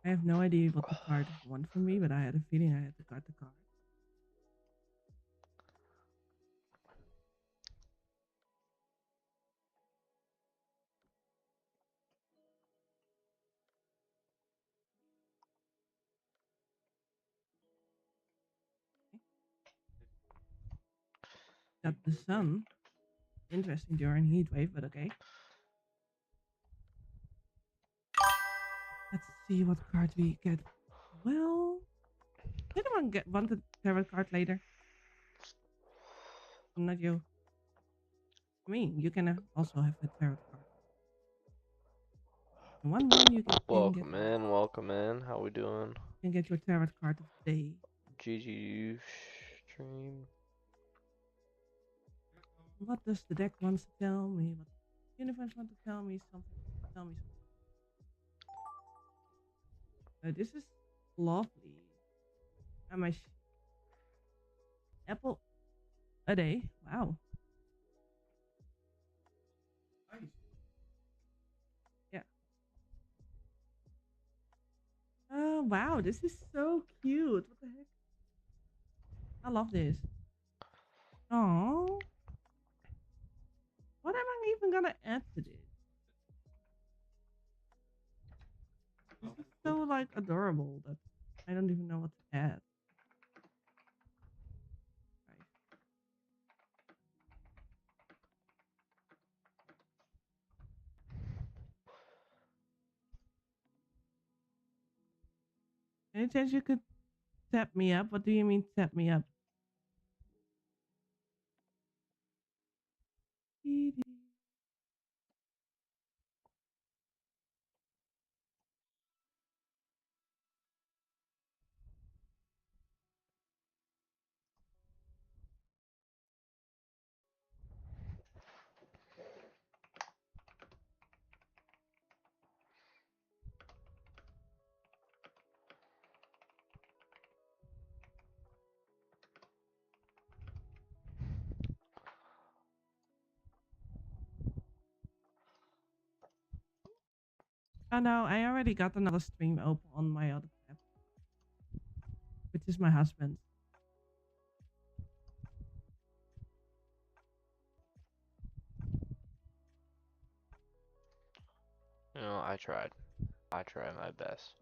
I have no idea what the card want from me, but I had a feeling I had to cut the card. Got the sun. Interesting during heat wave, but okay. Let's see what card we get. Well, anyone want the tarot card later? Not you. I mean, you can also have a tarot card. One you Welcome in, welcome in. How we doing? Can get your tarot card of the day. GGU stream. What does the deck wants to tell me? What the universe wants to tell me something? Tell me something. This is lovely. And my apple a day. Wow. Yeah. Oh wow, this is so cute. What the heck? I love this. Oh. What am I even gonna add to this? This is so like adorable that I don't even know what to add. Any chance you could tap me up? What do you mean tap me up? Oh no, I already got another stream open on my other tab, which is my husband. You know, I tried. I tried my best.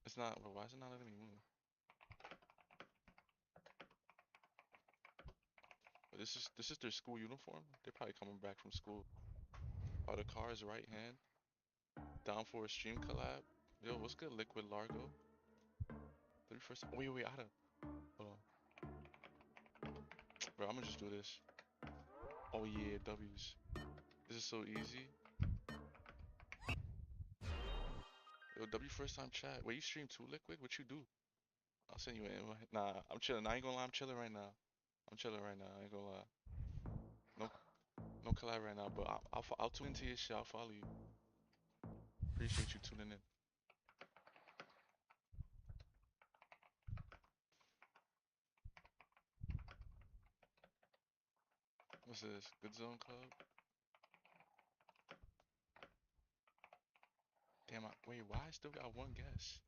It's not, but why is it not letting me move? But this is their school uniform. They're probably coming back from school. Oh, the car is right hand. Down for a stream collab. Yo, what's good, Liquid Largo? 31st. Oh, wait, I had a. Hold on. Bro, I'm gonna just do this. Oh yeah, W's. This is so easy. Yo, W first time chat. Wait, you stream too, Liquid? What you do? I'll send you an invite. Nah, I'm chilling. I ain't gonna lie, I'm chilling right now. I'm chilling right now. I ain't gonna lie. No collab right now, but I'll tune into your shit. I'll follow you. Appreciate you tuning in. What's this? Good Zone Club? Damn, wait, why I still got one guess?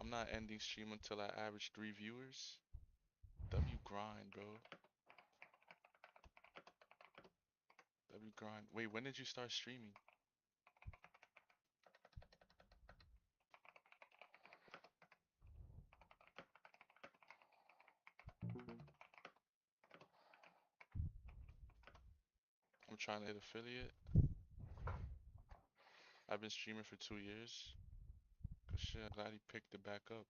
I'm not ending stream until I average 3 viewers. W grind, bro. W grind. Wait, when did you start streaming? I'm trying to hit affiliate. I've been streaming for 2 years. Good shit, I'm glad he picked it back up.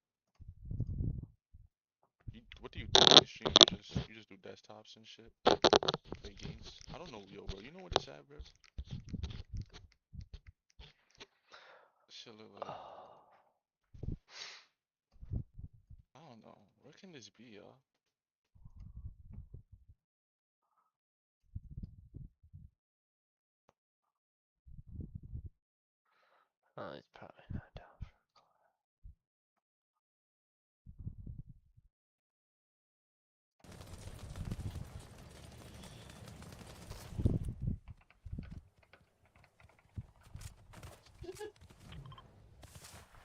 What do you do when you stream? You just do desktops and shit? Play games? I don't know, yo, bro. You know what this at, bro? This shit look like... I don't know. Where can this be, y'all? Oh, he's probably not down for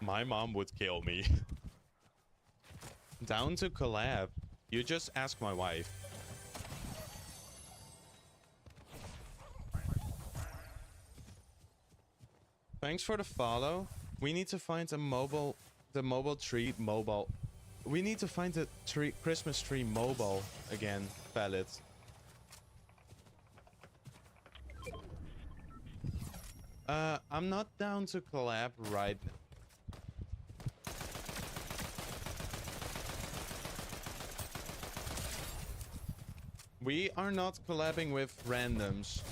My mom would kill me. Down to collab. You just ask my wife. Thanks for the follow. We need to find the mobile tree mobile. We need to find the Christmas tree mobile again, Valid. I'm not down to collab right now. We are not collabing with randoms.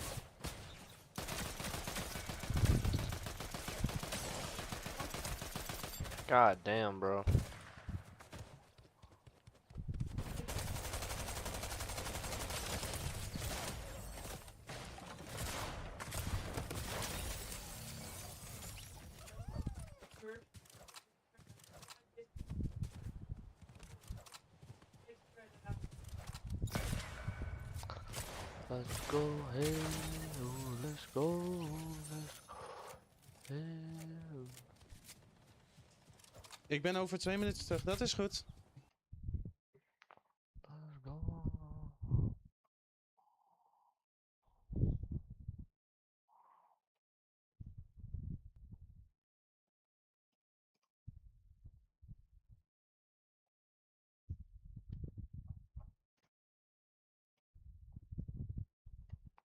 God damn, bro. Let's go, hey, oh, let's go, hey. Ik ben over 2 minuten terug, dat is goed. Let's go.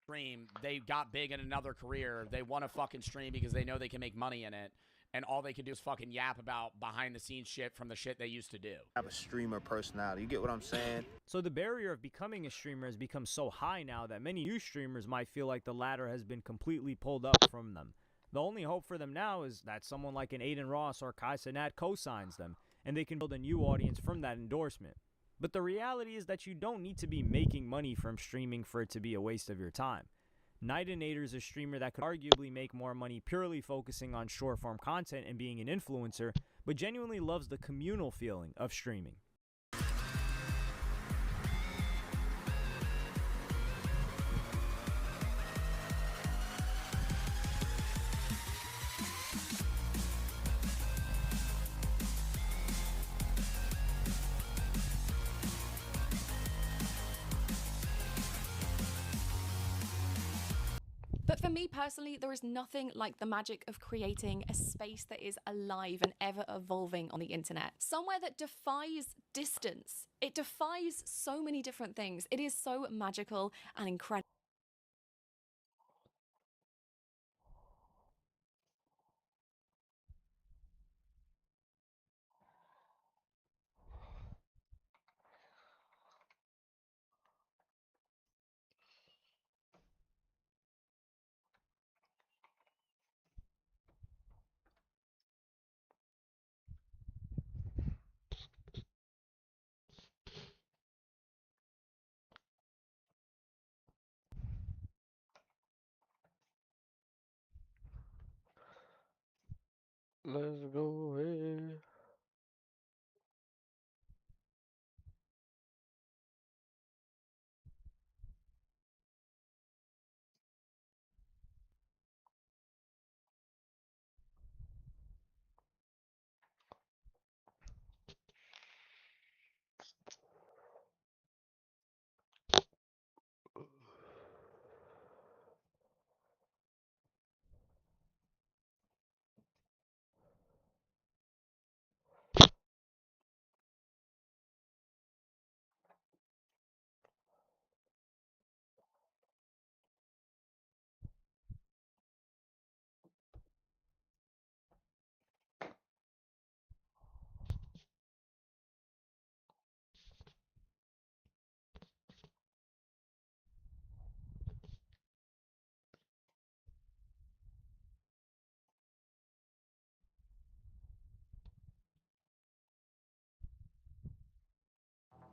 Stream, they got big in another career. They want to fucking stream because they know they can make money in it. And all they can do is fucking yap about behind the scenes shit from the shit they used to do. Have a streamer personality. You get what I'm saying? So the barrier of becoming a streamer has become so high now that many new streamers might feel like the ladder has been completely pulled up from them. The only hope for them now is that someone like an Aiden Ross or Kai Cenat co-signs them, and they can build a new audience from that endorsement. But the reality is that you don't need to be making money from streaming for it to be a waste of your time. Nightinator is a streamer that could arguably make more money purely focusing on short-form content and being an influencer, but genuinely loves the communal feeling of streaming. But for me personally, there is nothing like the magic of creating a space that is alive and ever evolving on the internet. Somewhere that defies distance. It defies so many different things. It is so magical and incredible. Let's go ahead.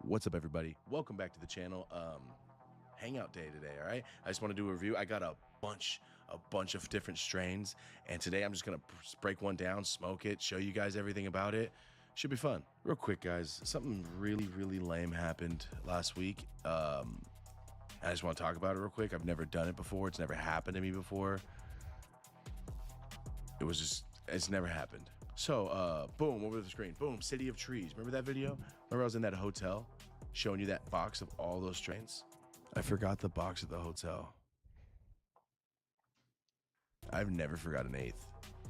What's up, everybody? Welcome back to the channel. Hangout day today, all right? I just want to do a review. I got a bunch of different strains, and today I'm just gonna break one down, smoke it, show you guys everything about it. Should be fun. Real quick, guys, something really lame happened last week. I just want to talk about it real quick. I've never done it before. It's never happened to me before. It's never happened. So, boom, over the screen. Boom, City of Trees. Remember that video? Remember I was in that hotel showing you that box of all those strains? I forgot the box at the hotel. I've never forgot an eighth,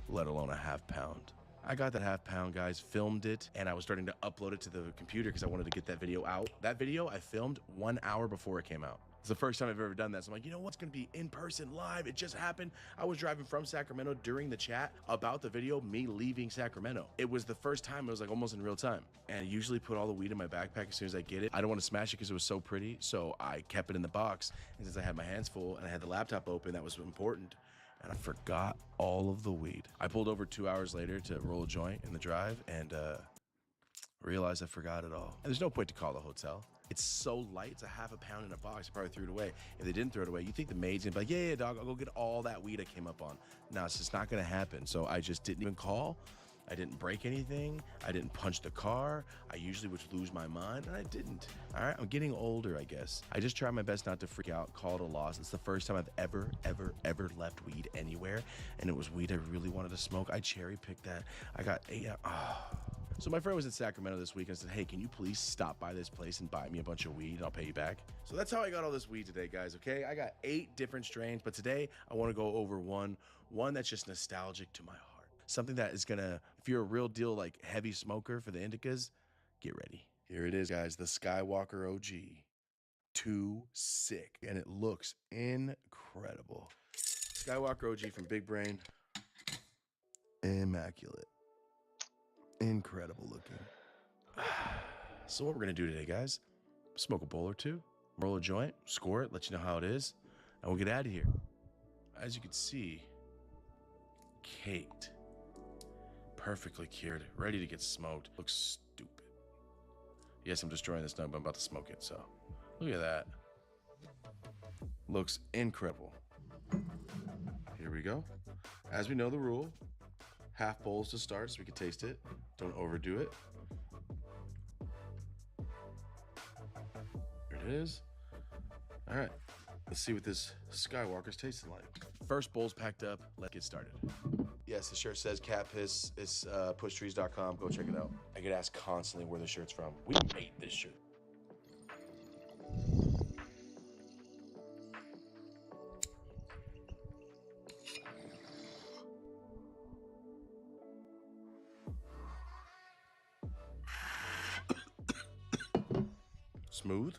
let alone a half pound. I got that half pound, guys, filmed it, and I was starting to upload it to the computer because I wanted to get that video out. That video I filmed 1 hour before it came out. It's the first time I've ever done that. So I'm like, you know what's gonna be in person live? It just happened. I was driving from Sacramento during the chat about the video, me leaving Sacramento. It was the first time, it was like almost in real time. And I usually put all the weed in my backpack as soon as I get it. I don't want to smash it because it was so pretty. So I kept it in the box. And since I had my hands full and I had the laptop open, that was important. And I forgot all of the weed. I pulled over 2 hours later to roll a joint in the drive and realized I forgot it all. And there's no point to call the hotel. It's so light, it's a half a pound in a box. I probably threw it away. If they didn't throw it away, you think the maid's gonna be like, yeah, dog, I'll go get all that weed I came up on. No, it's just not gonna happen. So I just didn't even call. I didn't break anything. I didn't punch the car. I usually would lose my mind, and I didn't. All right, I'm getting older, I guess. I just try my best not to freak out, call it a loss. It's the first time I've ever left weed anywhere, and it was weed I really wanted to smoke. I cherry picked that. I got 8 So my friend was in Sacramento this week and said, hey, can you please stop by this place and buy me a bunch of weed and I'll pay you back? So that's how I got all this weed today, guys, okay? I got 8 different strains, but today I want to go over one that's just nostalgic to my heart. Something that is gonna, if you're a real deal like heavy smoker for the indicas, get ready. Here it is, guys, the Skywalker OG. Too sick, and it looks incredible. Skywalker OG from Big Brain. Immaculate. Incredible looking. So what we're gonna do today, guys, smoke a bowl or two, roll a joint, score it, let you know how it is, and we'll get out of here. As you can see, caked, perfectly cured, ready to get smoked. Looks stupid. Yes, I'm destroying this now, but I'm about to smoke it, so look at that. Looks incredible. Here we go. As we know the rule, half bowls to start so we can taste it. Don't overdo it. Here it is. All right, let's see what this Skywalker's tasting like. First bowl's packed up. Let's get started. Yes, the shirt says Cat Piss. It's pushtrees.com. Go check it out. I get asked constantly where the shirt's from. We made this shirt. Smooth,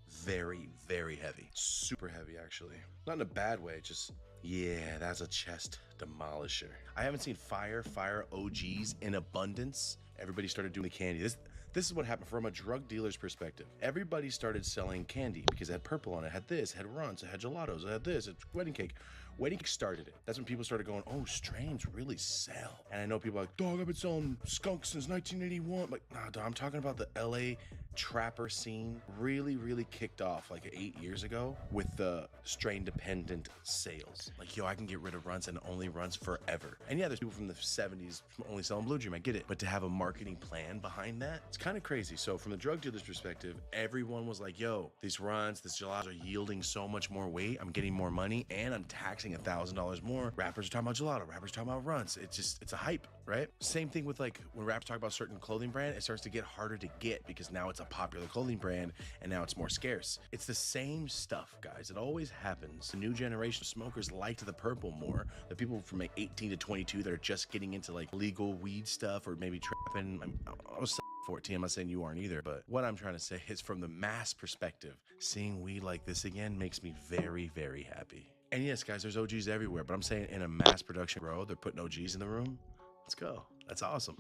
very heavy, super heavy actually. Not in a bad way, just, yeah, that's a chest demolisher. I haven't seen fire OGs in abundance. Everybody started doing the candy. This is what happened from a drug dealer's perspective. Everybody started selling candy because it had purple on it, had this, had runs, it had gelatos, it had this, it's wedding cake. When he started it, that's when people started going, oh, strains really sell. And I know people are like, dog, I've been selling skunk since 1981. I'm like, nah, dog, I'm talking about the LA trapper scene really kicked off like 8 years ago with the strain dependent sales. Like, yo, I can get rid of runts and it only runs forever. And yeah, there's people from the 70s only selling Blue Dream, I get it. But to have a marketing plan behind that, it's kind of crazy. So from the drug dealer's perspective, everyone was like, yo, these runs, this gelato are yielding so much more weight. I'm getting more money and I'm taxing $1,000 more. Rappers are talking about gelato, rappers are talking about runs. It's a hype, right? Same thing with like when rappers talk about certain clothing brand, it starts to get harder to get because now it's a popular clothing brand and now it's more scarce. It's the same stuff, guys. It always happens. The new generation of smokers liked the purple more. The people from like 18 to 22 that are just getting into like legal weed stuff or maybe trapping. I was 14, I'm not saying you aren't either, but what I'm trying to say is from the mass perspective, seeing weed like this again makes me very happy. And yes, guys, there's OGs everywhere, but I'm saying in a mass production row, they're putting OGs in the room. Let's go. That's awesome.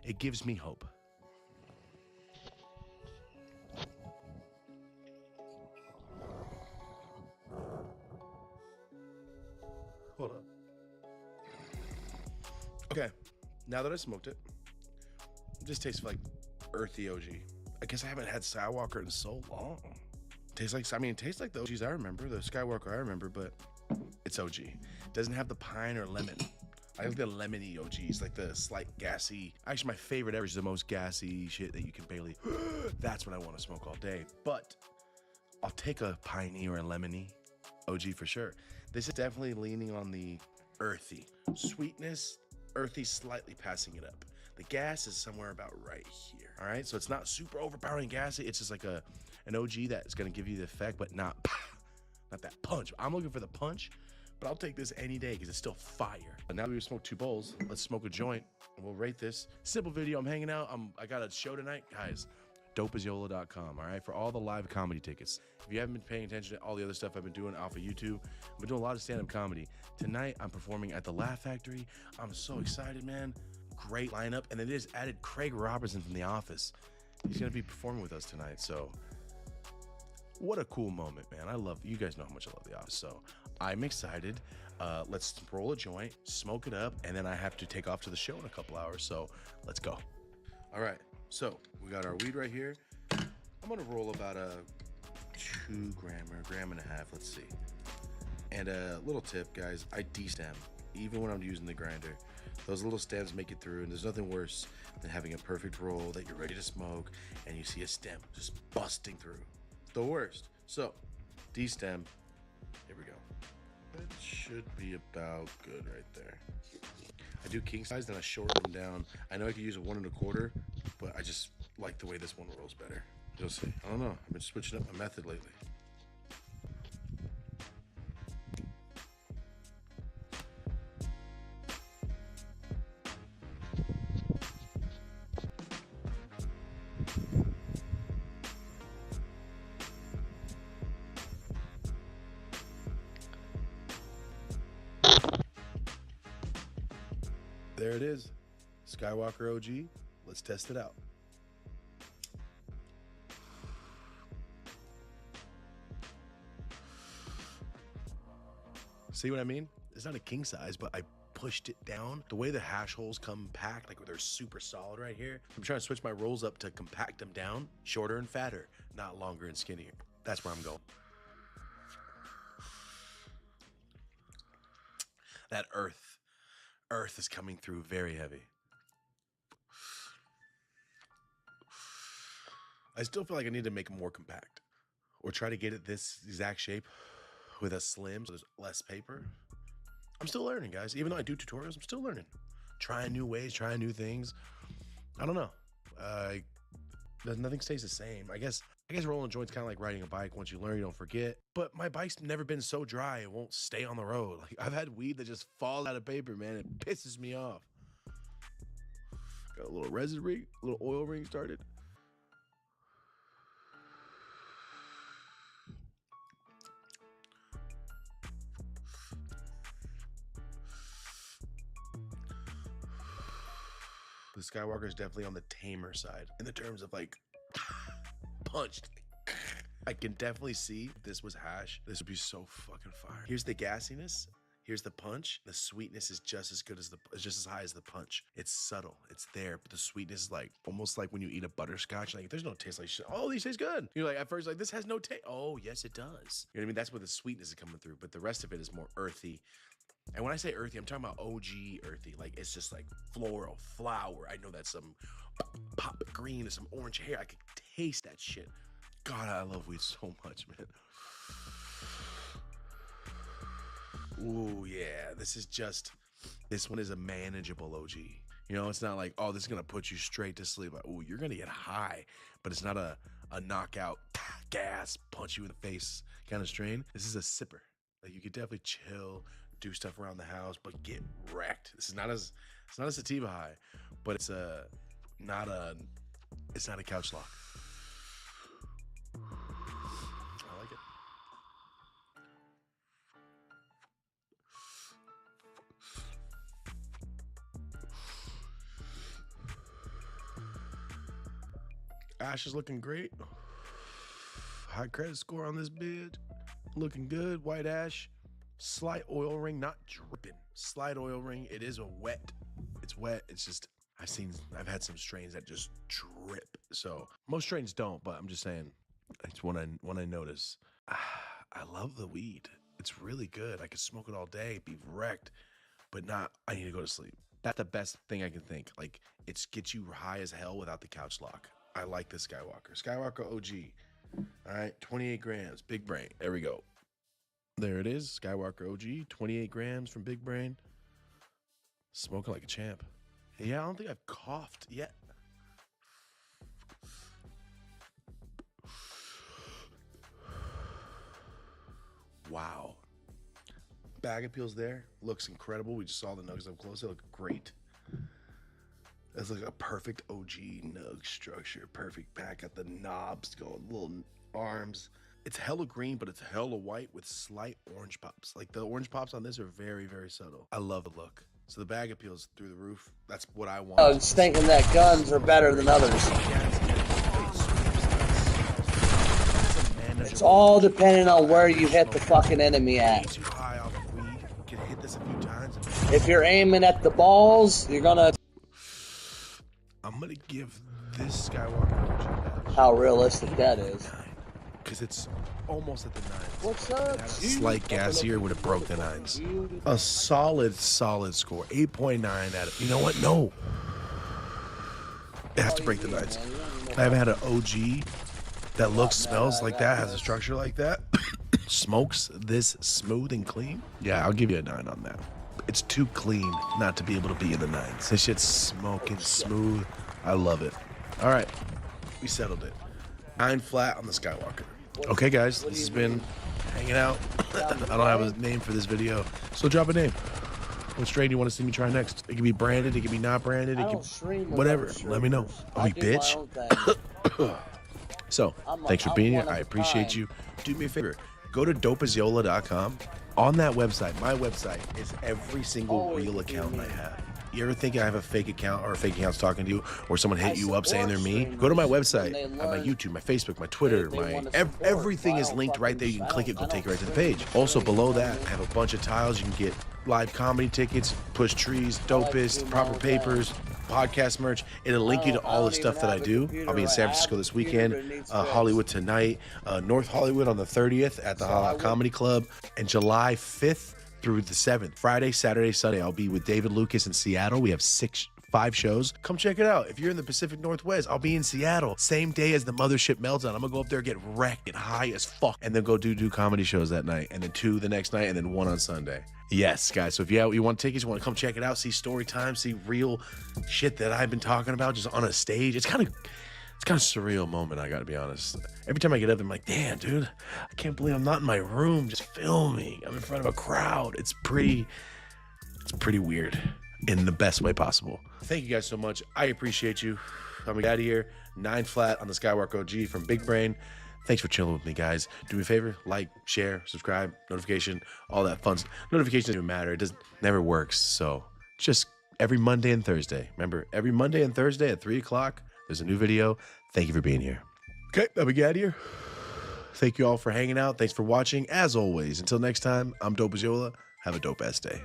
It gives me hope. Hold up. Okay, now that I smoked it, this tastes like earthy OG. I guess I haven't had Skywalker in so long. Tastes like the OGs I remember, the Skywalker I remember, but it's OG. Doesn't have the pine or lemon. I like the lemony OGs, like the slight gassy. Actually, my favorite ever is the most gassy shit that you can barely. That's what I want to smoke all day. But I'll take a piney or a lemony OG for sure. This is definitely leaning on the earthy sweetness, earthy, slightly passing it up. The gas is somewhere about right here. All right, so it's not super overpowering gassy. It's just like an OG that's gonna give you the effect, but not that punch. I'm looking for the punch, but I'll take this any day because it's still fire. But now that we've smoked 2 bowls, let's smoke a joint and we'll rate this. Simple video. I'm hanging out. I got a show tonight, guys. DopeAsYOLA.com. All right, for all the live comedy tickets. If you haven't been paying attention to all the other stuff I've been doing off of YouTube, I've been doing a lot of stand-up comedy. Tonight, I'm performing at the Laugh Factory. I'm so excited, man. Great lineup, and it is added Craig Robertson from The Office. He's gonna be performing with us tonight, so what a cool moment, man. I love, you guys know how much I love The Office, so I'm excited. Let's roll a joint, smoke it up, and then I have to take off to the show in a couple hours, so let's go. All right, so we got our weed right here. I'm gonna roll about a 2 gram or 1.5 grams, let's see. And a little tip, guys, I de-stem, even when I'm using the grinder. Those little stems make it through, and there's nothing worse than having a perfect roll that you're ready to smoke, and you see a stem just busting through. The worst. So, de-stem. Here we go. That should be about good right there. I do king size, then I shorten them down. I know I could use a 1 1/4, but I just like the way this one rolls better. You'll see. I don't know. I've been switching up my method lately. There it is, Skywalker OG. Let's test it out. See what I mean? It's not a king size, but I pushed it down. The way the hash holes come packed, like they're super solid right here. I'm trying to switch my rolls up to compact them down, shorter and fatter, not longer and skinnier. That's where I'm going. That earth is coming through very heavy. I still feel like I need to make it more compact or try to get it this exact shape with a slim so there's less paper. I'm still learning, guys. Even though I do tutorials, I'm still learning. Trying new ways, trying new things. I don't know. Nothing stays the same. I guess rolling a joint's kind of like riding a bike. Once you learn, you don't forget. But my bike's never been so dry it won't stay on the road. Like, I've had weed that just falls out of paper, man. It pisses me off. Got a little resin ring, a little oil ring started. The Skywalker is definitely on the tamer side in the terms of like punched. I can definitely see if this was hash, this would be so fucking fire. Here's the gassiness. Here's the punch. The sweetness is just as good as just as high as the punch. It's subtle. It's there, but the sweetness is like almost like when you eat a butterscotch. Like there's no taste like shit. Oh, these taste good. You're like at first like this has no taste. Oh, yes, it does. You know what I mean? That's where the sweetness is coming through. But the rest of it is more earthy. And when I say earthy, I'm talking about OG earthy. Like it's just like floral, flower. I know that's some pop green or some orange hair. I could taste that shit. God, I love weed so much, man. Ooh, yeah, this one is a manageable OG. You know, it's not like, oh, this is going to put you straight to sleep. Like, ooh, you're going to get high, but it's not a knockout, gas, punch you in the face kind of strain. This is a sipper. Like, you could definitely chill, do stuff around the house, but get wrecked. It's not a sativa high, but it's not a couch lock. I like it. Ash is looking great. High credit score on this bid. Looking good. White ash. Slight oil ring, not dripping. Slight oil ring. It is a wet. It's wet. It's just I've had some strains that just drip. So most strains don't, but I'm just saying it's when I notice. I love the weed. It's really good. I could smoke it all day, be wrecked, but not I need to go to sleep. That's the best thing I can think. Like it gets you high as hell without the couch lock. I like this Skywalker. Skywalker OG. All right, 28 grams, Big Brain. There we go. There it is, Skywalker OG, 28 grams from Big Brain. Smoking like a champ. Yeah, I don't think I've coughed yet. Wow. Bag of peels there. Looks incredible. We just saw the nugs up close. They look great. That's like a perfect OG nug structure. Perfect pack. Got the knobs going, little arms. It's hella green, but it's hella white with slight orange pops. Like the orange pops on this are very, very subtle. I love the look. So the bag appeals through the roof. That's what I want. Oh, it's thinking that guns are better than others. It's all depending on where you hit the fucking enemy at. If you're aiming at the balls, you're gonna... I'm gonna give this Skywalker OG how realistic that is. because it's almost at the 9s. What's up? Slight gassier would have broke the 9s. A solid score. 8.9 out of... You know what? No. It has to break the 9s. I haven't had an OG that looks, smells like that, has a structure like that, smokes this smooth and clean. Yeah, I'll give you a 9 on that. It's too clean not to be able to be in the 9s. This shit's smoking smooth. I love it. All right, we settled it. 9 flat on the Skywalker. Okay, guys, this has been hanging out. I don't have a name for this video, so drop a name. What strain do you want to see me try next? It can be branded, it can be not branded, it can whatever. Let me know. Oh, you bitch. So, thanks for being here. I appreciate you. Do me a favor. Go to dopeazyola.com. On that website, my website is every single real account I have. You ever think I have a fake account or a fake account's talking to you or someone hit you up saying they're me? Go to my website, my YouTube, my Facebook, my Twitter, everything is linked right there. You can click it, go take it right to the page. Also below that, I have a bunch of tiles. You can get live comedy tickets, push trees, dopest, proper papers, podcast merch. It'll link you to all the stuff that I do. I'll be in San Francisco this weekend, Hollywood tonight, North Hollywood on the 30th at the Comedy Club, and July 5th through the 7th, Friday, Saturday, Sunday, I'll be with David Lucas in Seattle. We have 5 shows. Come check it out. If you're in the Pacific Northwest, I'll be in Seattle. Same day as the Mothership Meltdown. I'm gonna go up there, get wrecked, get high as fuck, and then go do comedy shows that night, and then 2 the next night, and then 1 on Sunday. Yes, guys. So if you want tickets, you want to come check it out, see story time, see real shit that I've been talking about just on a stage. It's kind of surreal moment, I gotta be honest. Every time I get up, I'm like, damn, dude, I can't believe I'm not in my room just filming. I'm in front of a crowd. It's pretty weird in the best way possible. Thank you guys so much. I appreciate you. I'm gonna get out of here. 9 flat on the Skywalker OG from Big Brain. Thanks for chilling with me, guys. Do me a favor, like, share, subscribe, notification, all that fun stuff. Notifications don't even matter. It never works. So just every Monday and Thursday. Remember, every Monday and Thursday at 3 o'clock, there's a new video. Thank you for being here. Okay, I'm gonna get out of here. Thank you all for hanging out. Thanks for watching. As always, until next time, I'm Dope as Yola. Have a dope ass day.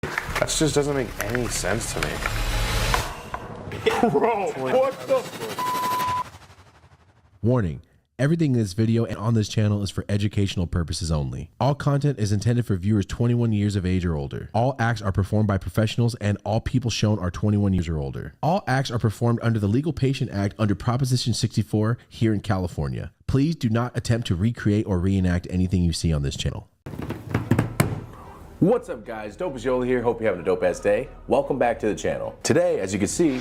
That just doesn't make any sense to me. Bro, what the? Warning. Everything in this video and on this channel is for educational purposes only. All content is intended for viewers 21 years of age or older. All acts are performed by professionals and all people shown are 21 years or older. All acts are performed under the Legal Patient Act under Proposition 64 here in California. Please do not attempt to recreate or reenact anything you see on this channel. What's up, guys? Dope as Yola here. Hope you're having a dope ass day. Welcome back to the channel. Today, as you can see,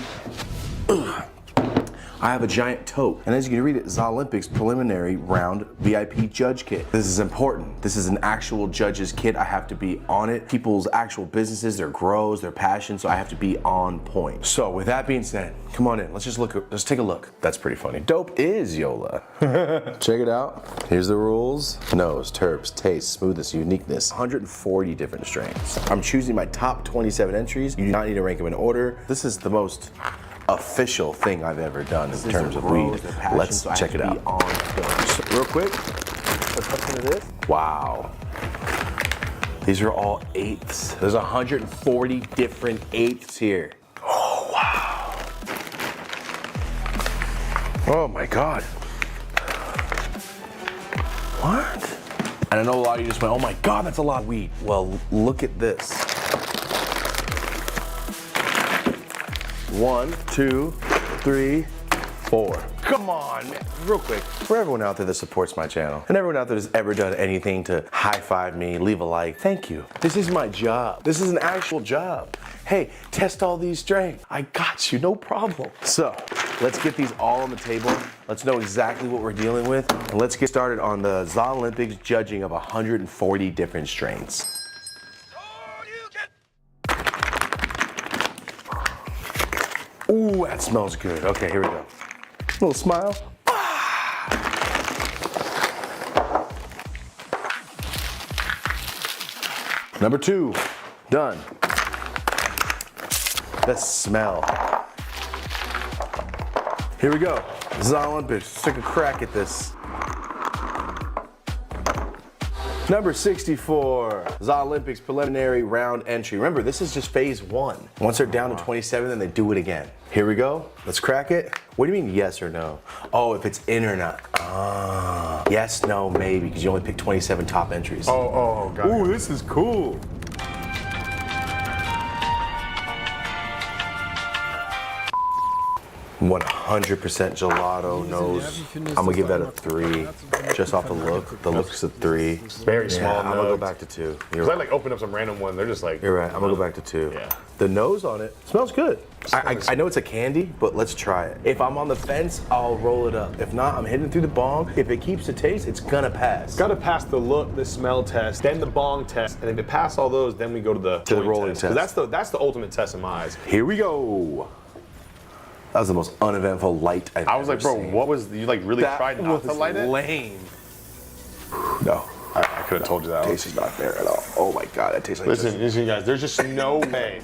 I have a giant tote, and as you can read it, Zolympics preliminary round VIP judge kit. This is important. This is an actual judge's kit. I have to be on it. People's actual businesses, their grows, their passion, so I have to be on point. So with that being said, come on in. Let's take a look. That's pretty funny. Dope is Yola. Check it out. Here's the rules. Nose, terps, taste, smoothness, uniqueness. 140 different strains. I'm choosing my top 27 entries. You do not need to rank them in order. This is the most official thing I've ever done in terms of weed. Let's check it out. So, real quick, let's hook into this. Wow. These are all eighths. There's 140 different eighths here. Oh, wow. Oh my God. What? And I know a lot of you just went, oh my God, that's a lot of weed. Well, look at this. 1, 2, 3, 4. Come on, man. Real quick, for everyone out there that supports my channel, and everyone out there that's ever done anything to high-five me, leave a like, thank you. This is my job. This is an actual job. Hey, test all these strains. I got you, no problem. So, let's get these all on the table. Let's know exactly what we're dealing with, and let's get started on the Zolympics judging of 140 different strains. Ooh, that smells good. Okay, here we go. Little smile. Number 2, done. The smell. Here we go. Zolympics. Let's take a crack at this. Number 64, Zolympics preliminary round entry. Remember, this is just phase 1. Once they're down to 27, then they do it again. Here we go. Let's crack it. What do you mean yes or no? Oh, if it's in or not. Ah. Yes, no, maybe, because you only pick 27 top entries. Oh, got it. Ooh, this is cool. One 100% gelato nose. I'm gonna give that a 3, just off the look. The look's a 3. Very small. I'm gonna go back to 2. Because I like opened up some random one. They're just like. You're right. I'm gonna go back to 2. Yeah. The nose on it smells good. I know it's a candy, but let's try it. If I'm on the fence, I'll roll it up. If not, I'm hitting through the bong. If it keeps the taste, it's gonna pass. Got to pass the look, the smell test, then the bong test, and if it pass all those, then we go to the rolling test. 'Cause that's the ultimate test in my eyes. Here we go. That was the most uneventful light I've I was like, bro, seen. what was you like? Really tried not to light it? Lame. No, I could have told you that. Taste is not there at all. Oh my God, that tastes like. Listen, guys. There's just no way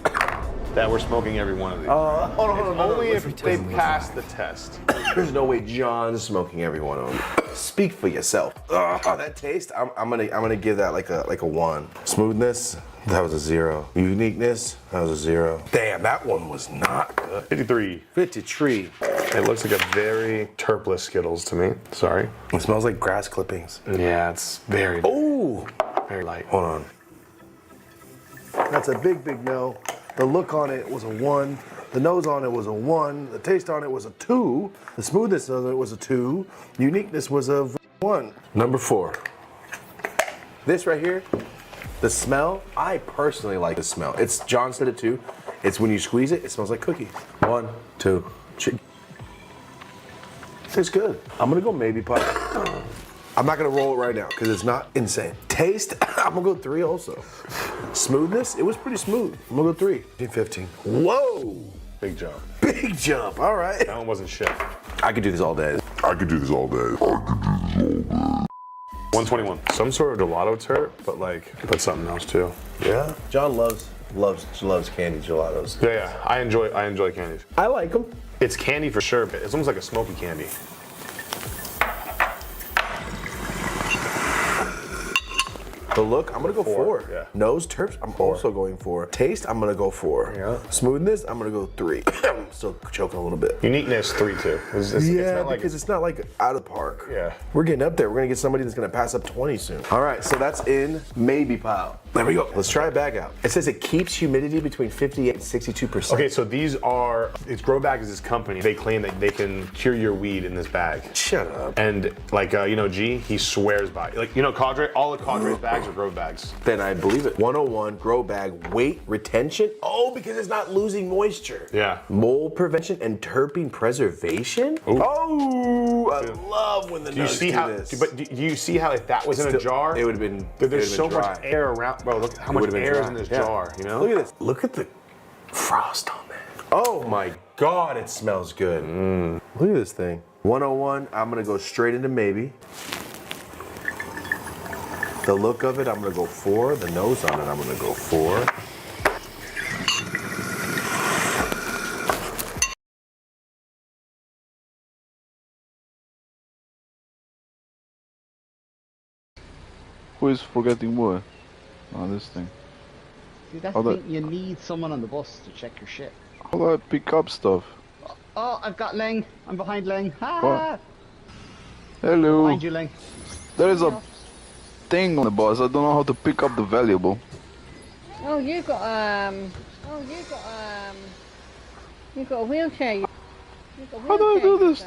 that we're smoking every one of these. Hold on. Only if they pass the test. There's no way John's smoking every one of them. Speak for yourself. That taste, I'm gonna give that like a 1. Smoothness, that was a 0. Uniqueness, that was a 0. Damn, that one was not good. 53. 53. It looks like a very terpless Skittles to me. Sorry. It smells like grass clippings. Yeah, it's very. Oh, very light. Hold on. That's a big no. The look on it was a 1. The nose on it was a 1. The taste on it was a 2. The smoothness of it was a 2. Uniqueness was a 1. Number 4. This right here, the smell, I personally like the smell. It's, John said it too. It's when you squeeze it, it smells like cookies. 1, 2, 3. Tastes good. I'm gonna go maybe pop. I'm not gonna roll it right now because it's not insane. Taste, I'm gonna go 3 also. Smoothness, it was pretty smooth. I'm gonna go 3. 15. Whoa! Big jump. Big jump, all right. That one wasn't shit. I could do this all day. 121. Some sort of gelato turret, but like, put something else too. Yeah. John loves candy gelatos. Yeah, I enjoy candies. I like them. It's candy for sure, but it's almost like a smoky candy. The look, I'm gonna go 4. Yeah. Nose, terps, I'm also going 4. Taste, I'm gonna go 4. Yeah. Smoothness, I'm gonna go 3. I'm still choking a little bit. Uniqueness, 3 too. It's not like because it's not like out of the park. Yeah. We're getting up there. We're gonna get somebody that's gonna pass up 20 soon. All right, so that's in maybe pile. There we go. Let's try it back out. It says it keeps humidity between 58 and 62%. Okay, so these are, it's Grow Bag is this company. They claim that they can cure your weed in this bag. Shut up. And like, G, he swears by it. Like, Cadre, all the Cadre's bags are Grow Bags. Then I believe it. 101 Grow Bag weight retention. Oh, because it's not losing moisture. Yeah. Mold prevention and terpene preservation. Ooh. Oh, I love when the nugs do this. But do you see how if that was in a jar? It would have been. There's so much air around. Bro, look how much air is in this jar. You know. Look at this. Look at the frost on that. Oh my God, it smells good. Look at this thing. 101. I'm gonna go straight into maybe. The look of it, I'm gonna go 4. The nose on it, I'm gonna go 4. Who is forgetting what? Oh, this thing. See, that's How the do thing, you need someone on the bus to check your shit. how do I pick up stuff? Oh, I've got Leng. I'm behind Leng. Ha! What? Hello. Behind you, Leng. There is a thing on the bus. I don't know how to pick up the valuable. Oh, you've got a wheelchair. You've got a How do I do wheelchair. this?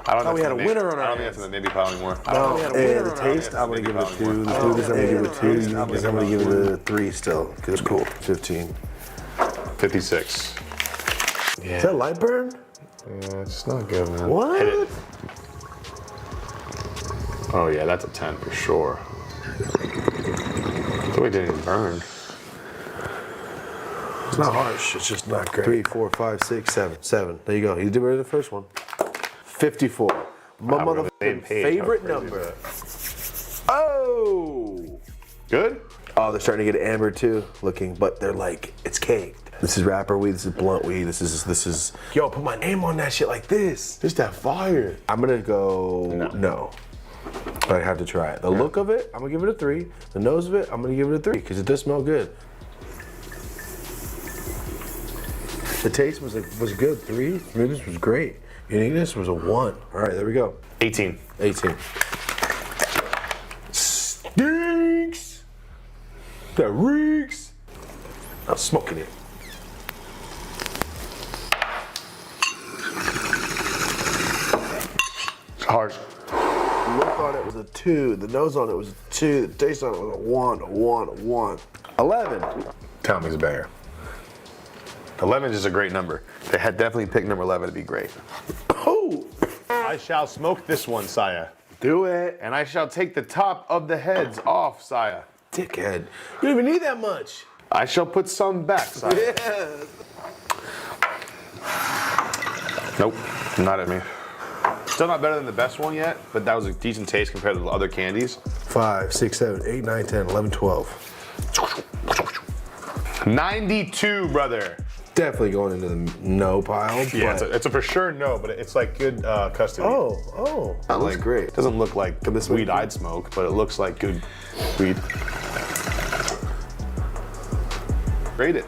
I don't we had a winner on our I don't think that's in the maybe pile anymore. No, the taste, I'm gonna give it a 2. The smoothness, I'm gonna give it a 2. Uniqueness, I'm gonna give it a 3 still. Cause it's cool. 15. 56. Yeah. Is that light burn? Yeah, it's not good, man. What? Hit it. Oh yeah, that's a 10 for sure. So it didn't even burn. It's not harsh. It's just not great. 3, 4, 5, 6, 7. 7. There you go. You did better than the first one. 54. My Wow, we're on the same motherfucking page. favorite How crazy number. is Oh! Good? Oh, they're starting to get amber too, looking, but they're like, it's caked. This is wrapper weed, this is blunt weed, this is, yo, put my name on that shit like this. Just that fire. I'm gonna go, no. But I have to try it. The look of it, I'm gonna give it a 3. The nose of it, I'm gonna give it a 3, because it does smell good. The taste was good, 3. Smoothness was great. Uniqueness was a 1. All right, there we go. 18. 18. Stinks! That reeks! I'm smoking it. Harsh. The look on it was a 2. The nose on it was a 2. The taste on it was a 1, a 1, a 1. 11. Tell me it's a banger. 11 is a great number. They had definitely picked number 11 to be great. Oh! I shall smoke this one, Saya. Do it. And I shall take the top of the heads off, Saya. Dickhead. You don't even need that much. I shall put some back, Saya. Yeah. Nope, not at me. Still not better than the best one yet, but that was a decent taste compared to the other candies. 5, 6, 7, 8, 9, 10, 11, 12. 92, brother. Definitely going into the no pile. Yeah, it's a for sure no, but it's like good custody. Oh, Not looks like, great. It doesn't look like this weed I'd smoke, but it looks like good weed. Rate it.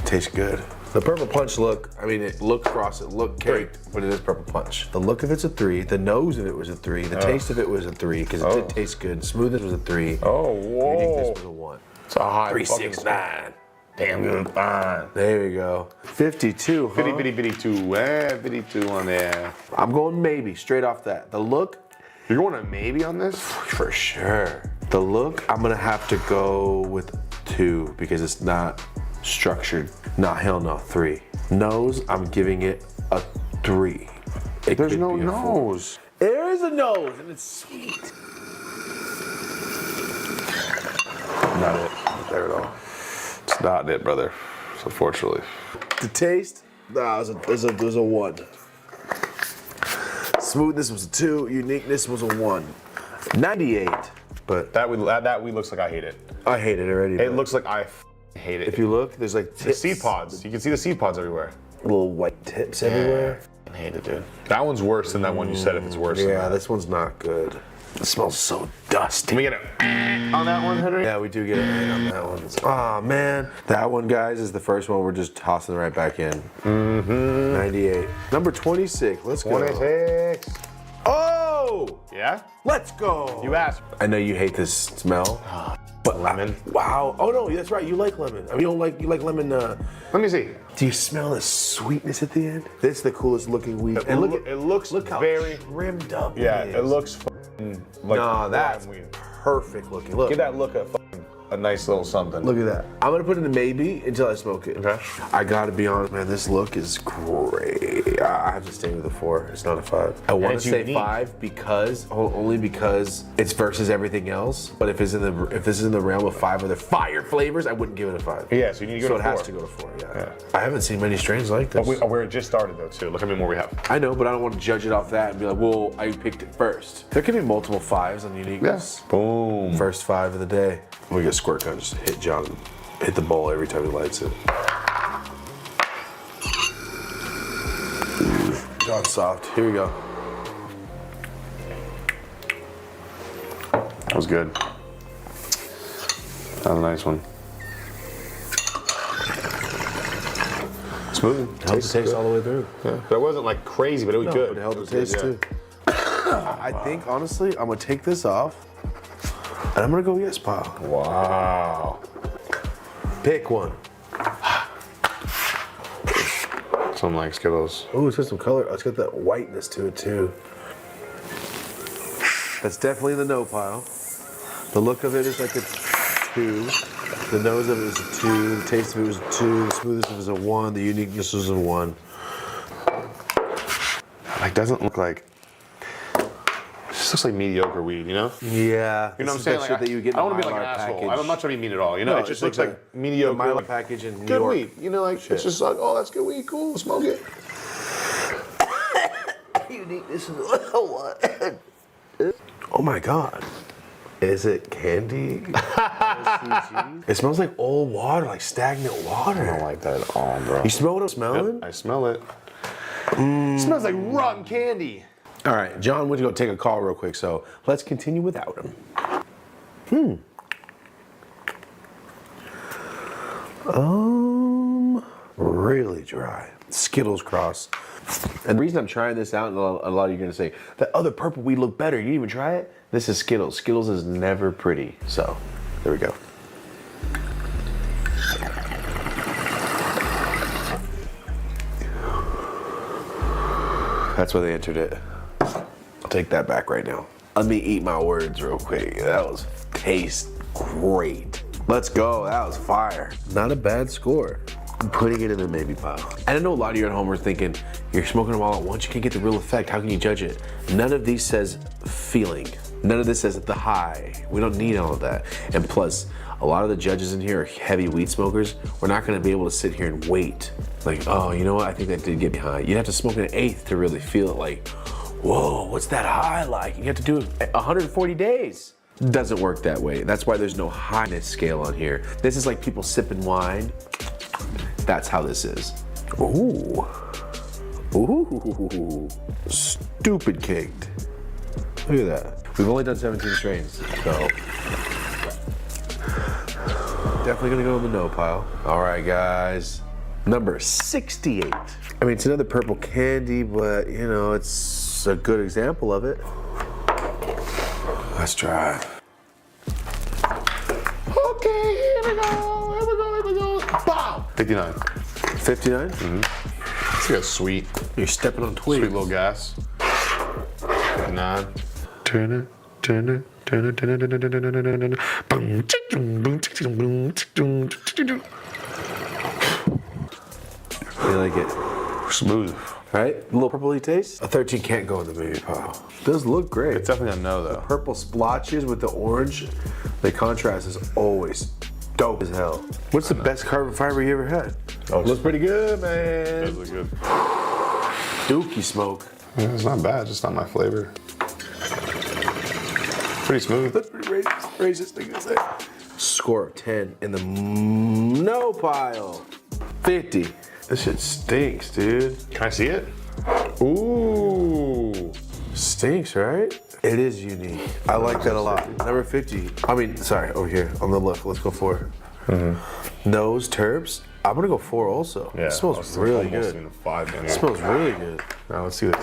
Tastes good. The purple punch look, I mean, it looked frosted, looked caked, but it is purple punch. The look of it's a 3. The nose of it was a 3. The taste of it was a 3 because it did taste good. Smoothness was a 3. Oh, whoa. Uniqueness was a 1. It's a high 369. Damn good fine. There we go. 52, huh? 52. 52 on there. I'm going maybe, straight off that. The look. You're going a maybe on this? For sure. The look, I'm gonna have to go with 2 because it's not structured. Nah, hell no, 3. Nose, I'm giving it a 3. There's no nose. There is a nose and it's sweet. Not it. Not there at all. It's not it, brother. Unfortunately. The taste, nah, it was a 1. Smoothness was a 2. Uniqueness was a 1. 98. But that weed looks like I hate it. I hate it already. It looks like I hate it. If you look, there's like the seed pods. You can see the seed pods everywhere. Little white tips everywhere. I hate it, dude. That one's worse than that one you said. If it's worse. Yeah, than that. this one's not good. It smells so dusty. Can we get a on that one, Henry? Yeah, we do get a on that one. Oh man, that one, guys, is the first one we're just tossing right back in. 98. Number 26. Let's go. 26. Oh! Yeah? Let's go. You asked. I know you hate this smell. But lemon. Wow. Oh no, that's right. You like lemon. I mean, you like lemon. Let me see. Do you smell the sweetness at the end? This is the coolest looking weed. And It looks look how very trimmed up. Yeah, it it is. looks like Nah, that's weed. perfect looking. Look. Give that look a nice little something. Look at that. I'm gonna put it in maybe until I smoke it. Okay. I gotta be honest, man. This look is great. I have to stay with a 4. It's not a 5. I want to it's say unique. 5 because only because it's versus everything else. But if this is in the realm of 5 other fire flavors, I wouldn't give it a 5. Yeah, so you need to go So to it 4. has to go to 4. Yeah. I haven't seen many strains like this. But where it just started though too. Look how many more we have. I know, but I don't want to judge it off that and be like, well, I picked it first. There could be multiple 5s on uniqueness. Boom. First 5 of the day. We get squirt gun, just hit John, hit the bowl every time he lights it. John's soft. Here we go. That was good. That was a nice one. Smooth. Held the taste all the way through. Yeah. But it wasn't like crazy, but it was No, good. but it held the was good, taste yeah. too. I think honestly, I'm gonna take this off, and I'm gonna go yes pile. Wow. Pick one. Something like Skittles. Ooh, it's got some color. It's got that whiteness to it too. That's definitely the no pile. The look of it is like a 2. The nose of it is a 2. The taste of it was a 2. The smoothness of it was a 1. The uniqueness was a 1. Like doesn't look like. It just looks like mediocre weed, you know? Yeah. You know what I'm this saying? is that Like, shit that you get in I don't want to the be like an Mylar asshole. package. I'm not trying to be mean at all. You know, No, it just it's looks like like mediocre. the Mylar like, package in New good York. weed. You know, like Shit. it's just like, oh, that's good weed. Cool, smoke it. Uniqueness is what? Oh my god. Is it candy? It smells like old water, like stagnant water. I don't like that at all, bro. You smell what I'm smelling? Yep, I smell it. It smells like rotten candy. All right, John went to go take a call real quick, so let's continue without him. Really dry. Skittles cross. And the reason I'm trying this out, and a lot of you are gonna say, that other purple weed look better, you didn't even try it? This is Skittles. Skittles is never pretty. So, there we go. That's why they entered it. I'll take that back right now. Let me eat my words real quick. That was taste great. Let's go, that was fire. Not a bad score. I'm putting it in the maybe pile. And I know a lot of you at home are thinking, you're smoking them all at once, you can't get the real effect, how can you judge it? None of these says feeling. None of this says the high. We don't need all of that. And plus, a lot of the judges in here are heavy weed smokers. We're not gonna be able to sit here and wait. Like, oh, you know what, I think that did get me high. You'd have to smoke an eighth to really feel it like, whoa, what's that high like? You have to do it 140 days. Doesn't work that way. That's why there's no highness scale on here. This is like people sipping wine. That's how this is. Ooh. Ooh. Stupid caked. Look at that. We've only done 17 strains, so definitely gonna go in the no pile. All right, guys. Number 68. I mean, it's another purple candy, but you know, it's a good example of it. Let's try. Okay, here we go. Bow! 59. 59? Mm-hmm. It's like a sweet. You're stepping on twigs. Sweet little gas. 59. Turn it, turn it, turn it, turn it, turn it, turn it, turn it, turn it. You like it? Smooth. Right? A little purpley taste. A 13 can't go in the baby pile. Does look great. It's definitely a no though. The purple splotches with the orange, the contrast is always dope as hell. What's the best carbon fiber you ever had? Oh, looks pretty good, man. It does look good. Dookie smoke. Yeah, it's not bad, just not my flavor. Pretty smooth. That's pretty racist thing to say. Score of 10 in the no pile. 50. This shit stinks, dude. Can I see it? Ooh. Stinks, right? It is unique. I like that a lot. Number 50. I mean, sorry, over here on the left. Let's go 4. Mm-hmm. Nose terps. I'm gonna go 4 also. Yeah. It smells really good. In 5 in It smells really good. Now let's see it.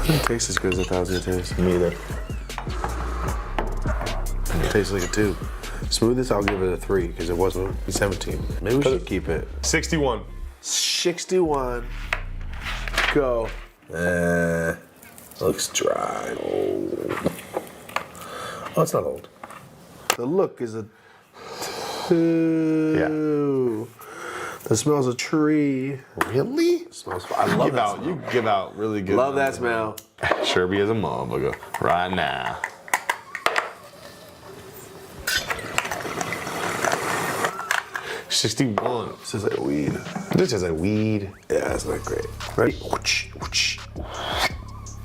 It tastes as good as I thought it was gonna taste. Me either. It tastes like a 2. Smoothest, I'll give it a 3 because it wasn't 17. Maybe we should keep it. 61. 61. Go. Looks dry. Oh, it's not old. The look is a 2. The smell's a tree. Really? It smells. I love that smell. You give out really good. Love that smell. Sure be as a motherfucker right now. $61. This is like weed. This is like weed. Yeah, it's not great. Ready?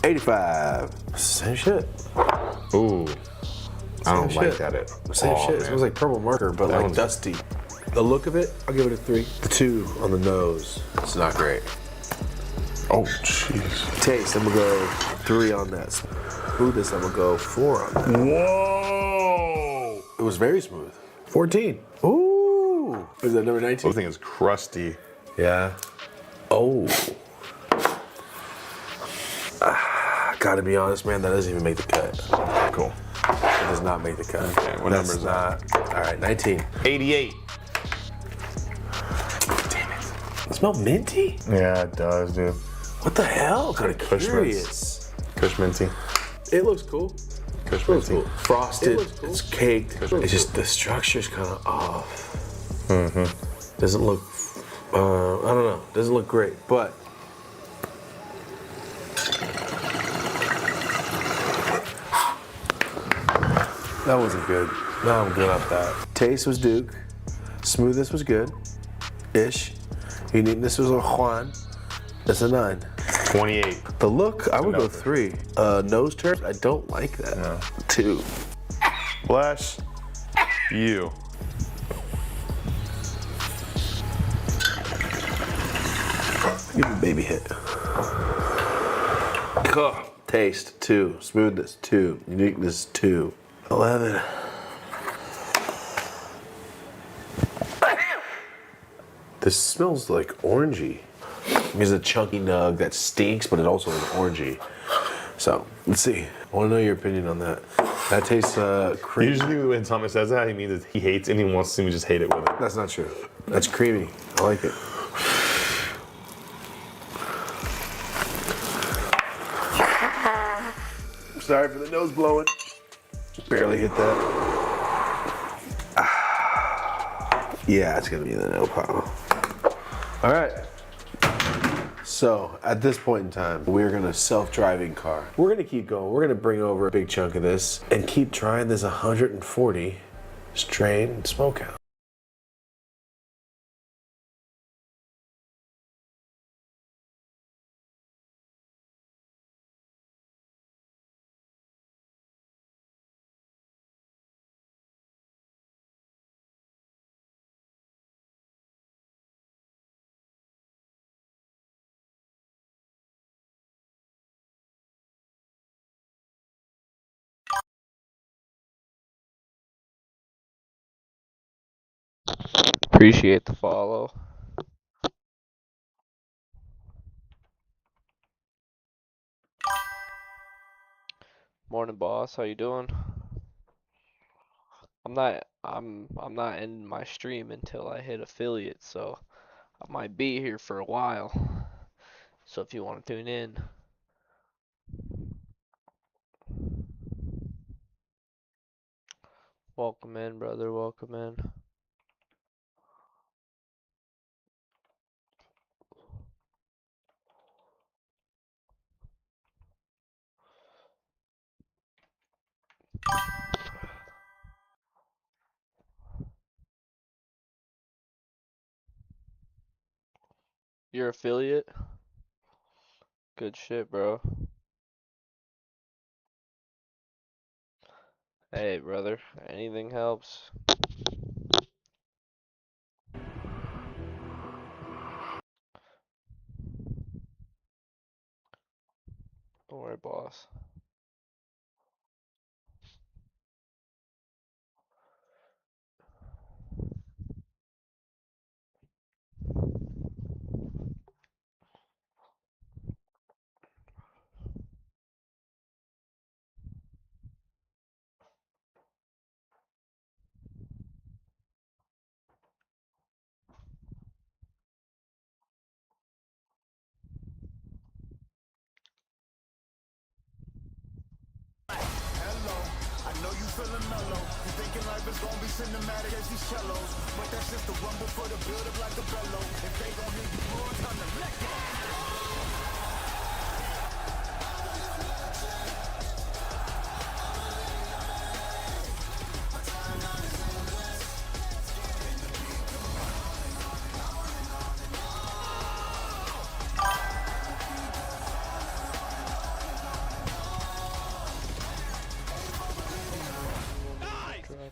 85. Same shit. Ooh. I don't Same like shit. that. Same shit. It smells like purple marker, but That like one's- dusty. The look of it, I'll give it a 3. The 2 on the nose. It's not great. Oh, jeez. Taste, I'm gonna go 3 on that. Smoothness, I'm gonna go 4 on that. Whoa! It was very smooth. 14. Ooh. Is that number 19? The thing is crusty. Yeah. Oh. Gotta be honest, man, that doesn't even make the cut. Cool. It does not make the cut. Okay, what number is that? All right, 19. 88. Damn it. It smells minty? Yeah, it does, dude. What the hell? Kind of Kush curious. Kush minty. It looks cool. Kush It looks minty. cool. Frosted. It looks cool. It's caked. Kush It's just the structure's kind of off. Mm-hmm. Doesn't look. I don't know. Doesn't look great, but. That wasn't good. No, I'm good off that. Taste was Duke. Smoothness was good. Ish. Uniqueness was a Juan. That's a 9. 28. The look, I would No go for 3. Nose terms, I don't like that. 2. Bless you. Give him a baby hit. Taste, 2. Smoothness, 2. Uniqueness, 2. 11. This smells like orangey. It's a chunky nug that stinks, but it also is orangey. So, let's see. I want to know your opinion on that. That tastes creamy. Usually when Thomas says that, he means that he hates it and he wants to see me just hate it with it. That's not true. That's creamy. I like it. Sorry for the nose blowing. Barely hit that. Yeah, it's gonna be in the no pile. All right. So at this point in time, we're gonna self-driving car. We're gonna keep going. We're gonna bring over a big chunk of this and keep trying this 140 strain smokehouse. Appreciate the follow. Morning, boss. How you doing? I'm not ending my stream until I hit affiliate, so I might be here for a while. So if you want to tune in, welcome in, brother. Welcome in. Your affiliate? Good shit, bro. Hey, brother. Anything helps. Don't worry, boss. I know you feeling mellow. You thinking life is gonna be cinematic as these cellos. But that's just the rumble for the build up like a bellow. If they gon' hit you more, time to let go.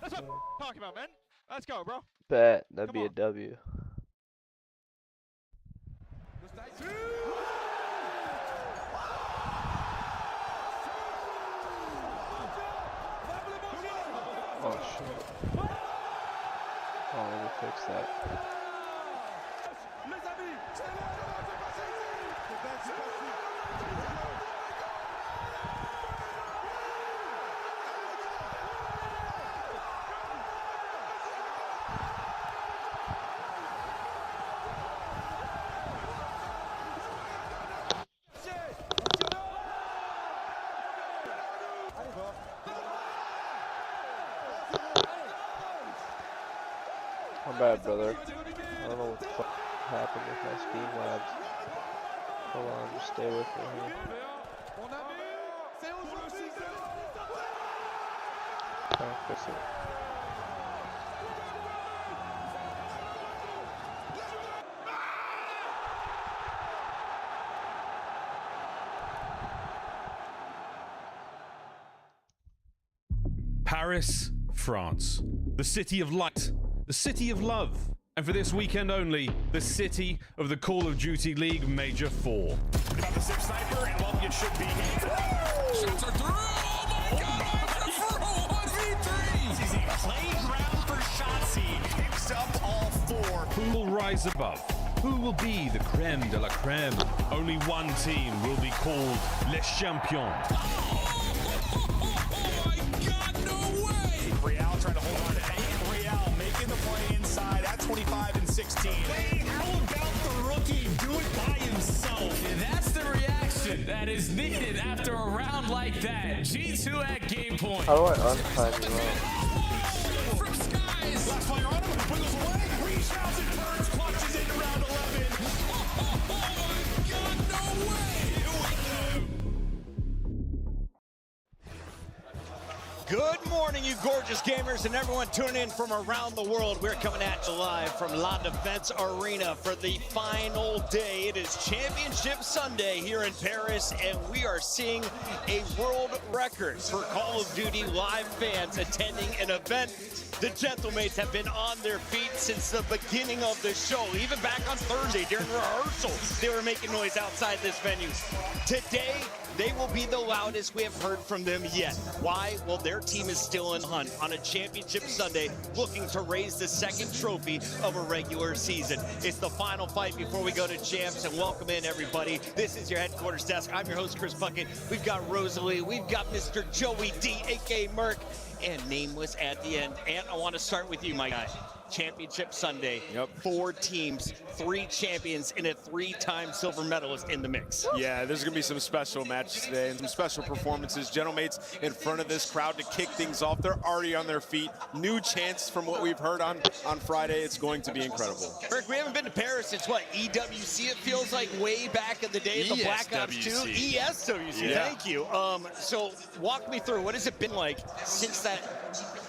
That's what I'm talking about, man. Let's go, bro. Bet. That'd be a W. Oh shit. Oh, let me fix that. My bad, brother. I don't know what the fuck happened with my Streamlabs. Hold on, just stay with me here. Trying to fix it. Paris, France. The city of light, the city of love, and for this weekend only, the city of the Call of Duty League Major 4. About the Zip Sniper, and well, it should be. Shots are through! Oh my god! Arthur for a 1v3! This is a playground for Shotzzy. Picks up all 4. Who will rise above? Who will be the creme de la creme? Only one team will be called Les Champions. Real trying to hold on to it. Real making the play inside at 25 and 16. Hey, how about the rookie do it by himself? And that's the reaction that is needed after a round like that. G2 at game point. How do I untie you? From Skies. Last play on him. Wiggles away. Rebounds and burns. Clutches into round 11. Oh my god, no way. Good morning, you gorgeous gamers and everyone tuning in from around the world. We're coming at you live from La Defense Arena for the final day. It is Championship Sunday here in Paris, and we are seeing a world record for Call of Duty live fans attending an event. The Gentlemates have been on their feet since the beginning of the show. Even back on Thursday during rehearsal, they were making noise outside this venue. Today, they will be the loudest we have heard from them yet. Why? Well, their team is still in hunt on a Championship Sunday, looking to raise the second trophy of a regular season. It's the final fight before we go to champs, and welcome in everybody. This is your headquarters desk. I'm your host, Chris Bucket. We've got Rosalie, we've got Mr. Joey D, aka Merc, and Nameless at the end. And I want to start with you, my guy. Championship Sunday. Yep. 4 teams, 3 champions, and a 3-time silver medalist in the mix. Yeah, there's going to be some special matches today and some special performances. Gentlemates in front of this crowd to kick things off. They're already on their feet. New chance from what we've heard on Friday. It's going to be incredible. Rick, we haven't been to Paris since what? EWC, it feels like way back in the day. The Black Ops 2. ESWC, yeah. Thank you. So walk me through, what has it been like since that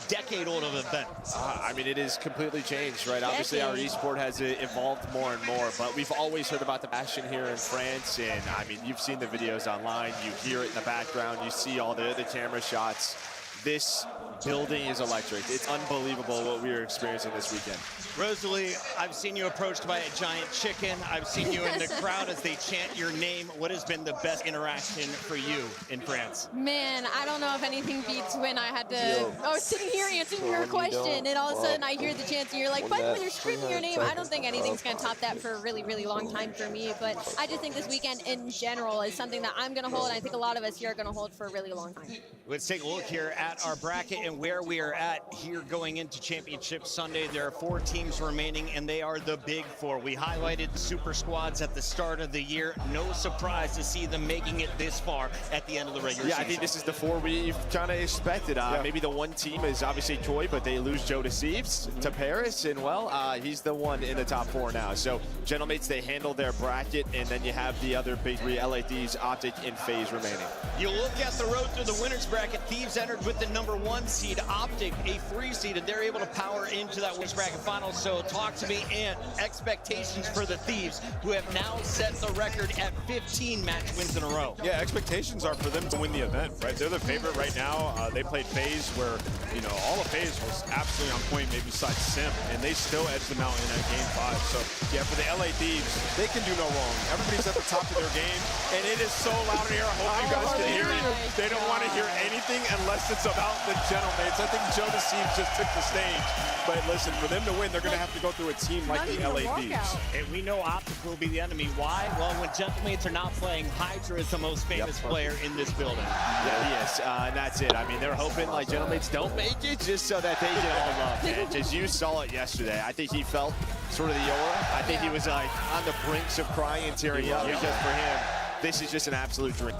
decade-old of event? I mean, it has completely changed, right? Obviously, our esport has evolved more and more, but we've always heard about the passion here in France, and I mean, you've seen the videos online, you hear it in the background, you see all the camera shots. This building is electric. It's unbelievable what we are experiencing this weekend. Rosalie, I've seen you approached by a giant chicken. I've seen you in the crowd as they chant your name. What has been the best interaction for you in France? Man, I don't know if anything beats when I had to, I was sitting here answering your question, and all of a sudden I hear the chants, and you're like, but when you're screaming your name, I don't think anything's going to top that for a really, really long time for me. But I just think this weekend in general is something that I'm going to hold, and I think a lot of us here are going to hold for a really long time. Let's take a look here at our bracket and where we are at here going into Championship Sunday. There are 4 teams remaining, and they are the big 4. We highlighted super squads at the start of the year. No surprise to see them making it this far at the end of the regular season. I think this is the 4 we've kind of expected. Maybe the one team is obviously Toy, but they lose Joe Deceives to Paris, and well, he's the one in the top 4 now. So, Gentlemates, they handle their bracket, and then you have the other big 3, LA Thieves, Optic, and FaZe remaining. You look at the road to the winner's bracket. Thieves entered with the number 1 seed, Optic, a 3 seed, and they're able to power into that winner's bracket final. So talk to me, and expectations for the Thieves, who have now set the record at 15 match wins in a row. Yeah, expectations are for them to win the event, right? They're the favorite right now. They played FaZe where, you know, all of FaZe was absolutely on point, maybe besides Simp, and they still edged them out in that game 5. So, yeah, for the LA Thieves, they can do no wrong. Everybody's at the top of their game, and it is so loud in here. I hope you guys can hear me. They don't want to hear anything unless it's about the Gentlemates. I think Joe Deceives just took the stage. But listen, for them to win, they're going to have to go through a team like the LA Thieves. And we know Optic will be the enemy. Why? Well, when Gentlemates are not playing, Hydra is the most famous player in this building. Yeah, he is. And that's it. I mean, they're hoping like Gentlemates don't make it just so that they get all love. And just you saw it yesterday. I think he felt sort of the aura. I think he was like on the brinks of crying and tearing up because for him, this is just an absolute dream.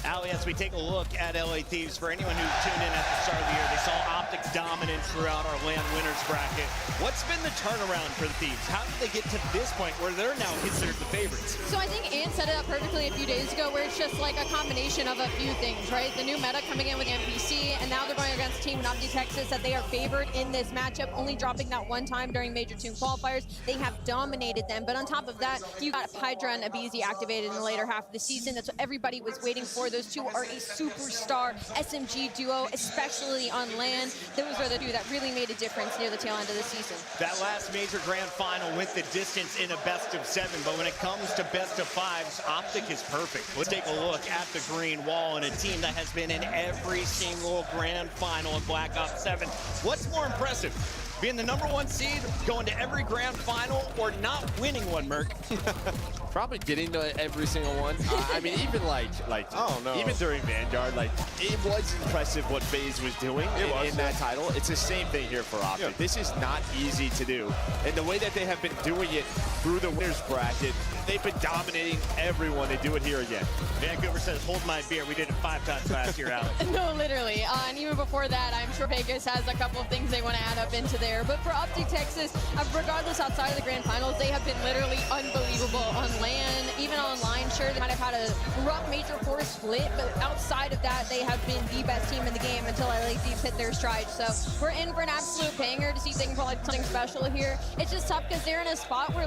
Ali, as we take a look at LA Thieves, for anyone who tuned in at the start of the year, they saw Optic's dominance throughout our LAN winners bracket. What's been the turnaround for the Thieves? How did they get to this point where they're now considered the favorites? So I think Ant set it up perfectly a few days ago, where it's just like a combination of a few things, right? The new meta coming in with NPC, and now they're going against Team Na'Vi Texas, that they are favored in this matchup, only dropping that one time during Major 2 qualifiers. They have dominated them, but on top of that, you got Hydra and Abizi activated in the later half of the season. That's what everybody was waiting for. before. Those two are a superstar SMG duo, especially on LAN. Those are the two that really made a difference near the tail end of the season. That last major grand final went the distance in a best of 7, but when it comes to best of 5s, Optic is perfect. Let's take a look at the green wall and a team that has been in every single grand final in Black Ops 7. What's more impressive? Being the #1 seed, going to every grand final, or not winning one, Merc? Probably getting to every single one. I mean, even even during Vanguard, it was impressive what FaZe was doing in that title. It's the same thing here for Optic. Yeah. This is not easy to do. And the way that they have been doing it through the winners bracket, they've been dominating everyone. They do it here again. Vancouver says, hold my beer. We did it 5 times last year, Alex. No, literally. And even before that, I'm sure Vegas has a couple of things they want to add up into there. But for Optic Texas, regardless outside of the grand finals, they have been literally unbelievable on LAN, even online. Sure, they might have had a rough major 4 split, but outside of that, they have been the best team in the game until LA Thieves hit their stride. So we're in for an absolute banger to see things for something special here. It's just tough because they're in a spot where,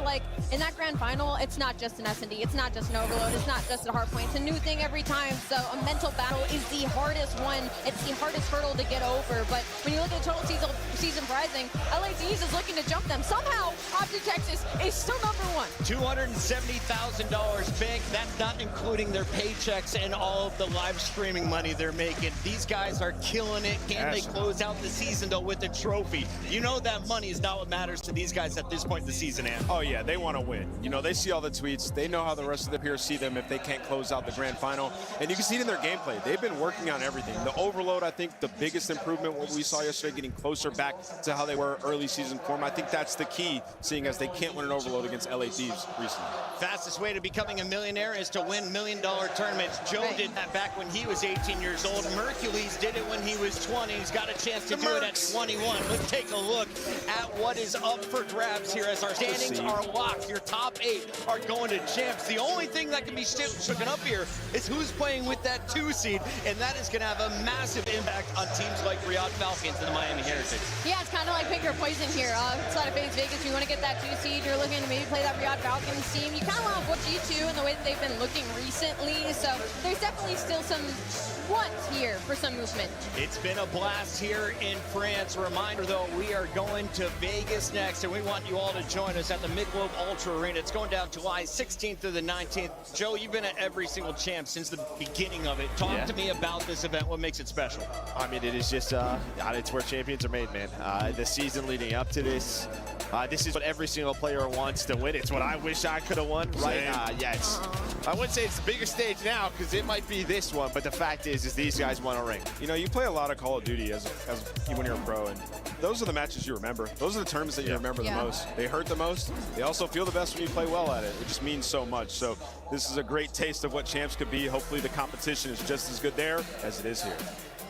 in that grand final, it's not just an S&D, it's not just an overload, it's not just a hard point. It's a new thing every time. So a mental battle is the hardest one. It's the hardest hurdle to get over. But when you look at the total season pricing, LA Thieves is looking to jump them. Somehow, Optic Texas is still #1. $270,000 bank. That's not including their paychecks and all of the live streaming money they're making. These guys are killing it. Can they close out the season, though, with a trophy? You know that money is not what matters to these guys at this point in the season, Ann. Oh, yeah, they want to win. You know, they see all the tweets. They know how the rest of the peers see them if they can't close out the grand final. And you can see it in their gameplay. They've been working on everything. The overload, I think, the biggest improvement, what we saw yesterday, getting closer back to how they were early season form. I think that's the key, seeing as they can't win an overload against LA Thieves recently. Fastest way to becoming a millionaire is to win $1 million tournaments. Joe did that back when he was 18 years old. Mercules did it when he was 20. He's got a chance to do it at 21. Let's take a look at what is up for grabs here as our standings are locked. Your top 8 are going to champs. The only thing that can be shooken up here is who's playing with that 2 seed, and that is going to have a massive impact on teams like Riyadh Falcons and the Miami Heritage. Yeah, it's kind of like pick your poison here. Outside of FaZe Vegas, you want to get that 2 seed. You're looking to maybe play that Riyadh Falcons team. You kind of want to avoid G2 and the way that they've been looking recently. So there's definitely still some want here for some movement. It's been a blast here in France. Reminder, though, we are going to Vegas next, and we want you all to join us at the Michelob Ultra Arena. It's going down July 16th through the 19th. Joe, you've been at every single champ since the beginning of it. Talk to me about this event. What makes it special? I mean, it is just, it's where champions are made, man. The season leading up to this, this is what every single player wants to win. It's what I wish I could have won, right? I wouldn't say it's the bigger stage now, because it might be this one, but the fact is these guys want a ring. You know, you play a lot of Call of Duty when you're a pro, and those are the matches you remember. Those are the tournaments that you remember the most. They hurt the most. They also feel the best when you play well at it. It just means so much. So this is a great taste of what champs could be. Hopefully the competition is just as good there as it is here.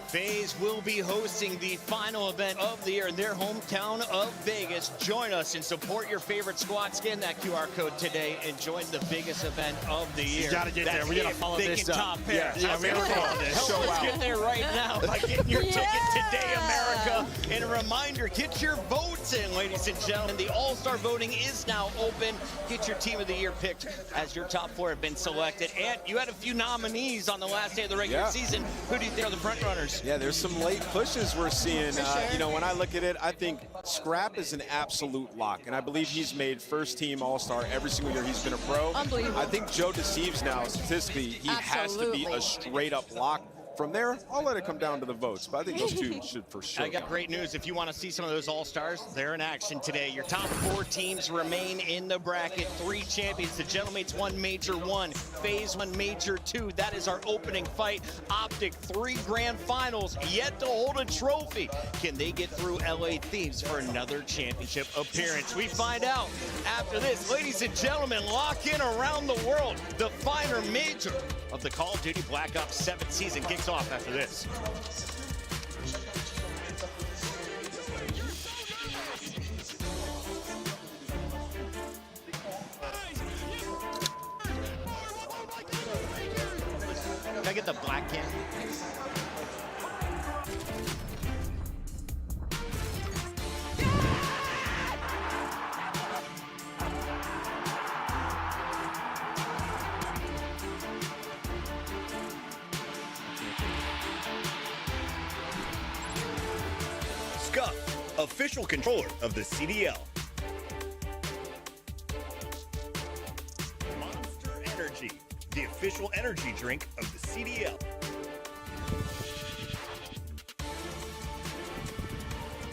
FaZe will be hosting the final event of the year in their hometown of Vegas. Join us and support your favorite squad. Scan that QR code today and join the biggest event of the year. You gotta get there. We gotta follow this up. Top pair. Yeah, we gotta follow this. Let's get there right now by getting your ticket today, America. And a reminder, get your votes in, ladies and gentlemen. The All-Star voting is now open. Get your team of the year picked as your top 4 have been selected. And you had a few nominees on the last day of the regular season. Who do you think are the front runners? Yeah, there's some late pushes we're seeing. You know, when I look at it, I think Scrap is an absolute lock, and I believe he's made first-team All-Star every single year he's been a pro. Unbelievable. I think Joe Deceives now, statistically, he has to be a straight-up lock. From there, I'll let it come down to the votes, but I think those 2 should for sure. I got great news. If you want to see some of those All-Stars, they're in action today. Your top 4 teams remain in the bracket. 3 champions. The Gentlemates won Major 1. FaZe won Major 2. That is our opening fight. Optic, 3 grand finals, yet to hold a trophy. Can they get through LA Thieves for another championship appearance? We find out after this. Ladies and gentlemen, lock in around the world. The final major of the Call of Duty Black Ops 7 season kicks off after this. Can I get the black can? Scuf, official controller of the CDL. Monster Energy, the official energy drink of the CDL.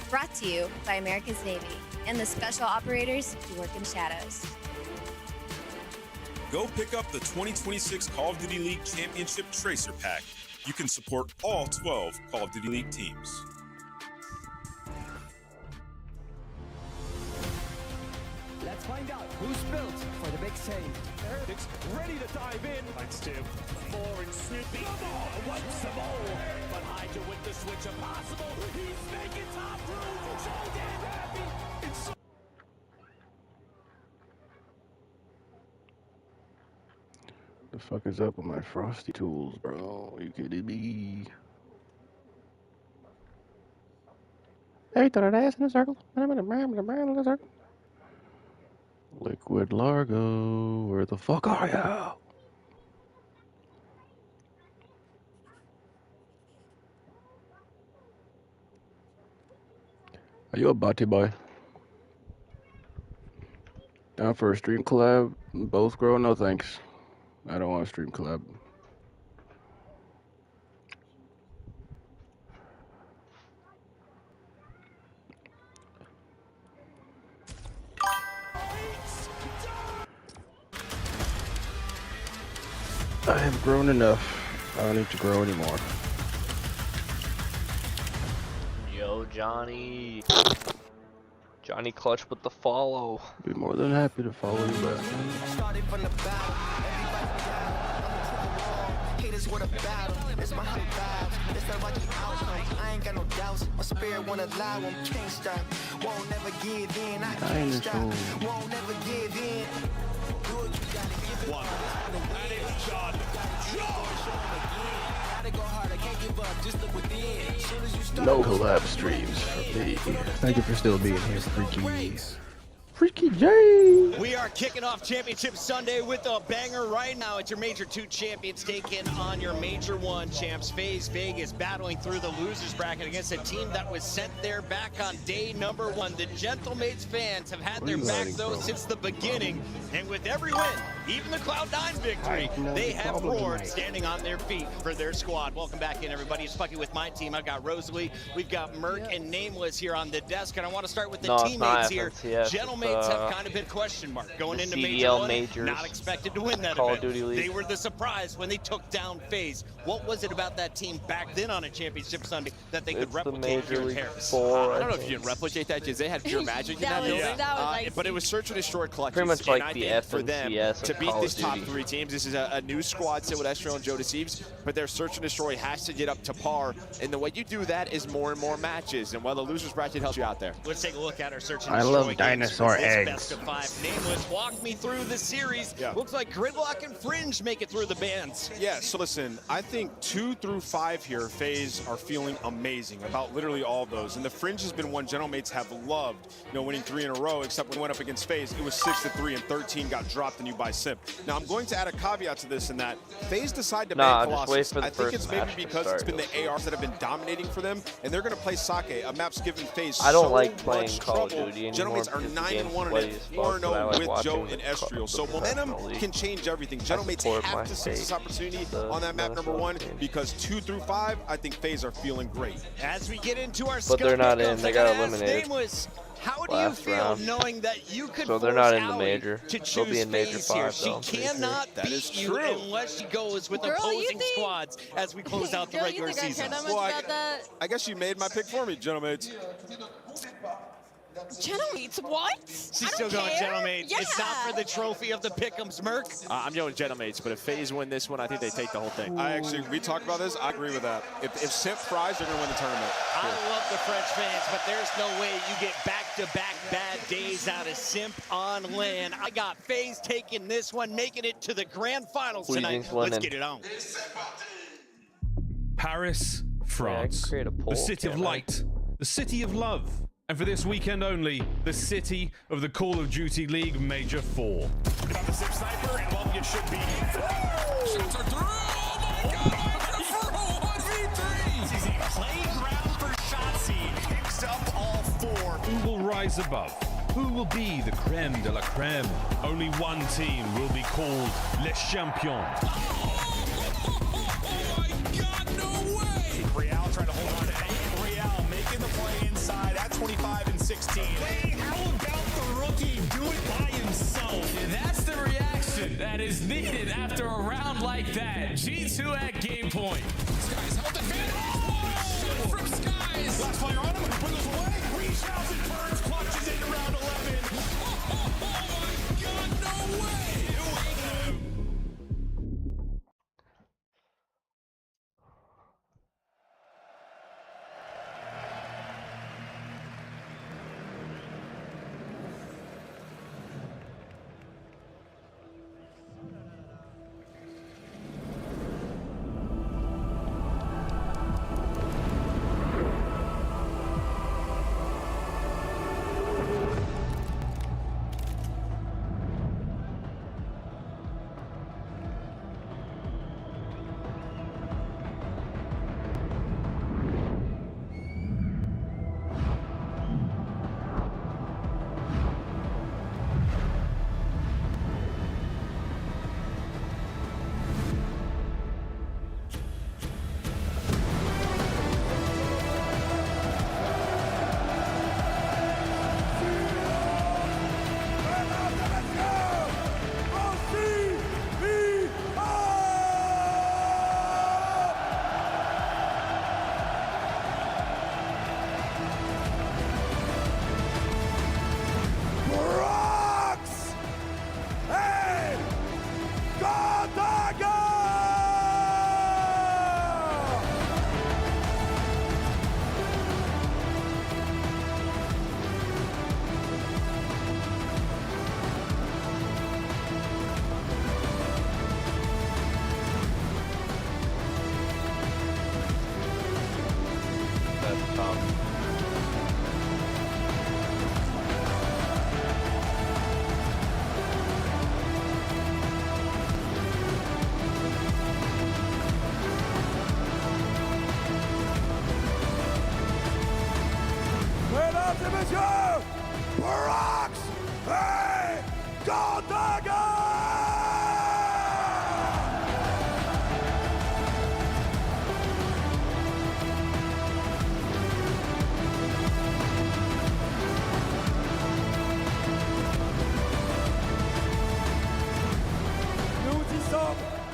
Brought to you by America's Navy and the special operators who work in shadows. Go pick up the 2026 Call of Duty League Championship Tracer Pack. You can support all 12 Call of Duty League teams. Let's find out who's built for the big save. Heretics ready to dive in. Finds two. Four and Snoopy. Wipes them all. But Hydra with the switch impossible. He's making top room. So damn happy. It's The fuck is up with my frosty tools, bro? You kidding me? Hey, throw that ass in a circle. I'm in a circle. Liquid Largo, where the fuck are ya? Are you a Bati boy? Down for a stream collab? Both grow? No thanks. I don't want a stream collab. I have grown enough. I don't need to grow anymore. Yo, Johnny. Johnny Clutch with the follow. Be more than happy to follow you back. started from the battle. Everybody down. I'm a triple wall. Haters with a battle. It's my hot vibes. It's the lucky outcome. I ain't got no doubts. My spirit won't allow. I'm can't stop. Won't never give in. I can't stop. Won't never give in. One. And it's John. Gotta go hard. I can't give up. Just look within. As soon as you start. No collab streams for me. Thank you for still being here, Freaky J. We are kicking off Championship Sunday with a banger right now. It's your Major 2 champions taking on your Major 1 champs. FaZe Vegas battling through the losers bracket against a team that was sent there back on day number 1. The Gentlemates fans have had their back though since the beginning. And with every win, even the Cloud9 victory, they have roared standing on their feet for their squad. Welcome back in, everybody. It's Fucky with my team. I've got Rosalie, we've got Merc and Nameless here on the desk. And I want to start with the teammates here. Gentlemates have kind of been question mark going into Major 1. Majors, not expected to win that Call event. of Duty League. They were the surprise when they took down FaZe. What was it about that team back then on a Championship Sunday that they could replicate here in Paris? I don't know if you can replicate that because they had pure magic in that building. But it was search and destroy clutches. Pretty much like the F for them to beat Call these of top Duty. 3 teams. This is a new squad set with Estro and Joe Deceives, but their search and destroy has to get up to par. And the way you do that is more and more matches. And while the losers bracket helps you out there. Let's take a look at our search and I destroy love games dinosaur for this eggs. Best of 5. Nameless, walk me through the series. Looks like Gridlock and Fringe make it through the bands. Yeah, so listen, I think 2 through 5 here, FaZe are feeling amazing about literally all of those. And the Fringe has been one Gentlemates have loved, winning 3 in a row, except when we went up against FaZe, it was 6-3 and 13 got dropped and you by Simp. Now, I'm going to add a caveat to this in that FaZe decided to ban Colossus. I think it's maybe because it's been the ARs that have been dominating for them, and they're going to play Sake, a map's given FaZe I don't so like playing much Call of trouble. Duty anymore. Gentlemates are 9-1 and 4-0 with Joe and Estriel. So momentum can change everything. Gentlemates have to seize this opportunity on that map number 1 because 2 through 5, I think FaZe are feeling great. As we get into our But they're not in. They got eliminated. Nameless, how do you last feel round. knowing that you could So they're force not in the Aoi major. to They'll choose be in Major FaZe 5 here? though. She cannot beat you unless she goes with Girl, you opposing think- squads as we close out the Girl, you regular think I care season. that much about that? I guess you made my pick for me, Gentlemates. Gentlemates, what? She's still going Gentlemates. It's not for the trophy of the Pick'ems, Merc. I'm going Gentlemates, but if FaZe win this one, I think they take the whole thing. We talked about this. I agree with that. If Simp fries, they're going to win the tournament. I love the French fans, but there's no way you get back-to-back bad days out of Simp on LAN. I got FaZe taking this one, making it to the grand finals Who do you tonight. think's Let's winning? get it on. Paris, France. create a poll, The city of can't I? light. The city of love. And for this weekend only, the city of the Call of Duty League Major 4. About the Simp Sniper, and well, you should be. Shots are through. Oh my God! For a 1v3. This is a playground for Shotzi. Picks up rise above? Who will be the creme de la creme? Only one team will be called Les Champions. Real trying to hold on to it. Real making the play inside at 25 and 16. Hey, how about the rookie do it by himself? That's the reaction that is needed after a round like that. G2 at game point. Skies hold advantage. Oh, from Skies. Last player on him, and he wiggles away. Reshouts and Burns clutches into round 11. Oh my God, no way.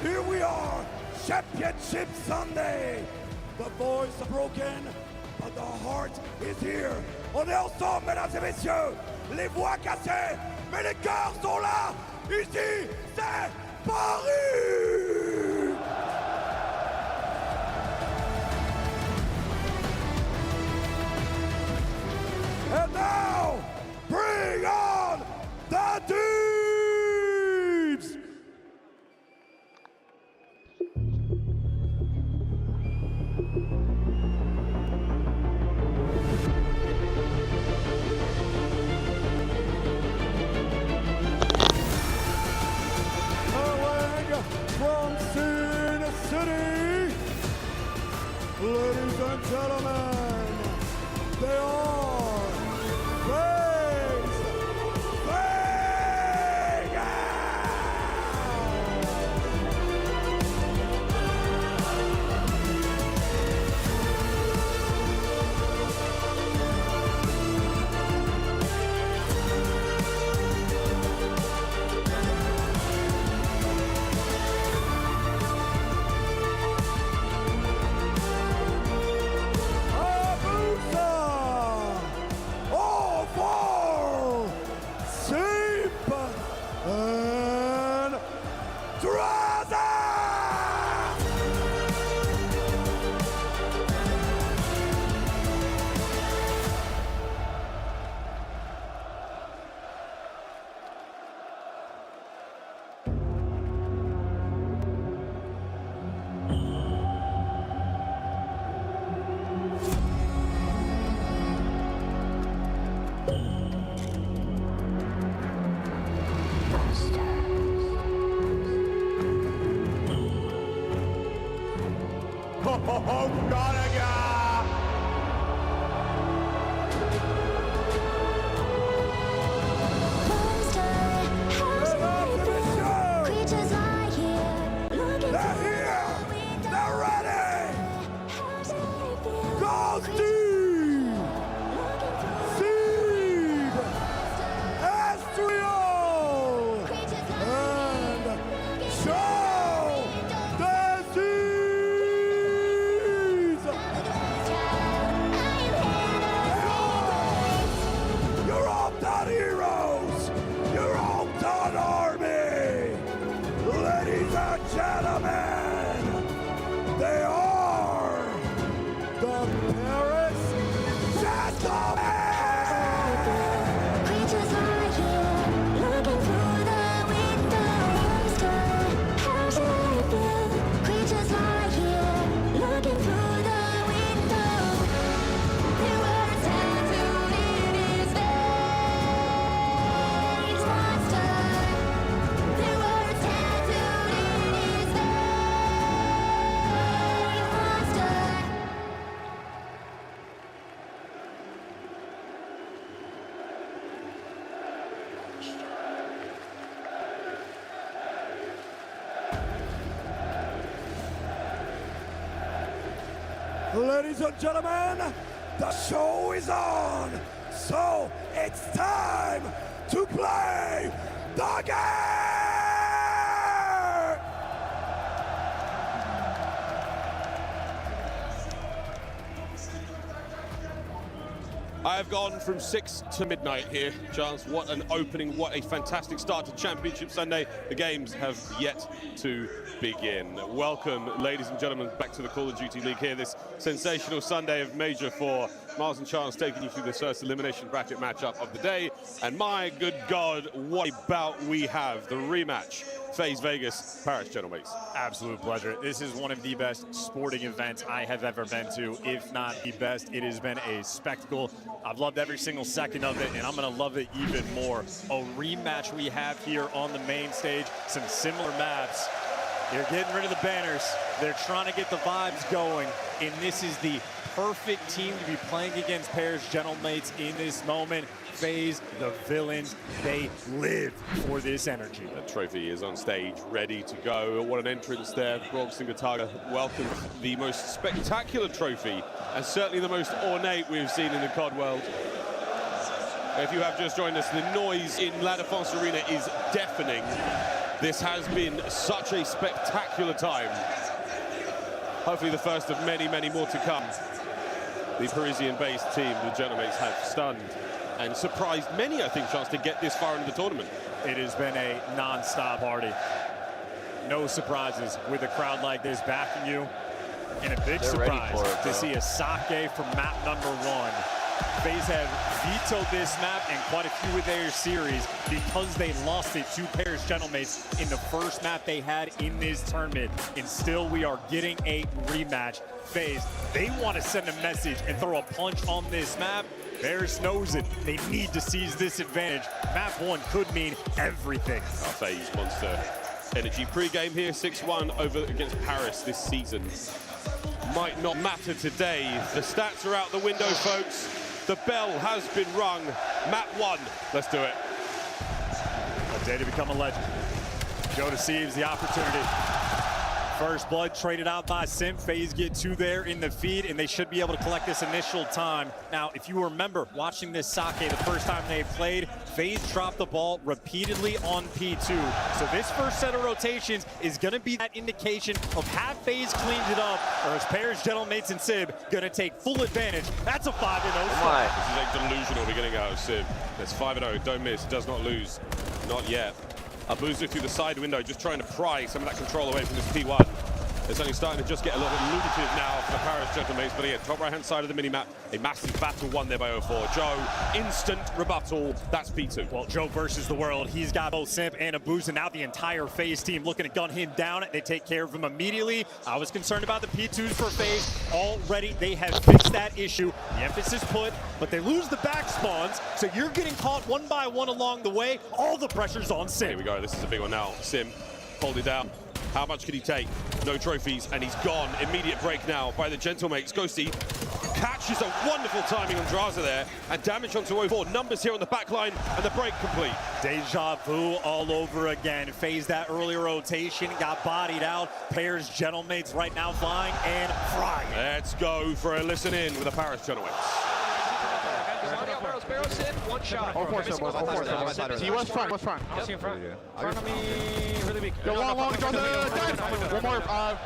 Here we are, Championship Sunday. The voice are broken, but the heart is here. On est ensemble, mesdames et messieurs. Les voix cassées, mais les cœurs sont là. Ici, c'est Paris. And now, bring on the teams! From Sin City, ladies and gentlemen, they are FaZe Ladies and gentlemen, the show is on. So it's time to play the game! I have gone from 6 to midnight here, Chance. What an opening, what a fantastic start to Championship Sunday. The games have yet to begin. Welcome, ladies and gentlemen, back to the Call of Duty League here, this sensational Sunday of Major 4. Miles and Chance taking you through the first elimination bracket matchup of the day. And my good God, what a bout we have. The rematch, FaZe Vegas, Paris Gentlemen. Absolute pleasure. This is one of the best sporting events I have ever been to, if not the best. It has been a spectacle. I've loved every single second of it, and I'm going to love it even more. A rematch we have here on the main stage, some similar maps. They're getting rid of the banners. They're trying to get the vibes going, and this is the perfect team to be playing against Paris Gentlemates in this moment. FaZe, the villains, they live for this energy. The trophy is on stage, ready to go. What an entrance there. Grogs and Gataga welcome the most spectacular trophy, and certainly the most ornate we've seen in the COD world. If you have just joined us, the noise in La Défense Arena is deafening. This has been such a spectacular time. Hopefully the first of many, many more to come. The Parisian-based team, the Gentlemates, have stunned and surprised many, I think, Chance, to get this far into the tournament. It has been a non-stop party. No surprises with a crowd like this backing you. And a big surprise to see a sake from map number 1. FaZe have vetoed this map and quite a few of their series because they lost it to Paris Gentlemates in the first map they had in this tournament. And still we are getting a rematch. FaZe, they want to send a message and throw a punch on this map. Paris knows it. They need to seize this advantage. Map 1 could mean everything. FaZe Monster Energy pre-game here, 6-1 over against Paris this season. Might not matter today. The stats are out the window, folks. The bell has been rung. Map 1, let's do it. A day to become a legend. Joe deceives the opportunity. First blood traded out by Sim. FaZe get 2 there in the feed, and they should be able to collect this initial time. Now, if you remember watching this sake the first time they played, FaZe dropped the ball repeatedly on P2. So this first set of rotations is going to be that indication of have FaZe cleaned it up, or is Paris Gentlemates and Sib going to take full advantage? That's a 5-0 start. This is a delusional beginning out of Sib. That's 5-0, don't miss, does not lose. Not yet. Abuzu through the side window, just trying to pry some of that control away from this P1. It's only starting to just get a little bit lucrative now for the Paris Gentlemates, but again, top right-hand side of the minimap, a massive battle won there by 0-4. Joe, instant rebuttal, that's P2. Well, Joe versus the world. He's got both Simp and Abuzu. Now the entire FaZe team looking to gun him down. They take care of him immediately. I was concerned about the P2s for FaZe. Already, they have fixed that issue. The emphasis put, but they lose the back spawns, so you're getting caught one by one along the way. All the pressure's on Sim. Here we go, this is a big one now. Sim, hold it down. How much can he take? No trophies, and he's gone. Immediate break now by the Gentlemates. Ghosty catches a wonderful timing on Draza there, and damage onto 0-4. Numbers here on the back line, and the break complete. Deja vu all over again. FaZe that earlier rotation, got bodied out. Paris Gentlemates right now flying and frying. Let's go for a listen in with the Paris Gentlemates. Barrels in, one shot. All four, See what's front, what's front? I'll see in front. Front of me, really weak. Go long, draw the dead. One more,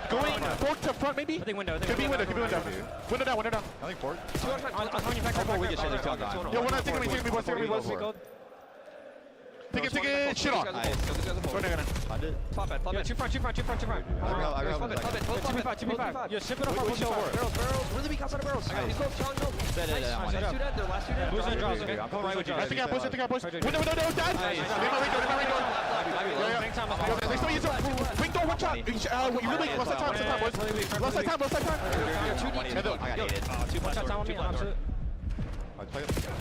going fork to front maybe? I think window. Could be window. Window down. I think fork. I'll turn you back. Yo, one take me, boss. Take it, shit on. Flop it. Two front. Flop it. 2v5. Yo, ship it up. Barrels. Really weak outside of barrels. He's low, John, no. Nice. Two dead. Their last 2 dead. Blues and draws, okay? I'm coming right with you. I think I push. Window, dead. They still use it. Wing door, one shot. You really, lost that time, boys. Lost that time. You're too deep. I got it. 2 1-shot time on me.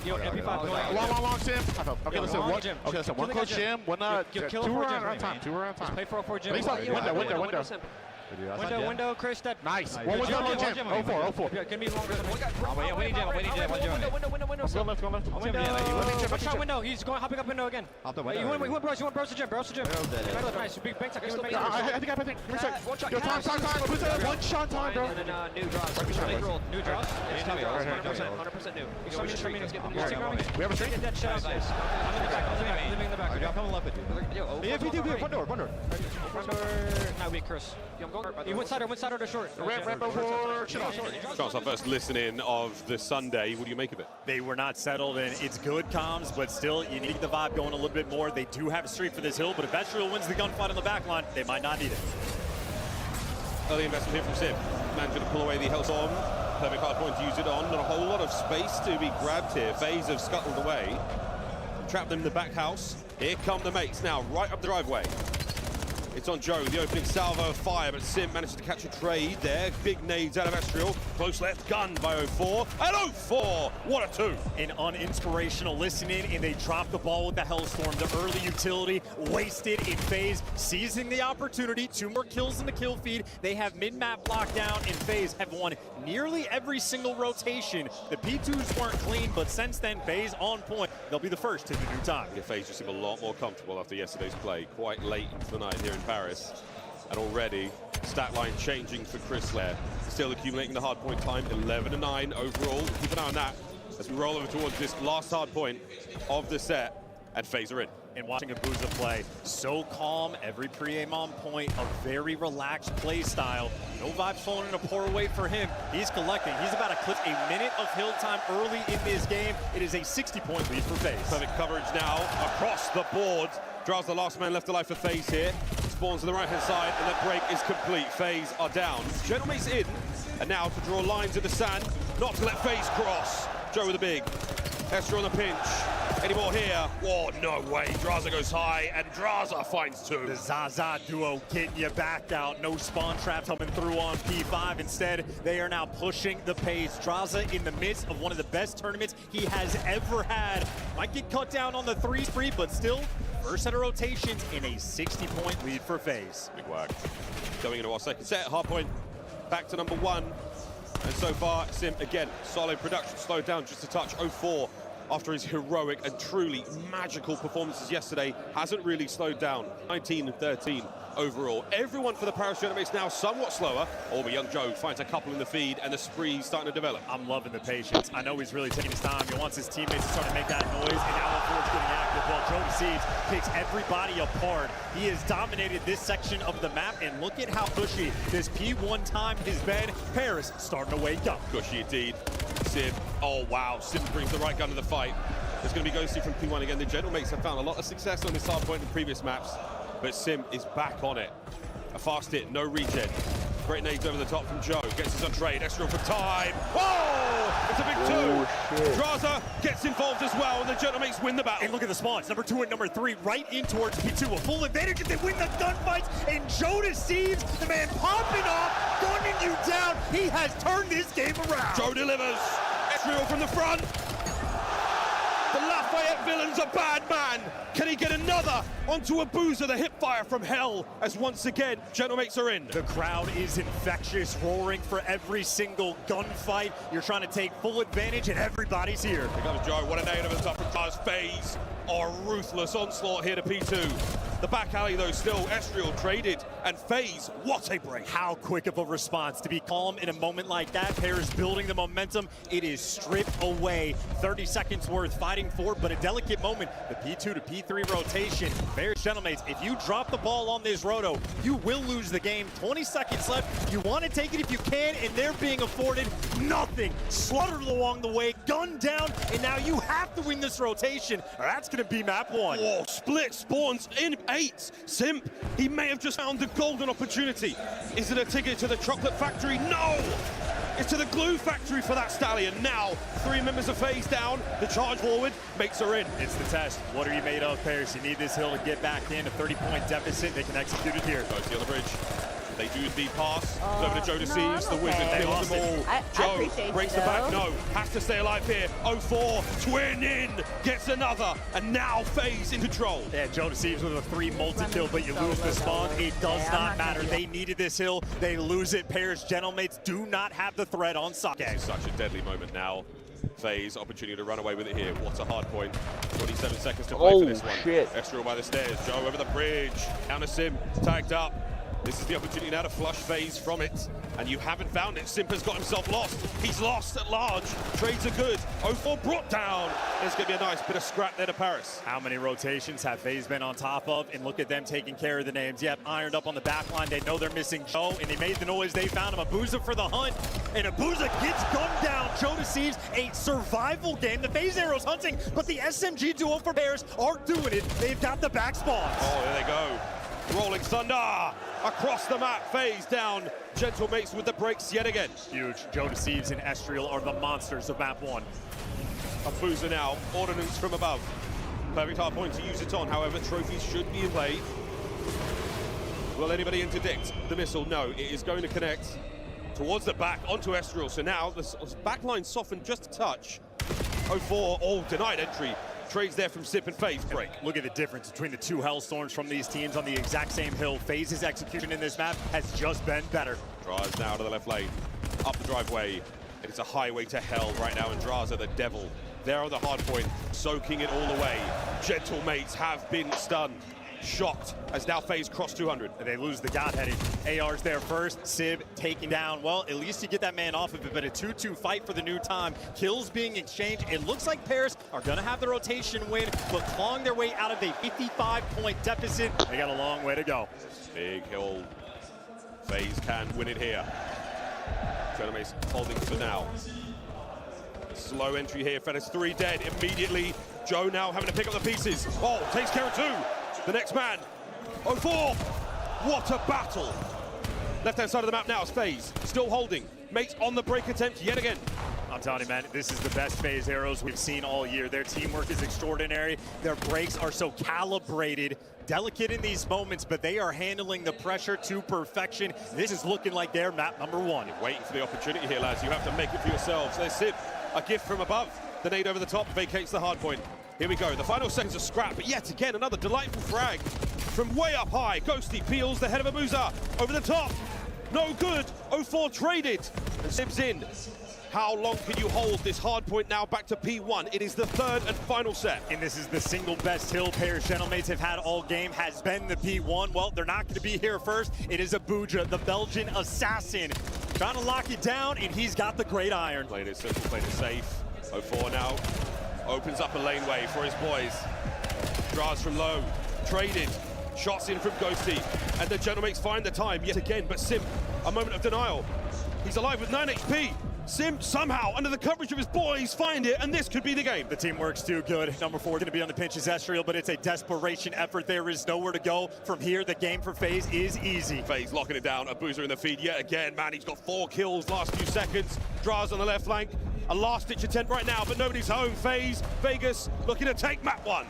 Yo, MP5. Long Sim. Okay, listen, one close Jim, one 2 around time. Just play 4-4 Jim. Window. Window, Chris, that. Nice. Good One was jam, low good jam. jam. 0-4, 0-4. Gonna be longer than Window. Watch out, window. He's going hopping up window again. Up the You window. want bros to gym. Nice. Big bank. I think. Give me a sec. Yo, time. One shot time, bro. New draws. New draws. 100% new. We have a streak. That shot, guys. I'm living in the back. I'm coming left with you. Yeah, if you do, front door. Front door. Now we curse. I'm going. You went side or the short. Ramp over. Shit off. Chance, our first listening of the Sunday. What do you make of it? They were not settled, and it's good comms, but still, you need the vibe going a little bit more. They do have a streak for this hill, but if Vestrial wins the gunfight on the back line, they might not need it. Early investment here from Sim. Managing to pull away the Hellstorm. Perfect hard point to use it on. Not a whole lot of space to be grabbed here. FaZe have scuttled away. Trapped them in the back house. Here come the mates now, right up the driveway. It's on Joe, the opening salvo of fire, but Sim manages to catch a trade there. Big nades out of Estriel. Close left gun by 04. And 04! What a two! An uninspirational listening, and they drop the ball with the Hellstorm. The early utility wasted in FaZe, seizing the opportunity. 2 more kills in the kill feed. They have mid-map lockdown, and FaZe have won nearly every single rotation. The P2s weren't clean, but since then, FaZe on point. They'll be the first to the new time. Yeah, FaZe just seem a lot more comfortable after yesterday's play. Quite late into the night here in Paris. And already, stat line changing for Chris Lair. Still accumulating the hard point time, 11-9 overall. Keep an eye on that as we roll over towards this last hard point of the set. And FaZe are in. And watching Abuza play, so calm, every pre-aim on point, a very relaxed play style. No vibes falling in a poor way for him. He's collecting. He's about to clip a minute of hill time early in this game. It is a 60-point lead for FaZe. Perfect coverage now across the board. Draws the last man left alive for FaZe here. Spawns on the right-hand side, and that break is complete. FaZe are down. Gentlemate's in, and now to draw lines in the sand, not to let FaZe cross. Joe with a big. Esther on the pinch. Any more here? Oh, no way. Draza goes high, and Draza finds 2. The Zaza duo getting you back out. No spawn trap coming through on P5. Instead, they are now pushing the pace. Draza in the midst of one of the best tournaments he has ever had. Might get cut down on the 3 spree, but still, first set of rotations in a 60-point lead for FaZe. Big whack. Going into our second set, hard point back to number 1. And so far, Sim, again, solid production, slowed down just a touch. 04 after his heroic and truly magical performances yesterday, hasn't really slowed down. 19-13 overall. Everyone for the Paris Gentlemates now somewhat slower. Oh, but young Joe finds a couple in the feed, and the spree's starting to develop. I'm loving the patience. I know he's really taking his time. He wants his teammates to start to make that noise, and now Ford's getting active. Well, Joe Seeds picks everybody apart. He has dominated this section of the map, and look at how pushy this P1 time has been. Paris starting to wake up. Gushy indeed. Sim, oh wow, Sim brings the right gun to the fight. There's going to be Ghosty from P1 again. The Gentlemates have found a lot of success on this hard point in previous maps, but Sim is back on it. A fast hit, no regen. Great nades over the top from Joe. Gets his on trade. Extra for time. Whoa! It's a big 2. Draza gets involved as well, and the Gentlemates win the battle. And look at the spawns. Number 2 and number 3 right in towards P2. A full advantage if they win the gunfights. And Joe Seeds, the man popping off, gunning you down. He has turned this game around. Joe delivers. Israel from the front. The Lafayette villain's a bad man. Can he get another onto Abuza, the hipfire from hell, as once again, Gentlemates are in. The crowd is infectious, roaring for every single gunfight. You're trying to take full advantage, and everybody's here. Here comes Joe. What a nade of a top of class. FaZe are ruthless onslaught here to P2. The back alley, though, still Estriel traded, and FaZe, what a break. How quick of a response to be calm in a moment like that. Paris building the momentum. It is stripped away. 30 seconds worth fighting for, but a delicate moment. The P2 to P3 rotation. Paris Gentlemates, if you drop the ball on this roto, you will lose the game. 20 seconds left. You want to take it if you can, and they're being afforded nothing. Slaughtered along the way, gunned down, and now you have to win this rotation, or that's going to be map 1. Oh, split spawns in 8. Simp, he may have just found the golden opportunity. Is it a ticket to the chocolate factory? No! It's to the glue factory for that stallion. Now, 3 members of FaZe down. The charge forward makes her in. It's the test. What are you made of, Paris? You need this hill to get back in. A 30-point deficit. They can execute it here. Ghosty on the bridge. They do the pass. Over to Joe no, Deceives. I'm The Wizard okay. kills them all. I Joe appreciate breaks you, the back. though. No, has to stay alive here. 0-4, twin in, gets another, and now FaZe in control. Yeah, Joe Deceives with a 3 multi-kill, but you lose the spawn. It does not matter. They needed this hill. They lose it. Pair's Gentlemates do not have the threat on Sake. Such a deadly moment now. FaZe, opportunity to run away with it here. What a hard point. 27 seconds to play for this one. Shit. Estriel by the stairs. Joe over the bridge. Down to Sim, tagged up. This is the opportunity now to flush FaZe from it. And you haven't found it. Simp has got himself lost. He's lost at large. Trades are good. 0-4 brought down. There's going to be a nice bit of scrap there to Paris. How many rotations have FaZe been on top of? And look at them taking care of the names. Yep, ironed up on the back line. They know they're missing Joe, and they made the noise. They found him. Abuza for the hunt, and Abuza gets gunned down. Joe Deceives, a survival game. The FaZe Arrows hunting, but the SMG duo for Bears are doing it. They've got the back spawns. Oh, there they go. Rolling Thunder across the map. FaZe down. Gentlemates with the breaks yet again. Huge. Joe Deceives and Estriel are the monsters of map 1. Abuza now. Ordnance from above. Perfect hard point to use it on. However, trophies should be in play. Will anybody interdict the missile? No. It is going to connect towards the back onto Estriel. So now the back line softened just a touch. 0-4. Oh, denied entry. Trades there from Sip and FaZe break. Look at the difference between the 2 Hellstorms from these teams on the exact same hill. FaZe's execution in this map has just been better. Draws now to the left lane, up the driveway. It's a highway to hell right now, and Draza the devil. There on the hard point, soaking it all away. Gentlemates have been stunned. Shocked as now FaZe cross 200. And they lose the God-headed. AR's there first. Sib taking down. Well, at least you get that man off of it, but a 2-2 fight for the new time. Kills being exchanged. It looks like Paris are going to have the rotation win, but clawing their way out of a 55-point deficit. They got a long way to go. Big hill. FaZe can win it here. Gentlemates holding for now. Slow entry here. Fennis 3 dead immediately. Joe now having to pick up the pieces. Oh, takes care of 2. The next man, 0-4. What a battle. Left-hand side of the map now is FaZe, still holding. Mates on the break attempt yet again. I'm telling you, man, this is the best FaZe Arrows we've seen all year. Their teamwork is extraordinary. Their breaks are so calibrated, delicate in these moments, but they are handling the pressure to perfection. This is looking like their map number 1. You're waiting for the opportunity here, lads. You have to make it for yourselves. There's Sid, a gift from above. The nade over the top vacates the hard point. Here we go, the final seconds of scrap, but yet again, another delightful frag. From way up high, Ghosty peels the head of Abuza. Over the top, no good. 0-4 traded, and Sib's in. How long can you hold this hard point now back to P1? It is the 3rd and final set. And this is the single best hill Paris Gentlemates have had all game, has been the P1. Well, they're not going to be here first. It is Abuja, the Belgian assassin, trying to lock it down, and he's got the great iron. Played it simple, played it safe. 0-4 now. Opens up a laneway for his boys. Draws from low, traded, shots in from Ghosty, and the Gentlemates find the time yet again, but Sim, a moment of denial. He's alive with 9 HP. Sim somehow, under the coverage of his boys, find it, and this could be the game. The teamwork's too good. Number 4 going to be on the pinch is Estriel, but it's a desperation effort. There is nowhere to go from here. The game for FaZe is easy. FaZe locking it down. Abuza in the feed yet again. Man, he's got 4 kills last few seconds. Draws on the left flank. A last-ditch attempt right now, but nobody's home. FaZe, Vegas looking to take map 1.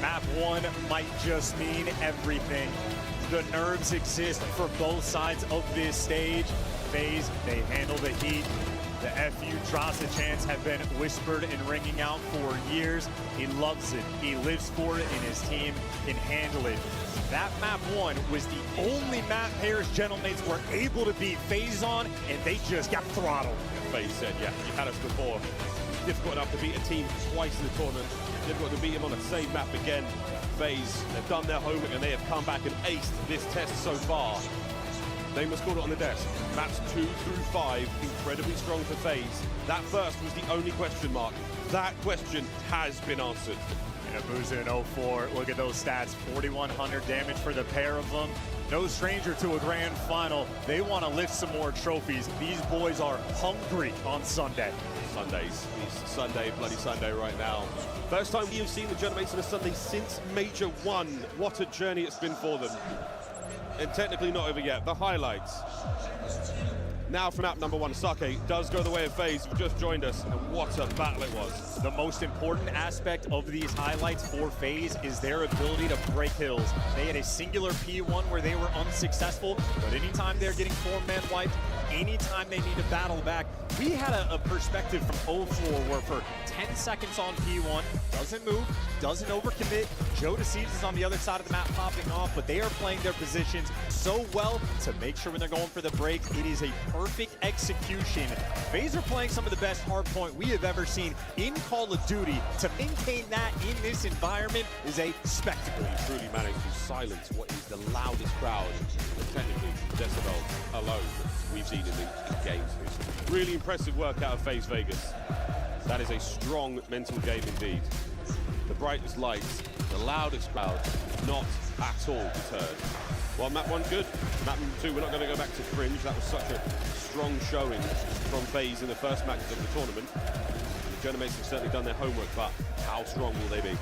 Map 1 might just mean everything. The nerves exist for both sides of this stage. FaZe, they handle the heat. The FU Draza chants have been whispered and ringing out for years. He loves it. He lives for it, and his team can handle it. That map 1 was the only map Paris Gentlemates were able to beat FaZe on, and they just got throttled. FaZe said, yeah, you've had us before. Difficult enough to beat a team twice in the tournament. Difficult to beat him on the same map again. FaZe, they've done their homework and they have come back and aced this test so far. Name was called it on the desk. Maps 2 through 5, incredibly strong for FaZe. That first was the only question mark. That question has been answered. And Abuza in 0-4, look at those stats, 4,100 damage for the pair of them. No stranger to a grand final. They want to lift some more trophies. These boys are hungry on Sunday. Sundays. It's Sunday, bloody Sunday right now. First time you've seen the Gentlemates on a Sunday since Major 1. What a journey it's been for them. And technically not over yet. The highlights. Now from map number 1, Sake does go the way of FaZe, who just joined us, and what a battle it was. The most important aspect of these highlights for FaZe is their ability to break hills. They had a singular P1 where they were unsuccessful, but anytime they're getting 4-man wiped, anytime they need to battle back, we had a perspective from 04 where for 10 seconds on P1, doesn't move, doesn't overcommit. Joe DeCeves is on the other side of the map popping off, but they are playing their positions so well to make sure when they're going for the break, it is a perfect execution. FaZe are playing some of the best hardpoint we have ever seen in Call of Duty. To maintain that in this environment is a spectacle. He truly managed to silence what is the loudest crowd, technically decibels alone, we've seen in the games. It's really impressive work out of FaZe Vegas. That is a strong mental game indeed. The brightest lights, the loudest crowd, not at all deterred. Well, map 1 good. Map 2, we're not going to go back to Fringe. That was such a strong showing from FaZe in the first matches of the tournament. The Genemates have certainly done their homework, but how strong will they be?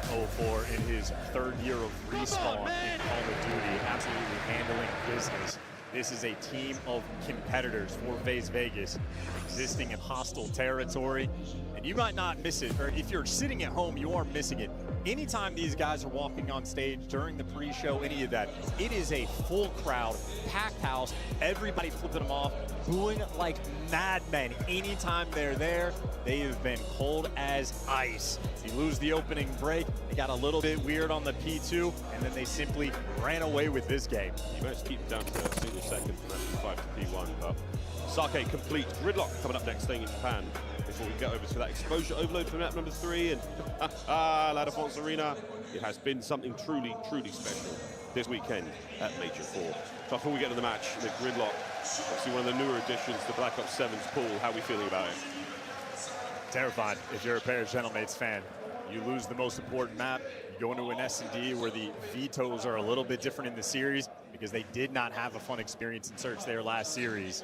04 in his 3rd year of Respawn in Call of Duty, absolutely handling business. This is a team of competitors for FaZe Vegas, existing in hostile territory. And you might not miss it, or if you're sitting at home, you are missing it. Anytime these guys are walking on stage during the pre-show, any of that, it is a full crowd, packed house, everybody flipping them off, booing like madmen. Anytime they're there, they have been cold as ice. You lose the opening break, they got a little bit weird on the P2, and then they simply ran away with this game. You managed to keep it down to a single second from that P5 to P1, but Sake complete. Gridlock coming up next, staying in Japan, before we get over to that exposure overload for map number 3, and La Défense Arena. It has been something truly, truly special this weekend at Major 4. So before we get to the match, the Gridlock, obviously one of the newer additions to Black Ops 7's pool. How are we feeling about it? Terrified if you're a Paris Gentlemates fan. You lose the most important map, you go into an S&D where the vetoes are a little bit different in the series because they did not have a fun experience in Search their last series.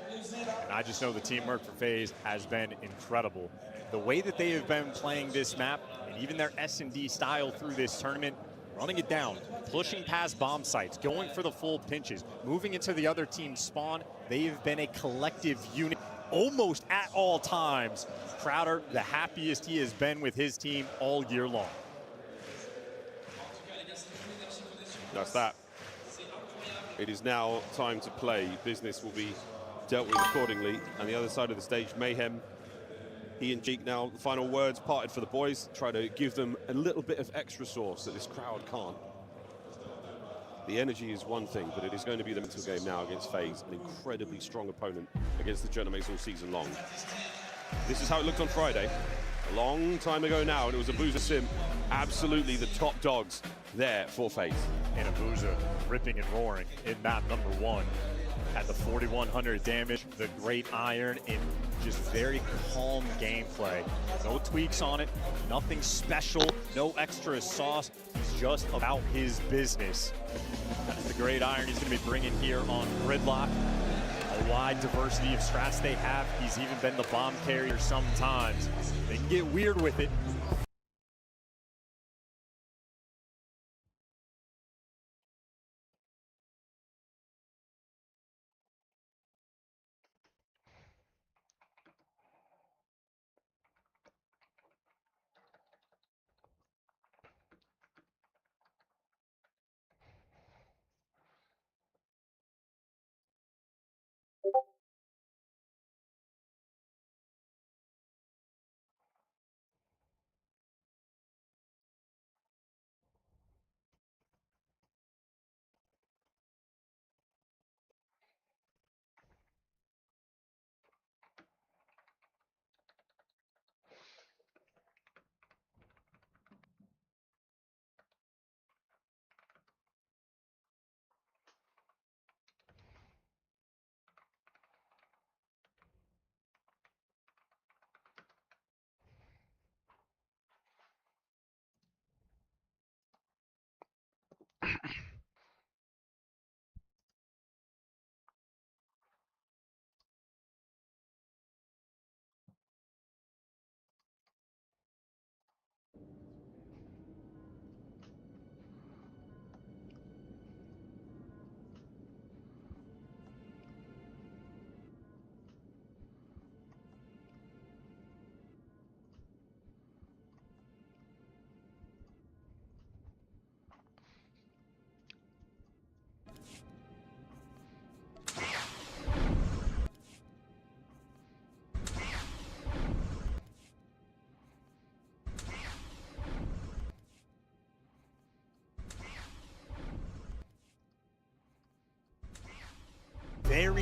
And I just know the teamwork for FaZe has been incredible. The way that they have been playing this map, and even their S&D style through this tournament, running it down, pushing past bomb sites, going for the full pinches, moving into the other team's spawn, they have been a collective unit almost at all times. Crowder, the happiest he has been with his team all year long. That's that. It is now time to play. Business will be dealt with accordingly. And the other side of the stage, Mayhem. He and Jeek now, the final words parted for the boys. Try to give them a little bit of extra sauce that this crowd can't. The energy is one thing, but it is going to be the mental game now against FaZe, an incredibly strong opponent against the Gentlemates all season long. This is how it looked on Friday, a long time ago now, and it was Abuza Sim, absolutely the top dogs there for FaZe. And Abuza ripping and roaring in map number 1. Had the 4,100 damage, the Great Iron, in just very calm gameplay. No tweaks on it, nothing special, no extra sauce. He's just about his business. That's the Great Iron he's going to be bringing here on Gridlock. A wide diversity of strats they have. He's even been the bomb carrier sometimes. They can get weird with it.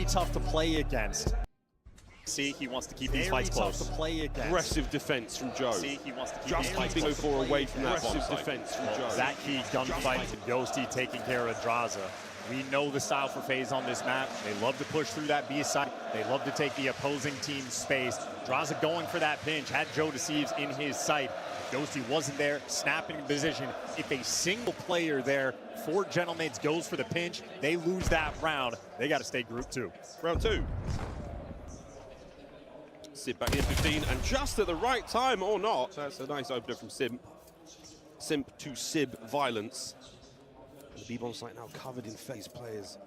tough to play against. See, he wants to keep these fights close. To play against. Aggressive defense from Joe. See, he wants to keep just keeping 04 away from that aggressive defense from Joe. That key gunfight and Ghosty taking care of Draza. We know the style for FaZe on this map. They love to push through that B side. They love to take the opposing team's space. Draza going for that pinch, had Joe Deceives in his sight. Ghosty wasn't there, snapping in position. If a single player there for Gentlemates goes for the pinch, they lose that round. They got to stay group 2. Round 2. Sib back in 15, and just at the right time or not. That's a nice opener from Simp to Sib violence. And the B-bomb site now covered in FaZe players.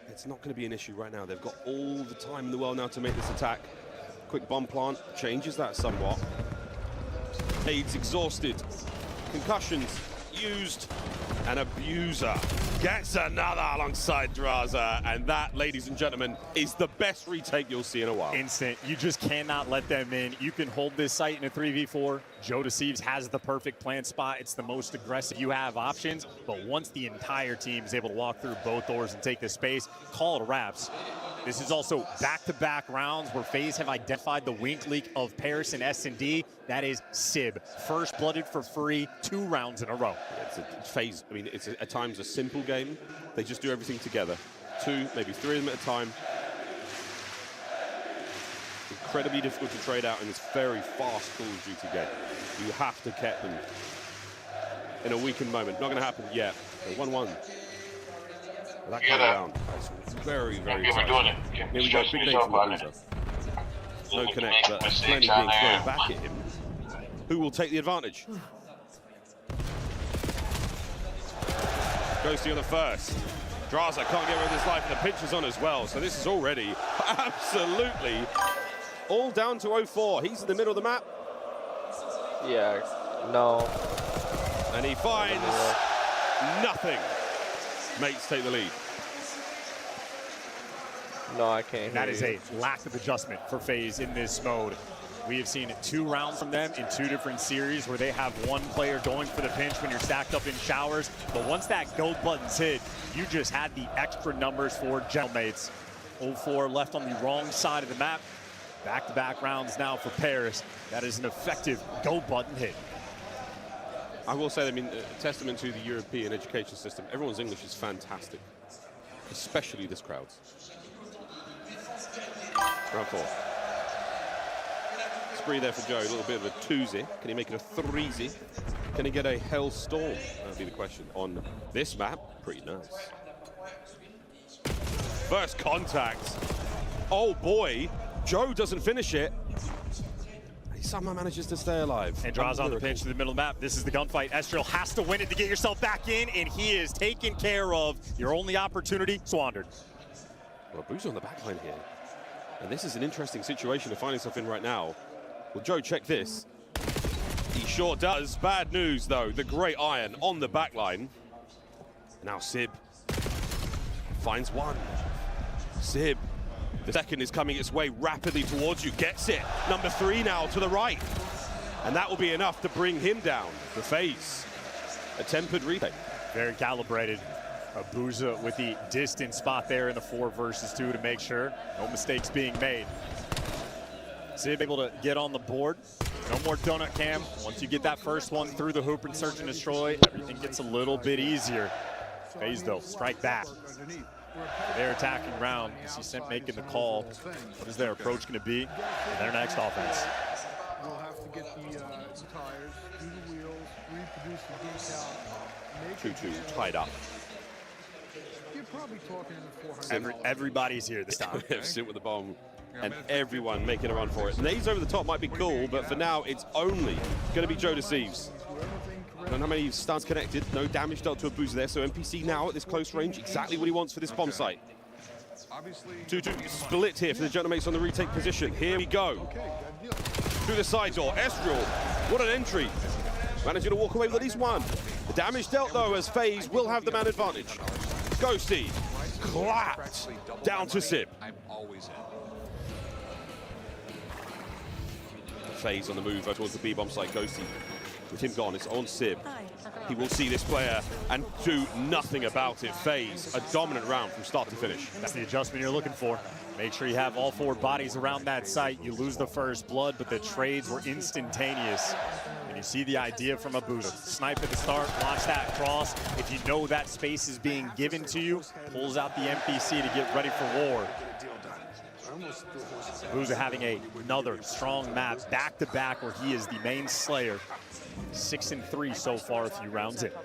It's not going to be an issue right now. They've got all the time in the world now to make this attack. Quick bomb plant changes that somewhat. AIDS exhausted. Concussions used. And Abuser gets another alongside Draza, and that, ladies and gentlemen, is the best retake you'll see in a while. Instant. You just cannot let them in. You can hold this site in a 3v4. Joe Deceives has the perfect plant spot. It's the most aggressive. You have options, but once the entire team is able to walk through both doors and take the space, call it wraps. This is also back-to-back rounds where FaZe have identified the wink leak of Paris and S&D. That is Sib. First blooded for free, 2 rounds in a row. Yeah, it's a FaZe. I mean, it's at times a simple game. They just do everything together. 2, maybe 3 of them at a time. Incredibly difficult to trade out in this very fast Call of Duty game. You have to catch them in a weakened moment. Not going to happen yet. 1-1. That kind of round. It's very, very tight. Here we go. Big name from Abuser. No connect, but plenty being thrown back at him. Who will take the advantage? Ghosty on the first. Draza can't get rid of his life, and the pinch is on as well. So this is already absolutely all down to 04. He's in the middle of the map. Yeah, no. And he finds nothing. Mates take the lead. No, I can't. That is a lack of adjustment for FaZe in this mode. We have seen 2 rounds from them in 2 different series where they have one player going for the pinch when you're stacked up in showers. But once that go button's hit, you just had the extra numbers for Gentlemates. 04 left on the wrong side of the map. Back-to-back rounds now for Paris. That is an effective go button hit. I will say, I mean, testament to the European education system. Everyone's English is fantastic, especially this crowd's. Round 4. Spree there for Joe, a little bit of a 2-zy. Can he make it a 3-zy? Can he get a Hellstorm? That'll be the question on this map. Pretty nice. First contact. Oh boy, Joe doesn't finish it. He somehow manages to stay alive. And draws on the pinch to the middle of the map. This is the gunfight. Ezreal has to win it to get yourself back in, and he is taken care of. Your only opportunity squandered. Well, Boo's on the backline here. And this is an interesting situation to find himself in right now. Well, Joe, check this. He sure does. Bad news, though. The Great Iron on the backline. Now Sib finds one. Sib. The second is coming its way rapidly towards you. Gets it. Number 3 now to the right. And that will be enough to bring him down. The FaZe. A tempered retake. Very calibrated. Abuza with the distance spot there in the 4 versus 2 to make sure no mistakes being made. Sib able to get on the board. No more donut cam. Once you get that first one through the hoop and search and destroy, everything gets a little bit easier. FaZe though, strike back. Their attacking round. You see Simp making the call. What is their approach going to be in their next offense? We'll have to get the tires, do the wheels, reproduce the decal. 2-2 tied up. You're probably talking in the 400. Everybody's here this time. Sit with the bomb. And everyone making a run for it. Nades over the top might be cool, but for now, it's only going to be Joe Deceives. I don't know how many stuns connected. No damage dealt to Abuza there, so NPC now at this close range, exactly what he wants for this bomb site. 2-2 split here for the Gentlemates on the retake position. Here we go. Through the side door, Ezreal, what an entry. Managing to walk away with at least one. The damage dealt though, as FaZe will have the man advantage. Ghosty, clapped down to Sib. FaZe on the move towards the B-bomb site. Ghosty With him gone, it's on Sib. He will see this player and do nothing about it. FaZe, a dominant round from start to finish. That's the adjustment you're looking for. Make sure you have all 4 bodies around that site. You lose the first blood, but the trades were instantaneous. And you see the idea from Abuda. Snipe at the start, launch that cross. If you know that space is being given to you, pulls out the MPC to get ready for war. Abuda having another strong map back-to-back where he is the main slayer. 6-3 so far a few rounds in. It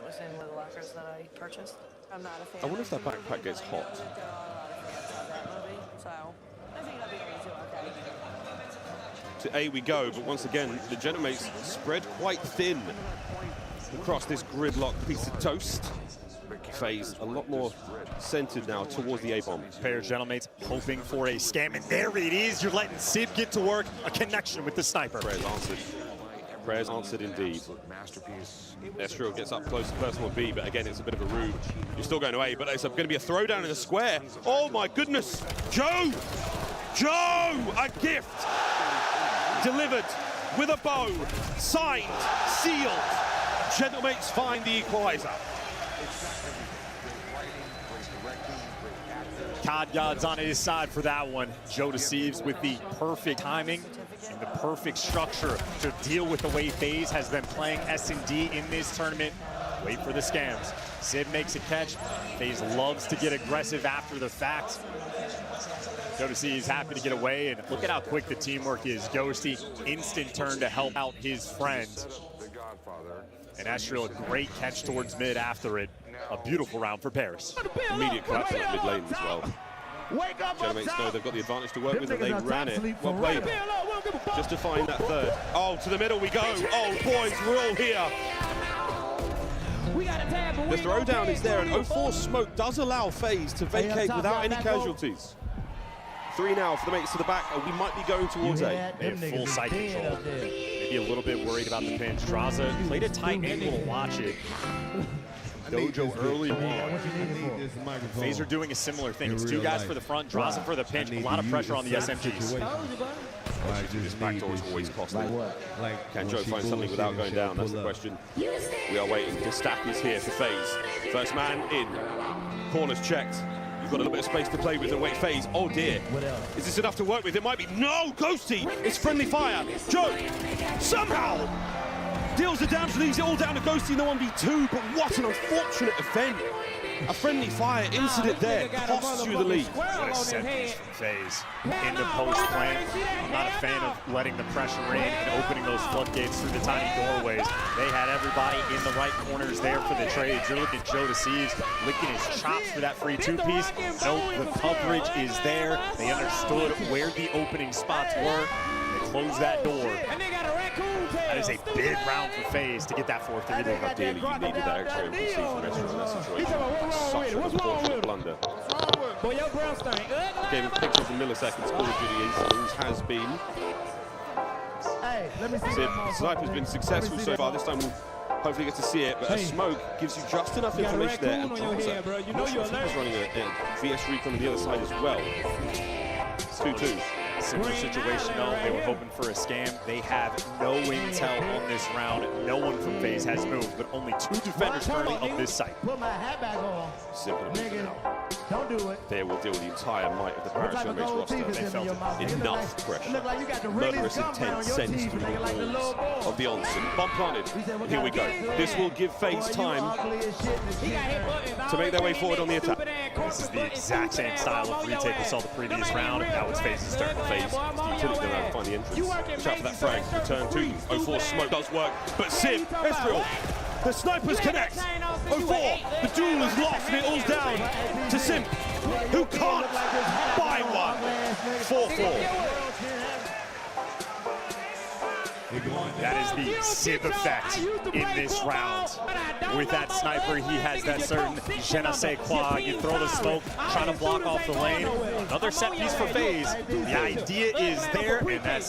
was in the lockers that I purchased. I'm not a fan. I wonder if that backpack gets hot. To A we go, but once again, the Genomates spread quite thin across this gridlock piece of toast. FaZe a lot more centered now towards the A-bomb. Pair of Genomates hoping for a scam, and there it is. You're letting Sib get to work. A connection with the sniper. Prayers answered. Prayers answered indeed. Ezreal gets up close to personal B, but again, it's a bit of a rube. You're still going to A, but it's going to be a throwdown in the square. Oh my goodness! Joe! Joe! A gift! Delivered with a bow. Signed. Sealed. Genomates find the equalizer. COD God's on his side for that one. Joe Deceives with the perfect timing and the perfect structure to deal with the way FaZe has been playing S&D in this tournament. Wait for the scams. Sib makes a catch. FaZe loves to get aggressive after the fact. Joe Deceives happy to get away, and look at how quick the teamwork is. Ghosty, instant turn to help out his friend. And Ezreal, a great catch towards mid after it. A beautiful round for Paris. Immediate collapse in that mid lane as well. Genomates know they've got the advantage to work with, and they ran it. Well played. Just to find that third. Oh, to the middle we go. Oh, boys, we're all here. The throwdown is there, and 0-4 smoke does allow FaZe to vacate without any casualties. 3 now for the mates to the back, and we might be going towards A. They have full side control. Maybe a little bit worried about the pinch. Draza played a tight angle to watch it. Dojo early on. FaZe are doing a similar thing. It's 2 guys for the front, Draza for the pinch. A lot of pressure on the SMGs. This backdoor is always costly. Can Joe find something without going down? That's the question. We are waiting. The stack is here for FaZe. First man in. Corners checked. You've got a little bit of space to play with and wait FaZe. Oh dear. Is this enough to work with? It might be. No! Ghosty! It's friendly fire. Joe somehow deals the damage, leaves it all down to Ghosty in the 1v2, but what an unfortunate event. A friendly fire incident there costs you the lead. What a set piece from FaZe. In the post plant, I'm not a fan of letting the pressure in and opening those floodgates through the tiny doorways. They had everybody in the right corners there for the trades. You're looking at Joe Deceives licking his chops for that free 2-piece. No, the coverage is there. They understood where the opening spots were. They closed that door. That is a big round for FaZe to get that 4-3 lead. Ideally, you needed that extra MPC from Ezreal in that situation. Such an unfortunate blunder. Game of pixels and milliseconds, Call of Duty has been. Sniper's been successful so far. This time we'll hopefully get to see it, but a smoke gives you just enough information there. And Draza, I'm not sure if he was running a VS recon on the other side as well. 2-2. Similar situation though, they were hoping for a scam. They have no intel on this round. No one from FaZe has moved, but only 2 defenders currently of this site. Put my hat back on. Simple. Don't do it. They will deal with the entire might of the Paris Genomates roster. They felt enough pressure. Murderous intent sends through the walls of the onsen. Bomb planted. Here we go. This will give FaZe time to make their way forward on the attack. This is the exact same style of retake we saw the previous round. Now it's FaZe's turn. FaZe, the utility going to find the entrance. Watch out for that frag. Return 2. 0-4 smoke does work, but Sib, Ezreal, the snipers connect. 0-4, the duel is lost and it all's down to Simp, who can't buy one. 4-4. That is the Sib effect in this round. With that sniper, he has that certain je ne sais quoi. You throw the smoke, try to block off the lane. Another set piece for FaZe. The idea is there, and that's